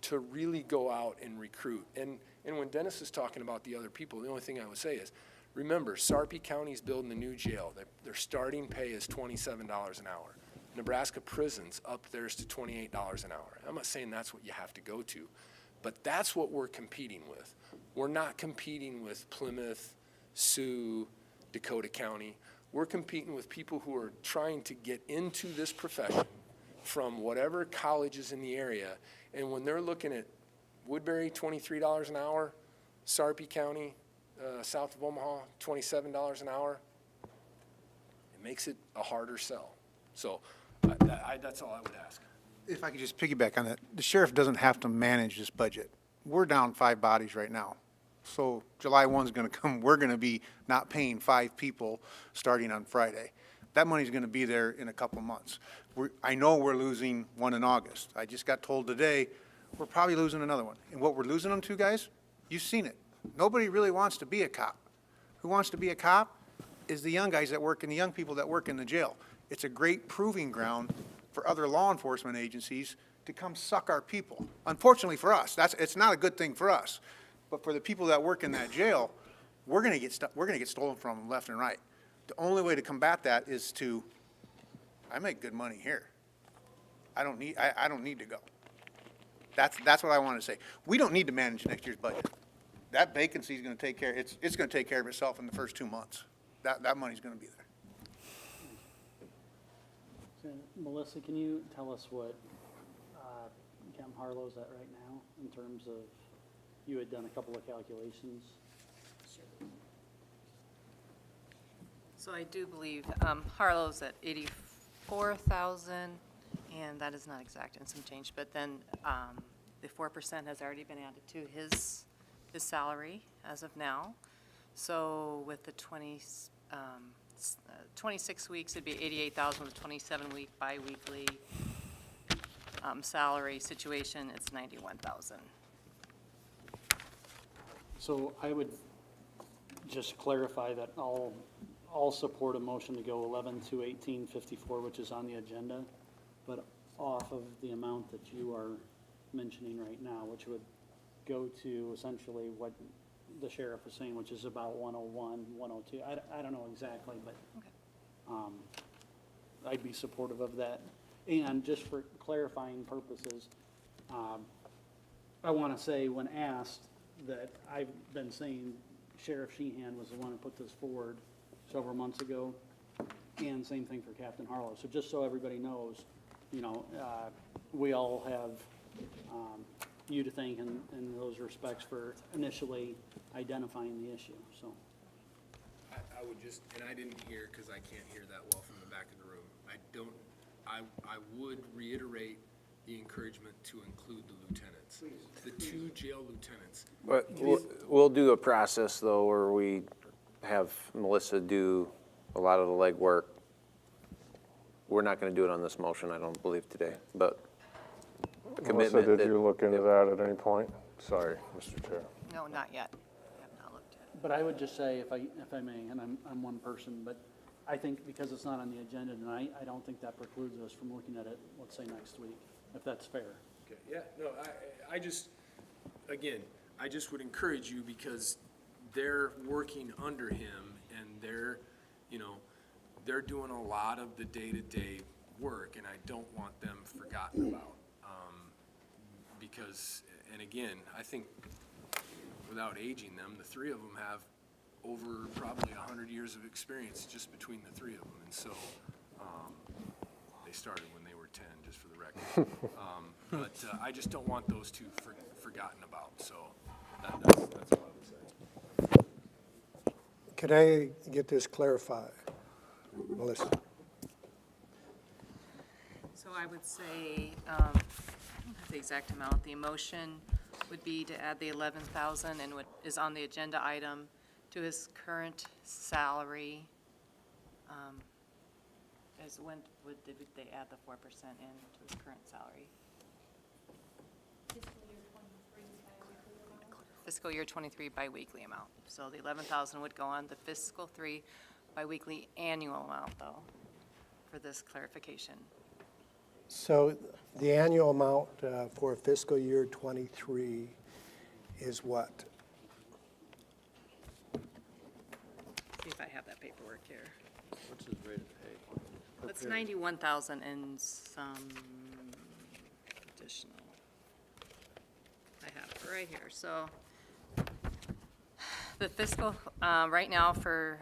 to really go out and recruit. And And when Dennis is talking about the other people, the only thing I would say is, remember, Sarpy County's building a new jail. Their starting pay is $27 an hour. Nebraska prisons up theirs to $28 an hour. I'm not saying that's what you have to go to, but that's what we're competing with. We're not competing with Plymouth, Sioux, Dakota County. We're competing with people who are trying to get into this profession from whatever colleges in the area. And when they're looking at Woodbury, $23 an hour, Sarpy County, south of Omaha, $27 an hour, it makes it a harder sell. So that's all I would ask. If I could just piggyback on that, the sheriff doesn't have to manage this budget. We're down 5 bodies right now. So July 1's going to come, we're going to be not paying 5 people starting on Friday. That money's going to be there in a couple of months. I know we're losing one in August. I just got told today, we're probably losing another one. And what we're losing them to, guys, you've seen it. Nobody really wants to be a cop. Who wants to be a cop is the young guys that work and the young people that work in the jail. It's a great proving ground for other law enforcement agencies to come suck our people. Unfortunately for us, it's not a good thing for us. But for the people that work in that jail, we're going to get stolen from them left and right. The only way to combat that is I make good money here. I don't need to go. That's what I want to say. We don't need to manage next year's budget. That vacancy is going to take care. It's going to take care of itself in the first 2 months. That money's going to be there. So, Melissa, can you tell us what Captain Harlow's at right now in terms of, you had done a couple of calculations? So I do believe Harlow's at 84,000, and that is not exact and some change, but then the 4% has already been added to his salary as of now. So with the 26 weeks, it'd be 88,000 with 27-week biweekly salary situation, it's 91,000. So I would just clarify that I'll support a motion to go 11 to 1854, which is on the agenda, but off of the amount that you are mentioning right now, which would go to essentially what the sheriff was saying, which is about 101, 102. I don't know exactly, but I'd be supportive of that. And just for clarifying purposes, I want to say when asked that I've been saying Sheriff Sheehan was the one who put this forward several months ago, and same thing for Captain Harlow. So just so everybody knows, we all have you to thank in those respects for initially identifying the issue, so. I would just, and I didn't hear, because I can't hear that well from the back of the room, I would reiterate the encouragement to include the lieutenants. The 2 jail lieutenants. But we'll do a process, though, where we have Melissa do a lot of the legwork. We're not going to do it on this motion, I don't believe, today, but a commitment. Melissa, did you look into that at any point? Sorry, Mr. Chair. No, not yet. I have not looked at. But I would just say, if I may, and I'm one person, but I think because it's not on the agenda tonight, I don't think that precludes us from looking at it, let's say next week, if that's fair. Okay, yeah, no, I just would encourage you, because they're working under him, and they're doing a lot of the day-to-day work, and I don't want them forgotten about. Because, and again, I think without aging them, the 3 of them have over probably 100 years of experience just between the 3 of them. And so they started when they were 10, just for the record. But I just don't want those 2 forgotten about. So that's all I would say. Can I get this clarified, Melissa? So I would say, I don't have the exact amount, the motion would be to add the 11,000 and what is on the agenda item to his current salary. As when did they add the 4% in to his current salary? Fiscal year 23 biweekly amount. So the 11,000 would go on the fiscal 3 biweekly annual amount, though, for this clarification. So the annual amount for fiscal year '23 is what? paperwork here. What's his rate of pay? Per That's period? 91,000 and some additional. I have it right here, so. The fiscal, right now for,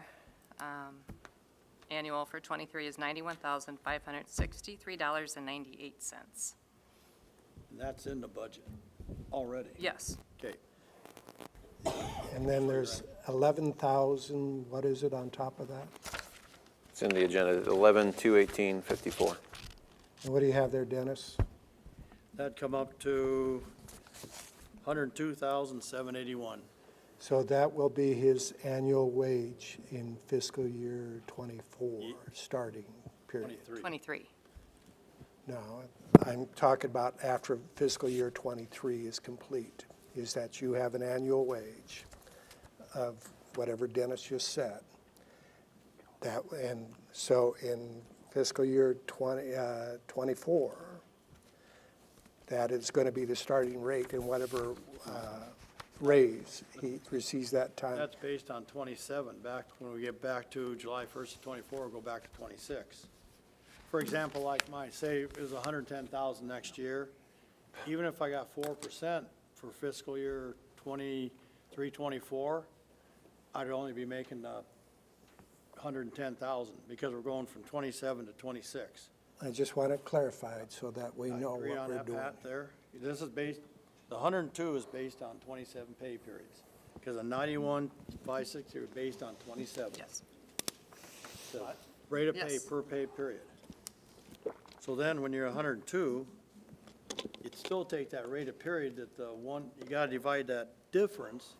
annual for '23 is $91,563.98. And that's in the budget already? Yes. Okay. And then there's 11,000, what is it on top of that? It's in the agenda, 11-218-54. And what do you have there, Dennis? That'd come up to 102,781. So that will be his annual wage in fiscal year '24, starting period. 23. No, I'm talking about after fiscal year '23 is complete, is that you have an annual wage of whatever Dennis just said. That, and so in fiscal year 24, that is going to be the starting rate in whatever raise he receives that time. That's based on 27. Back, when we get back to July 1st of '24, we'll go back to 26. For example, like mine, say it was 110,000 next year, even if I got 4% for fiscal year '23, '24, I'd only be making 110,000 because we're going from 27 to 26. I just want it clarified so that we know Agree what on we're that, doing. Pat, there? This is based, the 102 is based on 27 pay periods, because the 91,560 is based on 27. Yes. The rate of pay Yes. per pay period. So then, when you're 102, you'd still take that rate of period that the one, you gotta divide that difference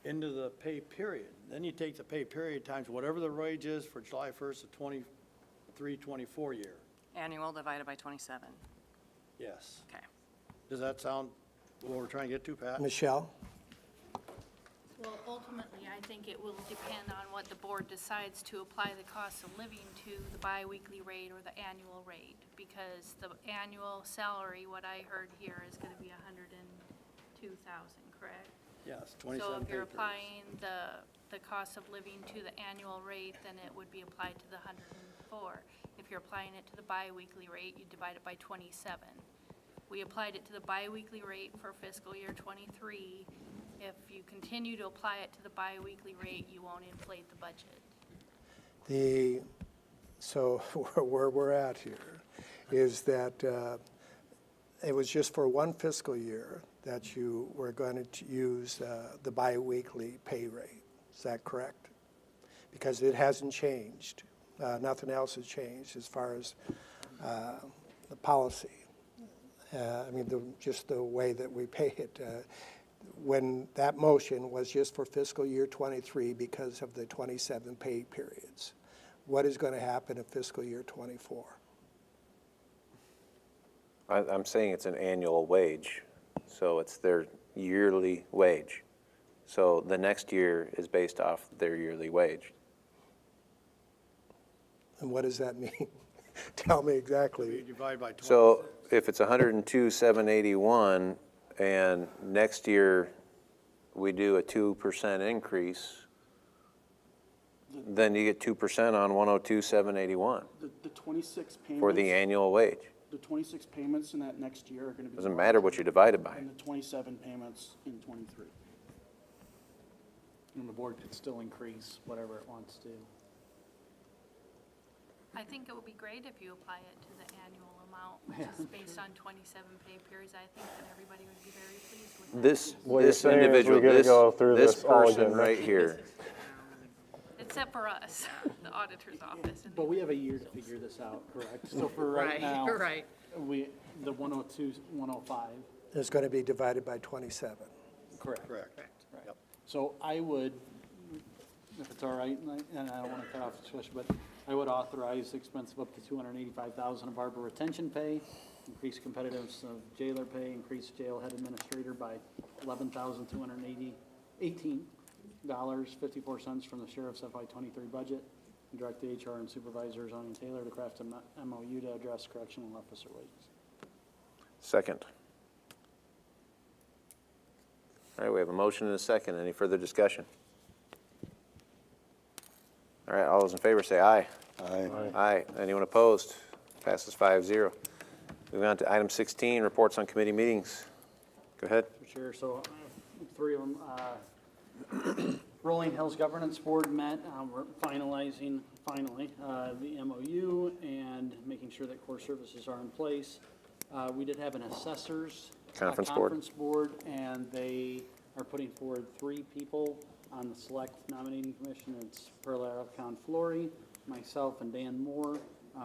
into the pay period. Then you take the pay period times whatever the wage is for July 1st of '23, '24 year. Annual divided by 27. Yes. Okay. Does that sound what we're trying to get to, Pat? Michelle? Well, ultimately, I think it will depend on what the board decides to apply the cost of living to the biweekly rate or the annual rate, because the annual salary, what I heard here, is gonna be 102,000, correct? Yes, 27 So if pay you're periods. applying the cost of living to the annual rate, then it would be applied to the 104. If you're applying it to the biweekly rate, you divide it by 27. We applied it to the biweekly rate for fiscal year '23. If you continue to apply it to the biweekly rate, you won't inflate the budget. So where we're at here is that it was just for one fiscal year that you were going to use the biweekly pay rate. Is that correct? Because it hasn't changed. Nothing else has changed as far as the policy. I mean, just the way that we pay it. When that motion was just for fiscal year '23 because of the 27 pay periods. What is going to happen in fiscal year '24? I'm saying it's an annual wage, so it's their yearly wage. So the next year is based off their yearly wage. And what does that mean? Tell me You exactly. divide by 26. So if it's 102,781, and next year we do a 2% increase, then you get 2% on 102,781 The 26 payments. for the annual wage. The 26 payments in that next year are going to be. Doesn't matter what you divide it by. And the 27 payments in '23. And the board could still increase whatever it wants to. I think it would be great if you apply it to the annual amount, which is based on 27 pay periods. I think that everybody would be very pleased with that. What you're This saying is individual, we gotta go through this this all person again right next here, Except for us, the auditor's office. and the But we have a year to figure this out, correct? So for right now. Right. The 102, 105. It's going to be divided by 27. Correct. Correct. Right. Yep. So I would, if it's all right, and I don't want to cut off the discussion, but I would authorize expense of up to $285,000 of ARPA retention pay, increase competitiveness of jailer pay, increase jail head administrator by $11,218.54 from the sheriff's FY '23 budget, and direct the HR and supervisors on Taylor to craft an MOU to address correctional officer wages. second. All right, we have a motion and a second. Any further discussion? All right, all those in favor say aye. Aye. Aye. Anyone opposed? Passes 5-0. Moving on to item 16, reports on committee meetings. Go ahead. Sure, so three of them. Rolling Hills Governance Board met, we're finalizing, finally, the MOU and making sure that core services are in place. We did have an assessors Conference board. conference board, and they are putting forward 3 people on the select nominating commission. It's Perla Conflori, myself, and Dan Moore.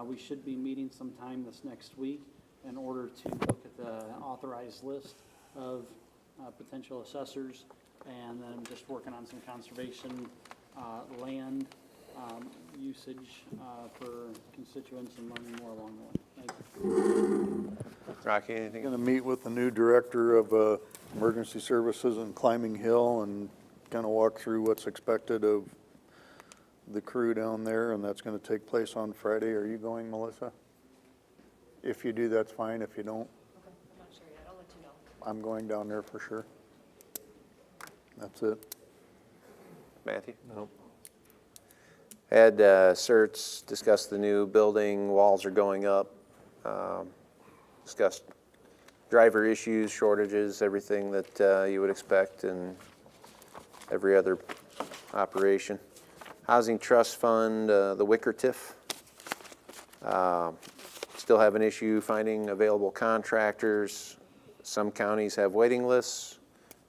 We should be meeting sometime this next week in order to look at the authorized list of potential assessors, and then I'm just working on some conservation land usage for constituents and learning more along the way. Thank you. Rocky, anything? Going to meet with the new director of emergency services in Climbing Hill and kind of walk through what's expected of the crew down there, and that's going to take place on Friday. Are you going, Melissa? If you do, that's fine. If you don't, Okay, I'm not sure yet. I'll let you know. I'm going down there for sure. That's it. Matthew? No. Had certs, discussed the new building, walls are going up, discussed driver issues, shortages, everything that you would expect in every other operation. Housing Trust Fund, the Wicker TIF. Still have an issue finding available contractors. Some counties have waiting lists,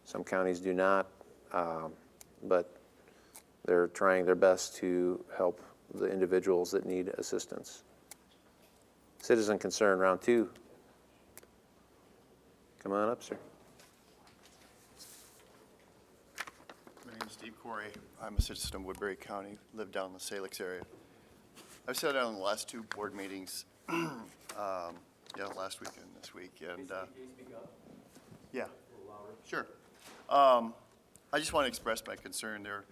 some counties do not, but they're trying their best to help the individuals that need assistance. Citizen concern, round 2. Come on up, sir. My name is Steve Corey. I'm a citizen of Woodbury County, live down in the Salix area. I've sat down in the last 2 board meetings, last week and this week, and yeah, sure. I just want to express my concern there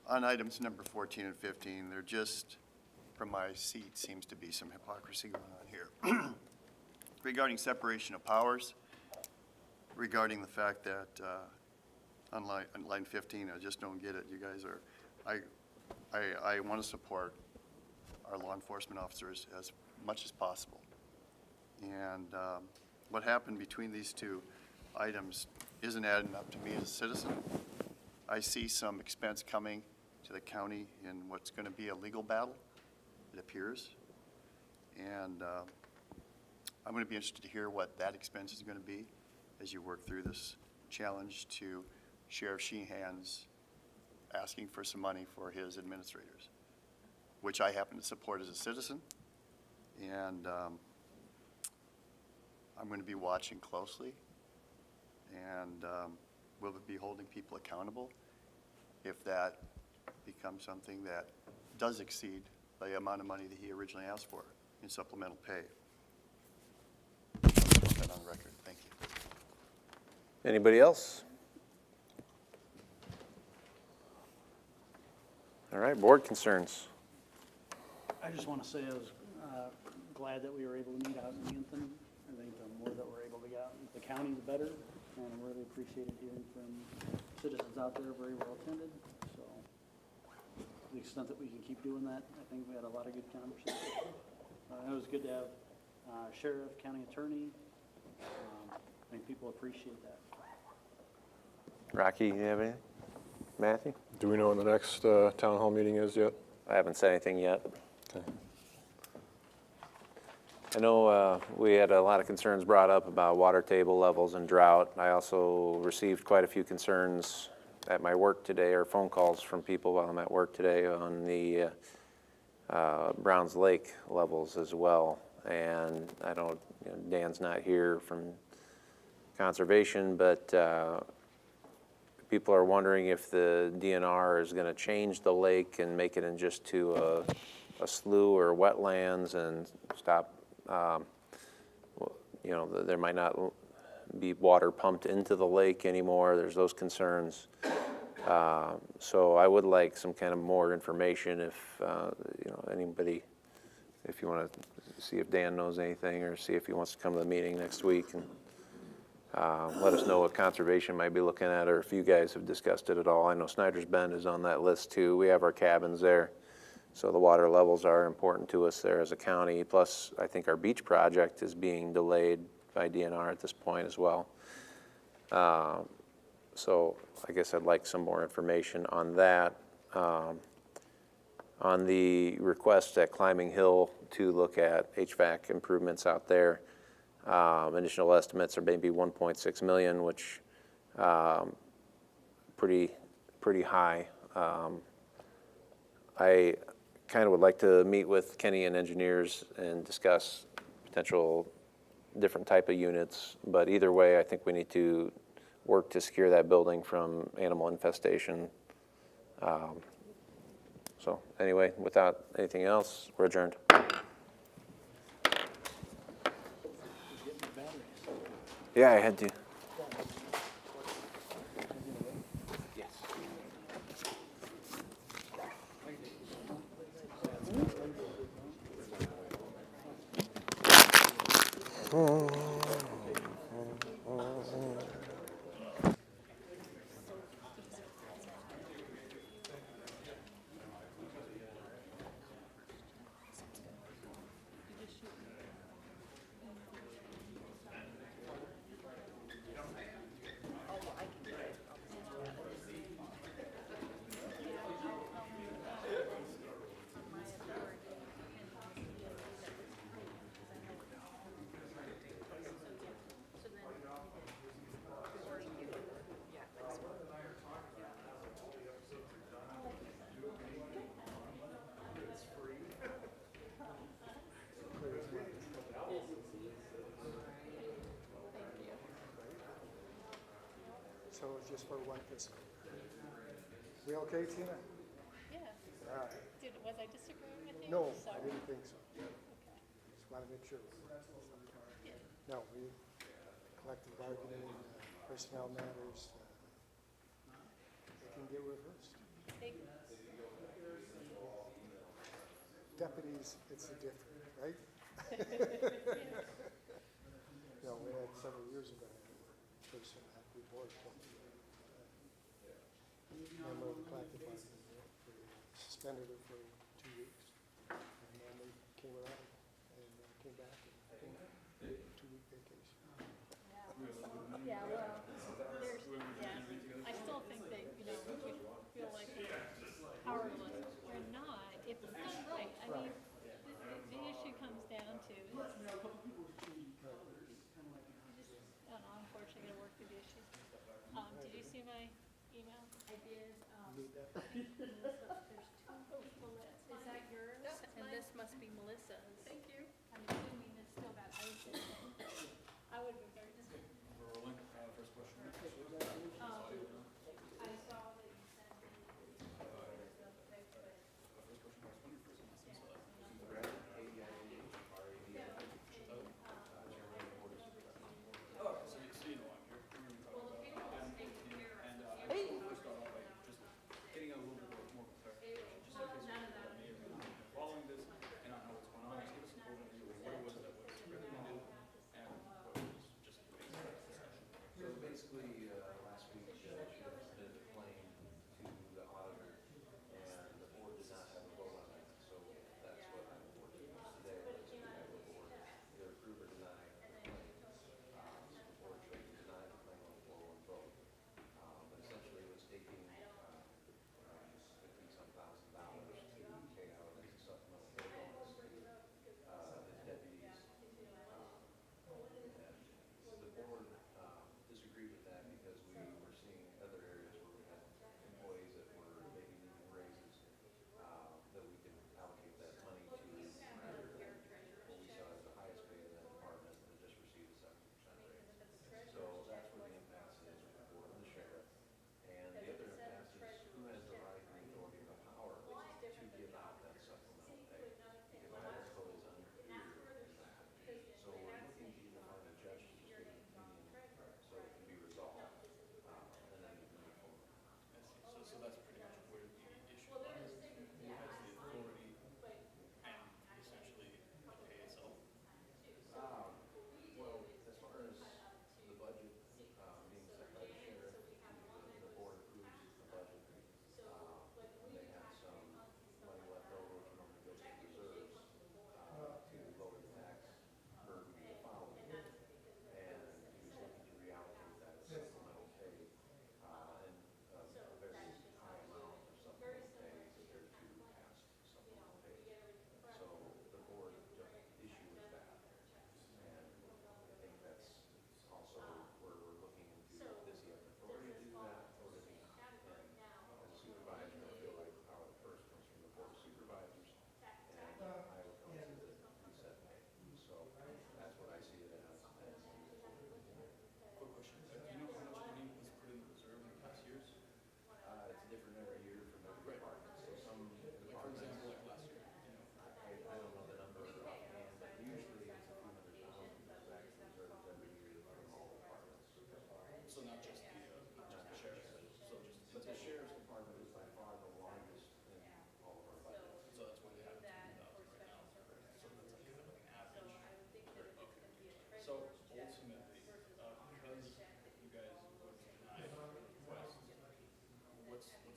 on items number 14 and 15. They're just, from my seat, seems to be some hypocrisy going on here. Regarding separation of powers, regarding the fact that on line 15, I just don't get it. You guys are, I want to support our law enforcement officers as much as possible. And what happened between these 2 items isn't adding up to me as a citizen. I see some expense coming to the county in what's going to be a legal battle, it appears. And I'm going to be interested to hear what that expense is going to be as you work through this challenge to Sheriff Sheehan's asking for some money for his administrators, which I happen to support as a citizen. And I'm going to be watching closely, and we'll be holding people accountable if that becomes something that does exceed the amount of money that he originally asked for in supplemental pay. I'll put that on the record. Thank you. Anybody else? All right, board concerns. I just want to say I was glad that we were able to meet out in Yankton. I think the more that we're able to get out in the county, the better. And I really appreciated hearing from citizens out there, very well attended. So to the extent that we can keep doing that, I think we had a lot of good conversations. It was good to have sheriff, county attorney. I think people appreciate that. Rocky, you have anything? Matthew? Do we know when the next town hall meeting is yet? I haven't said anything yet. Okay. I know we had a lot of concerns brought up about water table levels and drought. I also received quite a few concerns at my work today, or phone calls from people while I'm at work today on the Browns Lake levels as well. And I don't, Dan's not here from conservation, but people are wondering if the DNR is going to change the lake and make it in just to a slough or wetlands and stop. There might not be water pumped into the lake anymore. There's those concerns. So I would like some kind of more information if, anybody, if you want to see if Dan knows anything or see if he wants to come to the meeting next week and let us know what conservation might be looking at or if you guys have discussed it at all. I know Snyder's Bend is on that list too. We have our cabins there. So the water levels are important to us there as a county. Plus, I think our beach project is being delayed by DNR at this point as well. So I guess I'd like some more information on that. On the request at Climbing Hill to look at HVAC improvements out there, initial estimates are maybe 1.6 million, which pretty high. I kind of would like to meet with Kenny and engineers and discuss potential different type of units, but either way, I think we need to work to secure that building from animal infestation. So anyway, without anything else, we're adjourned. Yeah, I had to. So it's just for one fiscal. We okay, Tina? Yeah. All right. Was I disagreeing with you? No, I Sorry. didn't think so. Just want to make sure. No, we, collective bargaining, personnel matters, they can get reversed. Deputies, it's a different, right? No, we had several years ago, a person at the board, member of the collective bargaining, they suspended her for 2 weeks. And then they came around and came back and came 2-week vacation. Yeah, well, there's, I still think that, we feel like we're powerless. We're not, if it's done right. I mean, the issue comes down to, I don't know, unfortunately, gotta work through the issues. Did you see my email? I did. There's 2 bullets. Is that yours? And this must be Melissa's. Thank you. I'm assuming it's still got ice in it. I would be very disappointed. We're rolling. First question. I saw that you sent me.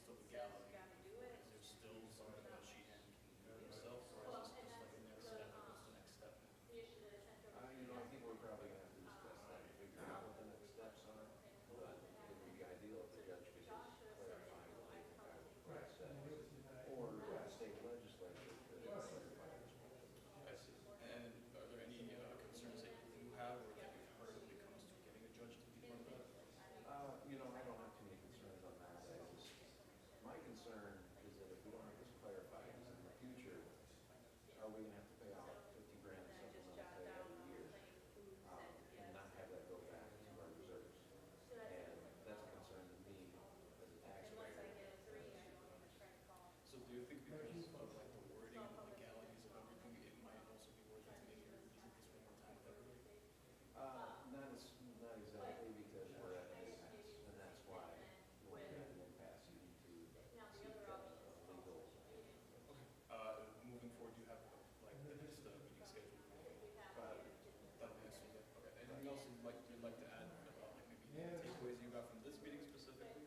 the legality? Is there still something that she can do herself, or is this just like the next step, and what's the next step? I think we're probably gonna have to discuss that and figure out what the next steps are. But it would be ideal if the judge could just clarify what they think I would said. Or the state legislature could clarify. I see. And are there any concerns that you have or that you've heard when it comes to getting a judge to be part of that? I don't have too many concerns on that. My concern is that if we don't have this clarified, is in the future, are we gonna have to pay out 50 grand supplemental pay every year? And not have that go back to our reserves? And that's a concern to me as a taxpayer. So do you think because of like the wording and the legalities of everything, it might also be worth it to maybe revisit this one more time with everybody? Not exactly, because we're at an impasse, and that's why when you're at an impasse, you need to seek legal. Moving forward, do you have like the next meeting schedule? That next week, okay. Anything else you'd like to add about like maybe takeaways you got from this meeting specifically?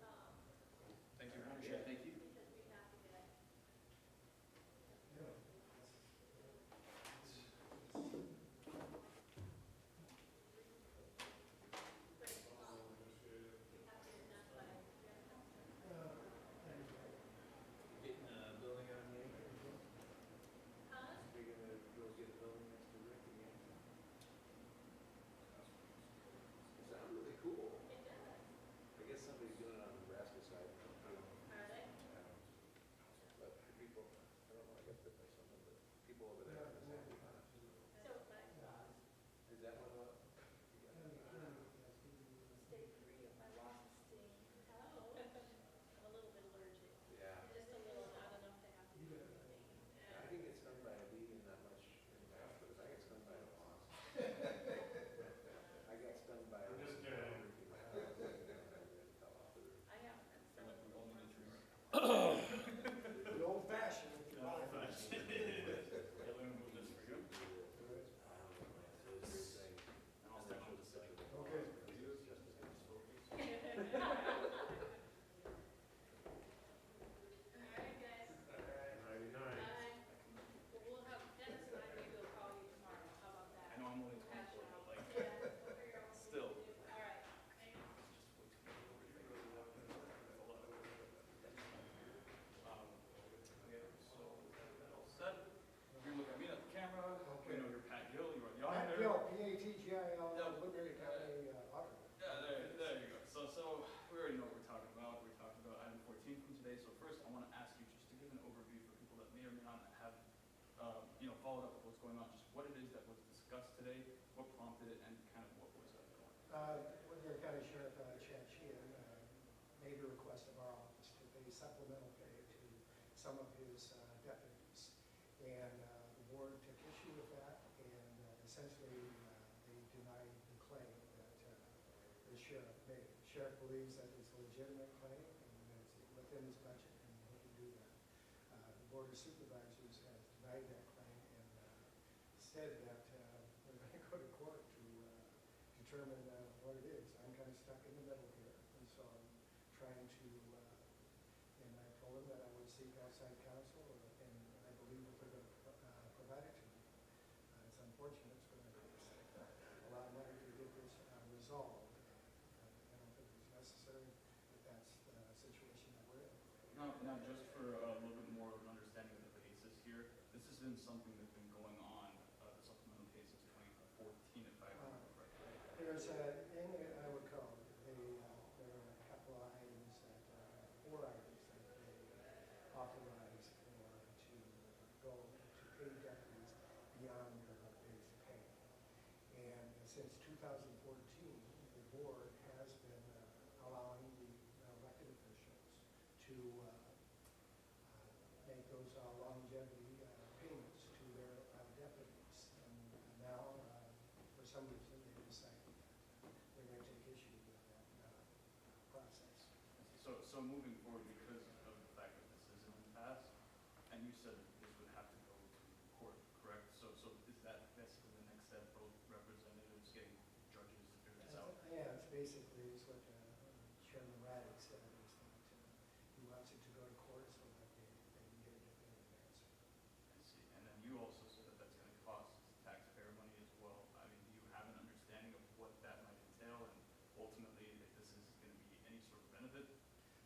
Thank you, appreciate it. Thank you. Getting a building on you? You're gonna go get a building next to Rick again? It sounds really cool. It does. I guess somebody's doing it on the Nebraska side. Are they? But people, I don't know, I got bit by something, but people over there are happy about it. So, is that what it was? Stay free of my lost sting. Oh. I'm a little bit allergic. Yeah. Just a little, not enough to have to do anything. I can get stung by a bee and not much impact, but if I get stung by a wasp. I got stung by a. I'm just kidding. I haven't been stung. The old fashioned. I'll move this for you. And I'll start on this side. Okay. All right, guys. Well, we'll have Dennis and I maybe will call you tomorrow. How about that? I know I'm only 24, but like, Yeah, we'll figure out what we still. can do. All right. Thanks. Okay, so that all set. You look at me at the camera. We know you're Pat Gill. You are the auditor. Pat Gill, P-A-T-G-I-L, Woodbury County Auditor. Yeah, there you go. So we already know what we're talking about. We're talking about item 14 from today. So first, I want to ask you just to give an overview for people that may or may not have, followed up with what's going on, just what it is that was discussed today, what prompted it, and kind of what was going on. Woodbury County Sheriff Chad Sheehan made a request of our office to pay supplemental pay to some of his deputies. And the board took issue with that, and essentially they denied the claim that the sheriff made. The sheriff believes that it's a legitimate claim and that it's within his budget and he can do that. The Board of Supervisors has denied that claim and said that we're going to go to court to determine what it is. I'm kind of stuck in the middle here, and so I'm trying to, and I told him that I would seek outside counsel, and I believe that they're going to provide it to me. It's unfortunate, it's going to cost a lot of money to get this resolved. I don't think it's necessary, but that's the situation that we're in. Now, just for a little bit more of an understanding of the basis here, this has been something that's been going on, the supplemental case since 2014, if I remember correctly. There's in Iowa code, there are a couple of items that, 4 items that they authorize to go to pay deputies beyond their base pay. And since 2014, the board has been allowing the elected officials to make those longevity payments to their deputies. And now, for some reason, they decided that they're going to take issue with that process. So moving forward, because of the fact that this is an impasse, and you said that this would have to go to court, correct? So is that basically the next step, both representatives getting judges to figure this out? Yeah, it's basically what Chairman Raddick said, is that he wants it to go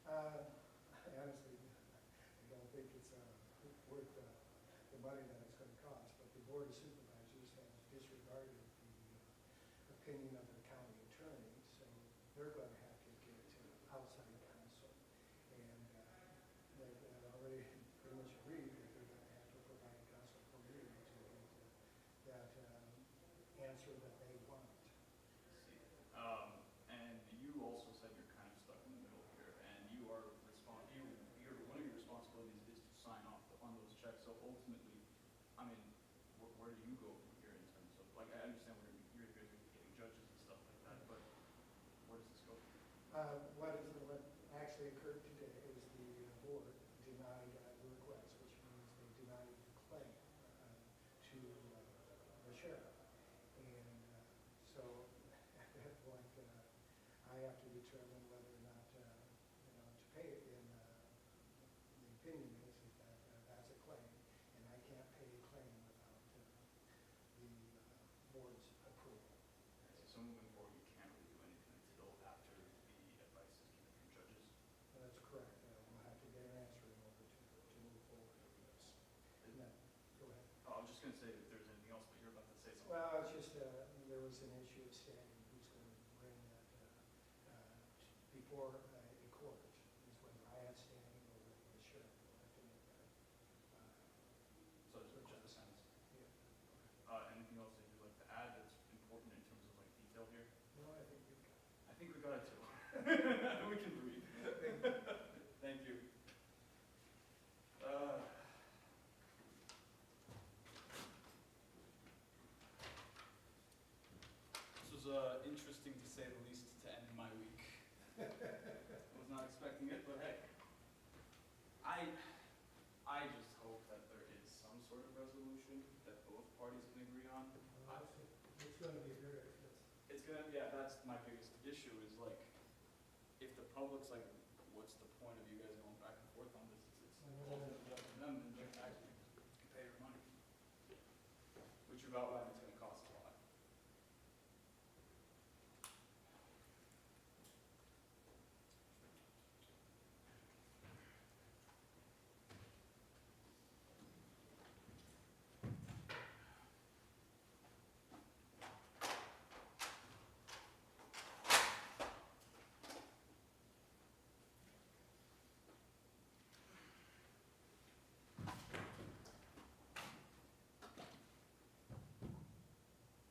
I honestly, I don't think it's worth the money that it's going to cost, but the Board of Supervisors has disregarded the opinion of the county attorney, so they're going to have to get outside counsel. And they've already pretty much agreed that they're going to have to provide counsel for me to get that answer that they want. And you also said you're kind of stuck in the middle here, and you are one of your responsibilities is to sign off on those checks. So ultimately, I mean, where do you go from here in terms of, like, I understand you're going to be getting judges and stuff like that, but where does this go? What actually occurred today is the board denied the request, which means they denied the claim to the sheriff. And so at that point, I have to determine whether or not, to pay it. And the opinion is that that's a claim, and I can't pay a claim without the board's approval. So moving forward, you can't really do anything until after the advice is given from judges? That's correct. We'll have to get an answer in order to move forward with this. And then, go ahead. I was just going to say if there's anything else, but you're about to say something. Well, it's just, there was an issue of standing, who's going to bring that before a court, is whether I have standing or whether the sheriff will have to make that. So it's just a sentence. Yeah. Anything else that you'd like to add that's important in terms of like detail here? No, I think we've got it. I think we got it too. We can breathe. Thank you. This was interesting to say the least to end my week. I was not expecting it, but hey. I just hope that there is some sort of resolution that both parties can agree on. It's going to be very, It's gonna, yeah, that's my biggest issue is like, if the public's like, what's the point of you guys going back and forth on this? It's ultimately up to them and just actually pay your money. Which you've outlined